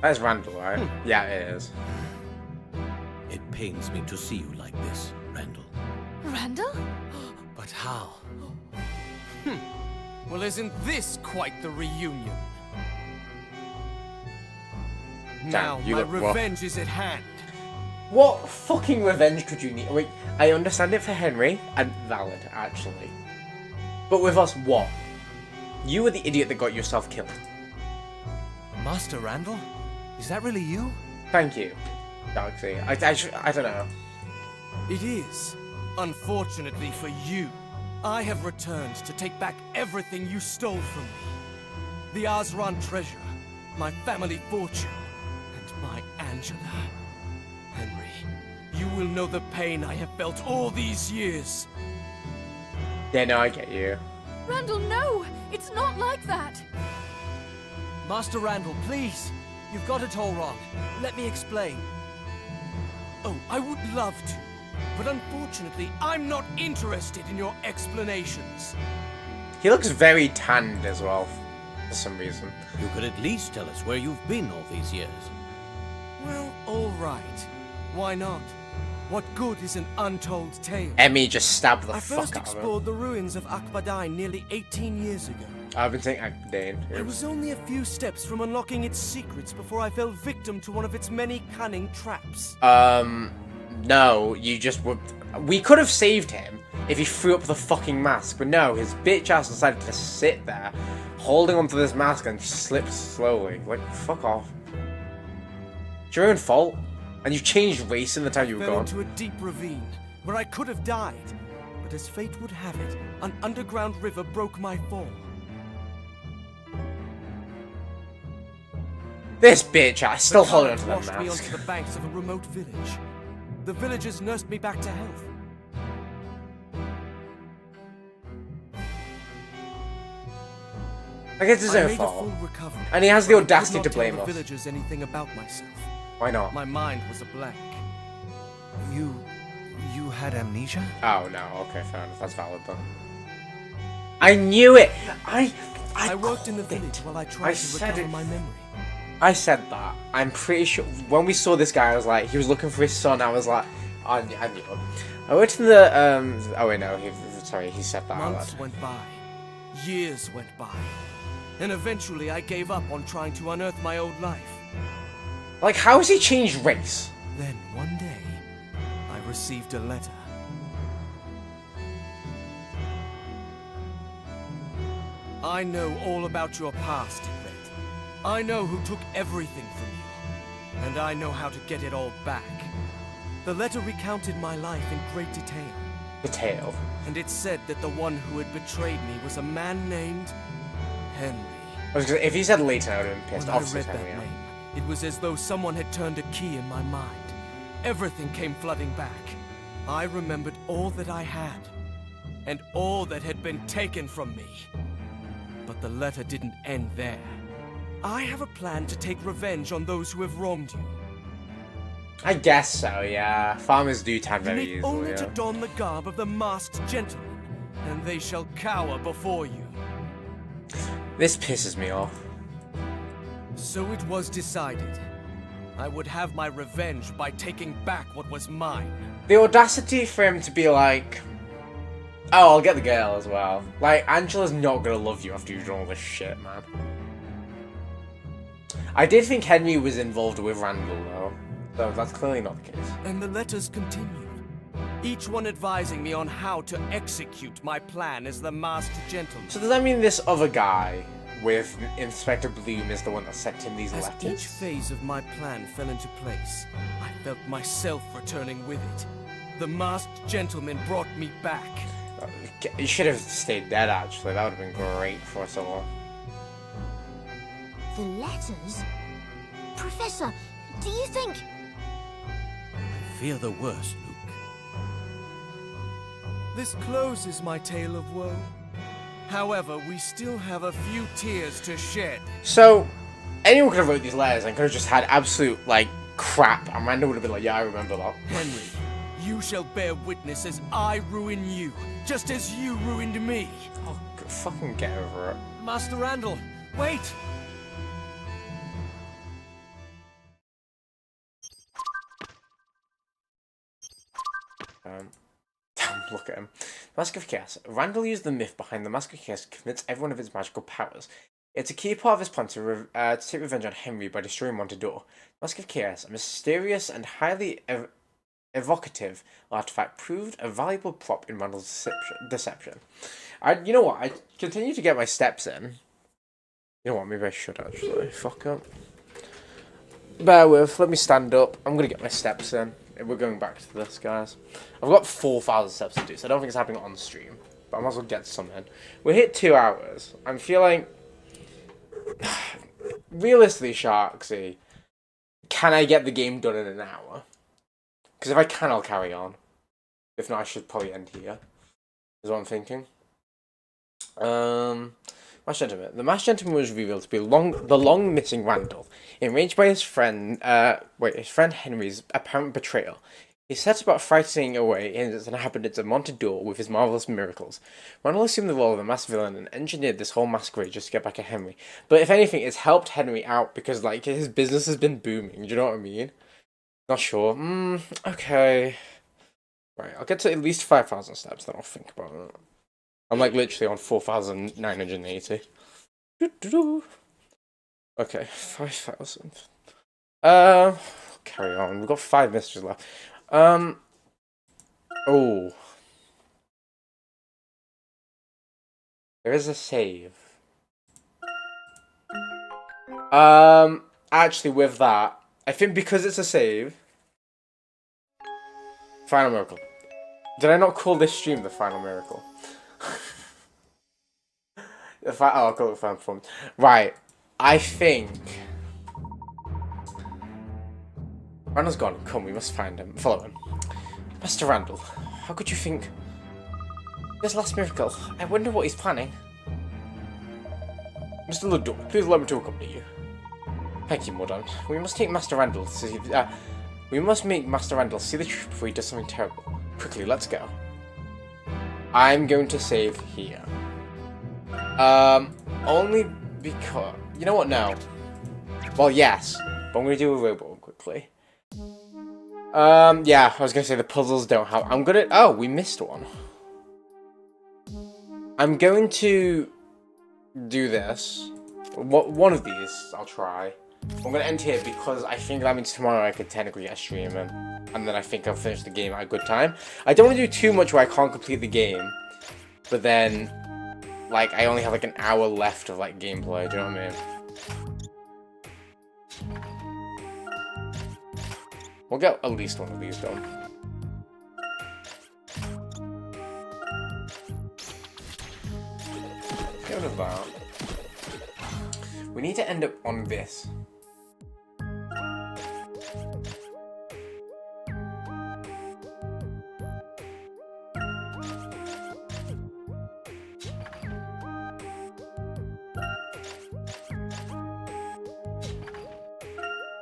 That's Randall, right? Yeah, it is. It pains me to see you like this, Randall. Randall? But how? Well, isn't this quite the reunion? Now, you my look rough. revenge is at hand. What fucking revenge could you need? Wait, I understand it for Henry, and valid, actually. But with us, what? You were the idiot that got yourself killed. Master Randall? Is that really you? Thank you, Galaxy. I don't know. It is. Unfortunately for you, I have returned to take back everything you stole from me. The Azran treasure, my family fortune, and my Angela. Henry, you will know the pain I have felt all these years. Yeah, no, I get you. Randall, no! It's not like that! Master Randall, please. You've got it all wrong. Let me explain. Oh, I would love to. But unfortunately, I'm not interested in your explanations. He looks very tanned as well, for some reason. You could at least tell us where you've been all these years. Well, all right. Why not? What good is an untold tale? Emmy just stabbed the I fuck first out of him. explored the ruins of Akbadine nearly 18 years ago. I've been saying Akbadine. I was only a few steps from unlocking its secrets before I fell victim to one of its many cunning traps. No, you just would. We could have saved him if he threw up the fucking mask, but no, his bitch ass decided to sit there, holding onto this mask and slip slowly. Like, fuck off. It's your own fault. And you changed race in the time you were I fell gone. into a deep ravine where I could have died, but as fate would have it, an underground river broke my fall. This bitch ass still The holding current onto that washed me mask. onto the banks of a remote village. The villagers nursed me back to health. Like, it's his I own made a fault. full recovery, And he has the but I could audacity not to tell blame the us. villagers anything about myself. Why not? My mind was a blank. You had amnesia? Oh no, okay, fair enough. That's valid then. I knew it! I worked in the called village it. while I I tried to said recover it. my memory. I said that. I'm pretty sure when we saw this guy, I was like, he was looking for his son. I was like, I knew him. I went to the oh wait, no, he said that. Months went by, years went by, and eventually I gave up on trying to unearth my old life. Like, how has he changed race? Then one day, I received a letter. I know all about your past, it read. I know who took everything from you, and I know how to get it all back. The letter recounted my life in great detail. Detail. And it said that the one who had betrayed me was a man named Henry. If he said Layton, I would have been pissed. When I Obviously, read that Henry, name, it was as though someone had turned a key in my mind. Everything came flooding back. I remembered all that I had, and all that had been taken from me. But the letter didn't end there. I have a plan to take revenge on those who have wronged you. I guess so, yeah. Farmers do time You very need easily. only Yeah. to don the garb of the masked gentleman, and they shall cower before you. This pisses me off. So it was decided. I would have my revenge by taking back what was mine. The audacity for him to be like, oh, I'll get the girl as well. Like, Angela's not gonna love you after you've done all this shit, man. I did think Henry was involved with Randall, though. So that's clearly not the case. And the letters continued, each one advising me on how to execute my plan as the masked gentleman. So does that mean this other guy with Inspector Bloom is the one that sent him these As letters? each phase of my plan fell into place, I felt myself returning with it. The masked gentleman brought me back. You should have stayed dead, actually. That would have been great for us all. The letters? Professor, do you think... I fear the worst, Luke. This closes my tale of woe. However, we still have a few tears to shed. So, anyone could have wrote these letters and could have just had absolute, like, crap. And Randall would have been like, yeah, I remember that. Henry, you shall bear witness as I ruin you, just as you ruined me. Oh, fucking get over it. Master Randall, wait! Look at him. Mask of Chaos. Randall used the myth behind the Mask of Chaos to convince everyone of his magical powers. It's a key part of his plan to take revenge on Henry by destroying Montador. Mask of Chaos, a mysterious and highly evocative artifact, proved a valuable prop in Randall's deception. You know what? I continue to get my steps in. You know what? Maybe I should actually. Fuck up. Bear with. Let me stand up. I'm gonna get my steps in. We're going back to this, guys. I've got 4,000 steps to do, so I don't think it's happening on stream. But I might as well get some in. We hit 2 hours. I'm feeling... Realistically, Sharksy, can I get the game done in an hour? Because if I can, I'll carry on. If not, I should probably end here. Is what I'm thinking. Masked Gentleman. The Masked Gentleman was revealed to be the long missing Randall, enraged by his friend Henry's apparent betrayal. He set about frightening away his inhabitants of Montador with his marvelous miracles. Randall assumed the role of a masked villain and engineered this whole masquerade just to get back at Henry. But if anything, it's helped Henry out because, like, his business has been booming. Do you know what I mean? Not sure. Okay. Right, I'll get to at least 5,000 steps, then I'll think about it. I'm, like, literally on 4,980. Okay, 5,000. Carry on. We've got 5 messages left. Oh. There is a save. Actually, with that, I think because it's a save... Final Miracle. Did I not call this stream the Final Miracle? I'll call it Final Performance. Right, I think... Randall's gone. Come, we must find him. Follow him. Master Randall, how could you think... This last miracle, I wonder what he's planning. Mr. Ludor, please allow me to accompany you. Thank you, Mordaunt. We must take Master Randall to see... we must make Master Randall see the truth before he does something terrible. Quickly, let's go. I'm going to save here. Only because... You know what, no. Well, yes, but I'm gonna do a robot quickly. Yeah, I was gonna say the puzzles don't have. I'm gonna. Oh, we missed one. I'm going to do this. One of these, I'll try. I'm gonna end here because I think that means tomorrow I could technically get a stream in, and then I think I'll finish the game at a good time. I don't want to do too much where I can't complete the game, but then, like, I only have like an hour left of like gameplay. Do you know what I mean? We'll get at least one of these done. Get rid of that. We need to end up on this.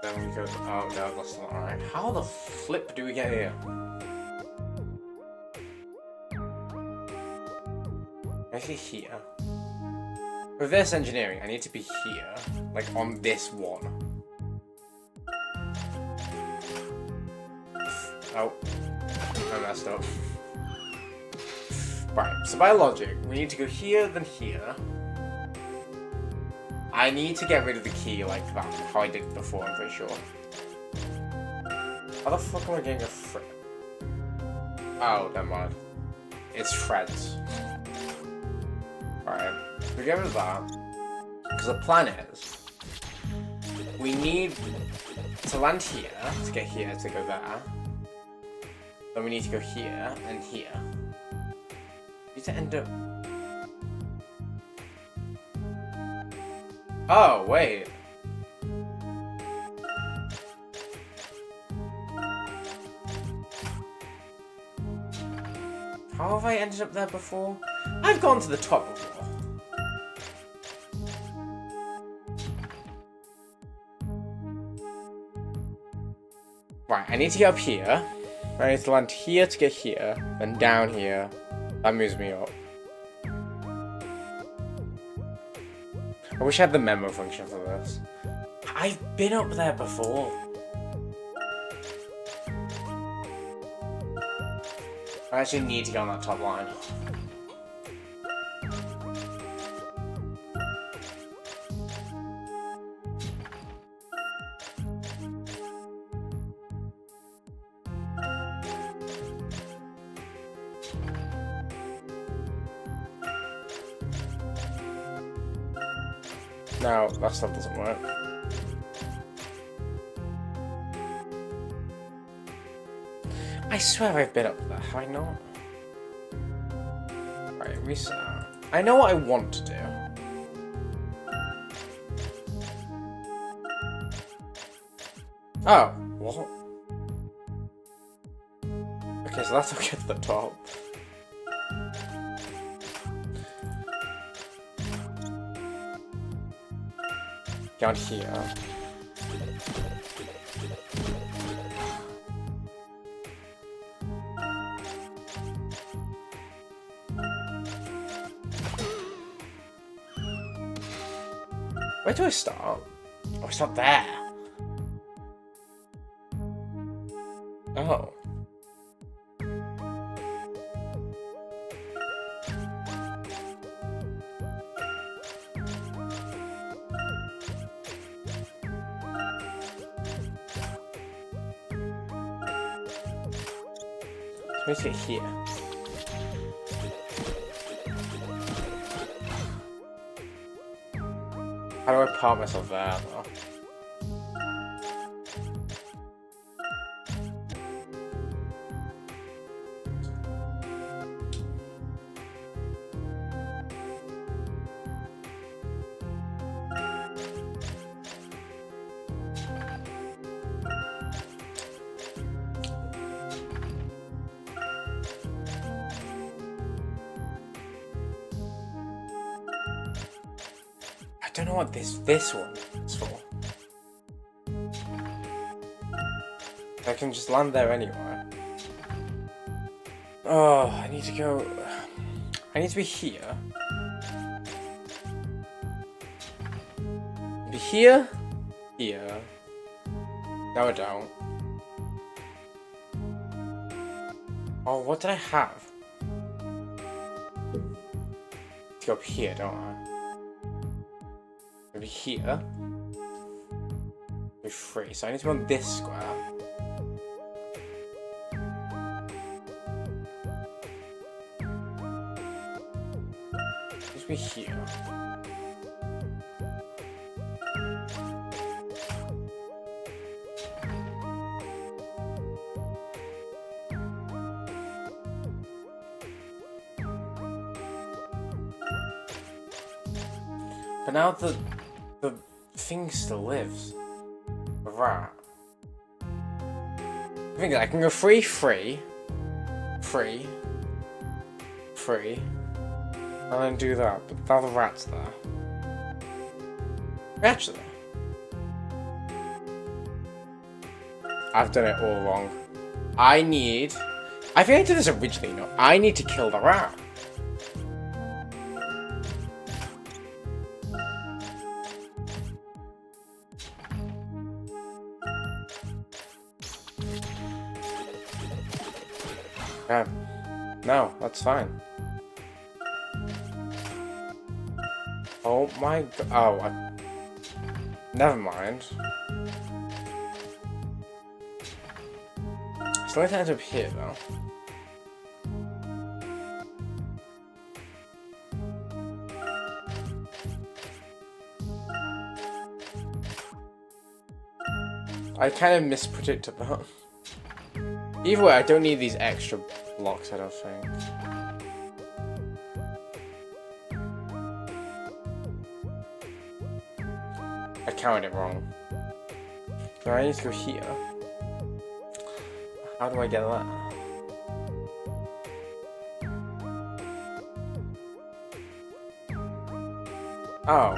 Then we go. Oh no, that's not right. How the flip do we get here? Actually, here. Reverse engineering. I need to be here, like on this one. Oh, I messed up. Right. So by logic, we need to go here, then here. I need to get rid of the key like that, how I did it before, I'm pretty sure. How the fuck am I getting a thread? Oh, never mind. It's threads. Alright, we get rid of that. Because the plan is, we need to land here, to get here, to go there. Then we need to go here, and here. We need to end up... Oh, wait. How have I ended up there before? I've gone to the top before. Right, I need to get up here. I need to land here to get here, then down here. That moves me up. I wish I had the memo function for this. I've been up there before. I actually need to get on that top line. No, that stuff doesn't work. I swear I've been up there, have I not? Right, reset. I know what I want to do. Oh, what? Okay, so that's okay at the top. Down here. Where do I start? Oh, I start there. Oh. Let's get here. How do I park myself there, though? I don't know what this one is for. I can just land there anywhere. Oh, I need to go... I need to be here. Be here, here. No, I don't. Oh, what did I have? To go up here, don't I? Maybe here. Maybe 3. So I need to go on this square. Let's be here. But now the thing still lives. The rat. I think I can go 3, 3, 3, 3, and then do that. But now the rat's there. Actually, I've done it all wrong. I think I did this originally. No, I need to kill the rat. No, that's fine. Oh my god. Oh, never mind. Still need to end up here though. I kind of mispredicted that. Either way, I don't need these extra blocks, I don't think. I counted it wrong. So I need to go here. How do I get that? Oh.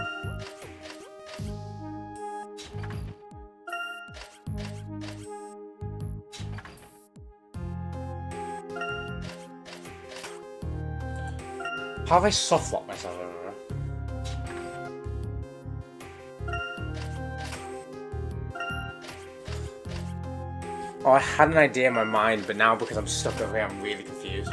How have I soft locked myself over there? Oh, I had an idea in my mind, but now because I'm stuck over here, I'm really confused.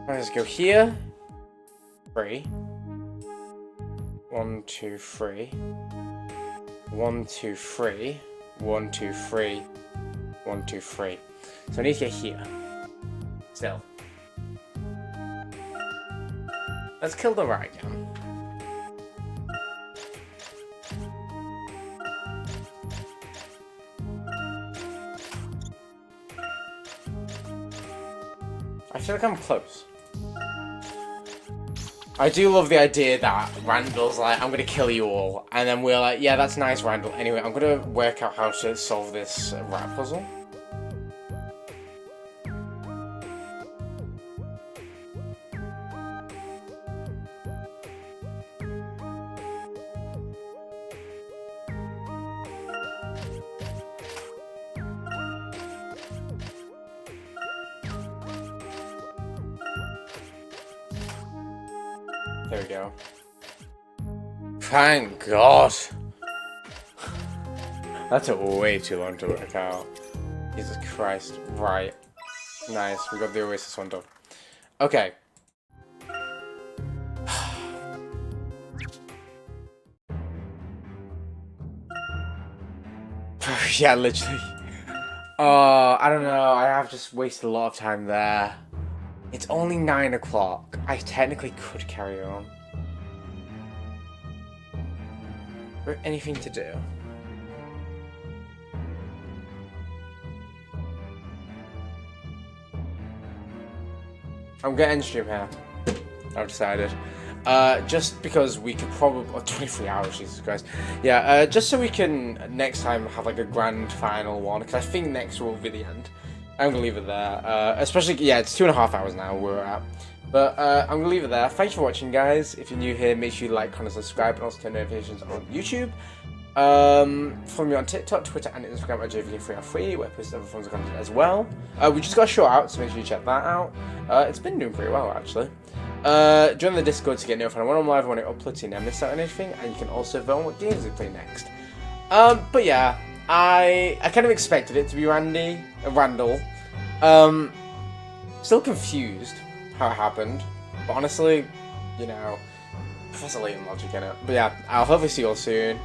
Let's go here. 3. 1, 2, 3. 1, 2, 3. 1, 2, 3. 1, 2, 3. So I need to get here. Still. Let's kill the rat again. I feel like I'm close. I do love the idea that Randall's like, I'm gonna kill you all, and then we're like, yeah, that's nice, Randall. Anyway, I'm gonna work out how to solve this rat puzzle. There we go. Thank God! That took way too long to work out. Jesus Christ. Right. Nice, we got the Oasis one done. Okay. Yeah, literally. Oh, I don't know. I have just wasted a lot of time there. It's only 9 o'clock. I technically could carry on. Is there anything to do? I'm gonna end stream here. I've decided. Just because we could probably... Oh, 23 hours, Jesus Christ. Yeah, just so we can next time have like a grand final one. Because I think next will be the end. I'm gonna leave it there. Especially, yeah, it's 2.5 hours now we're at. But I'm gonna leave it there. Thanks for watching, guys. If you're new here, make sure you like, comment, subscribe, and also turn notifications on YouTube. Follow me on TikTok, Twitter, and Instagram at JVD3R3, where I post other forms of content as well. We just got a show out, so make sure you check that out. It's been doing pretty well, actually. Join the Discord to get notified when I'm live, when I upload, so you never miss out on anything, and you can also vote on what games we play next. But yeah, I kind of expected it to be Randall. Still confused how it happened, but honestly, you know, Professor Layton logic in it. But yeah, I'll hopefully see you all soon.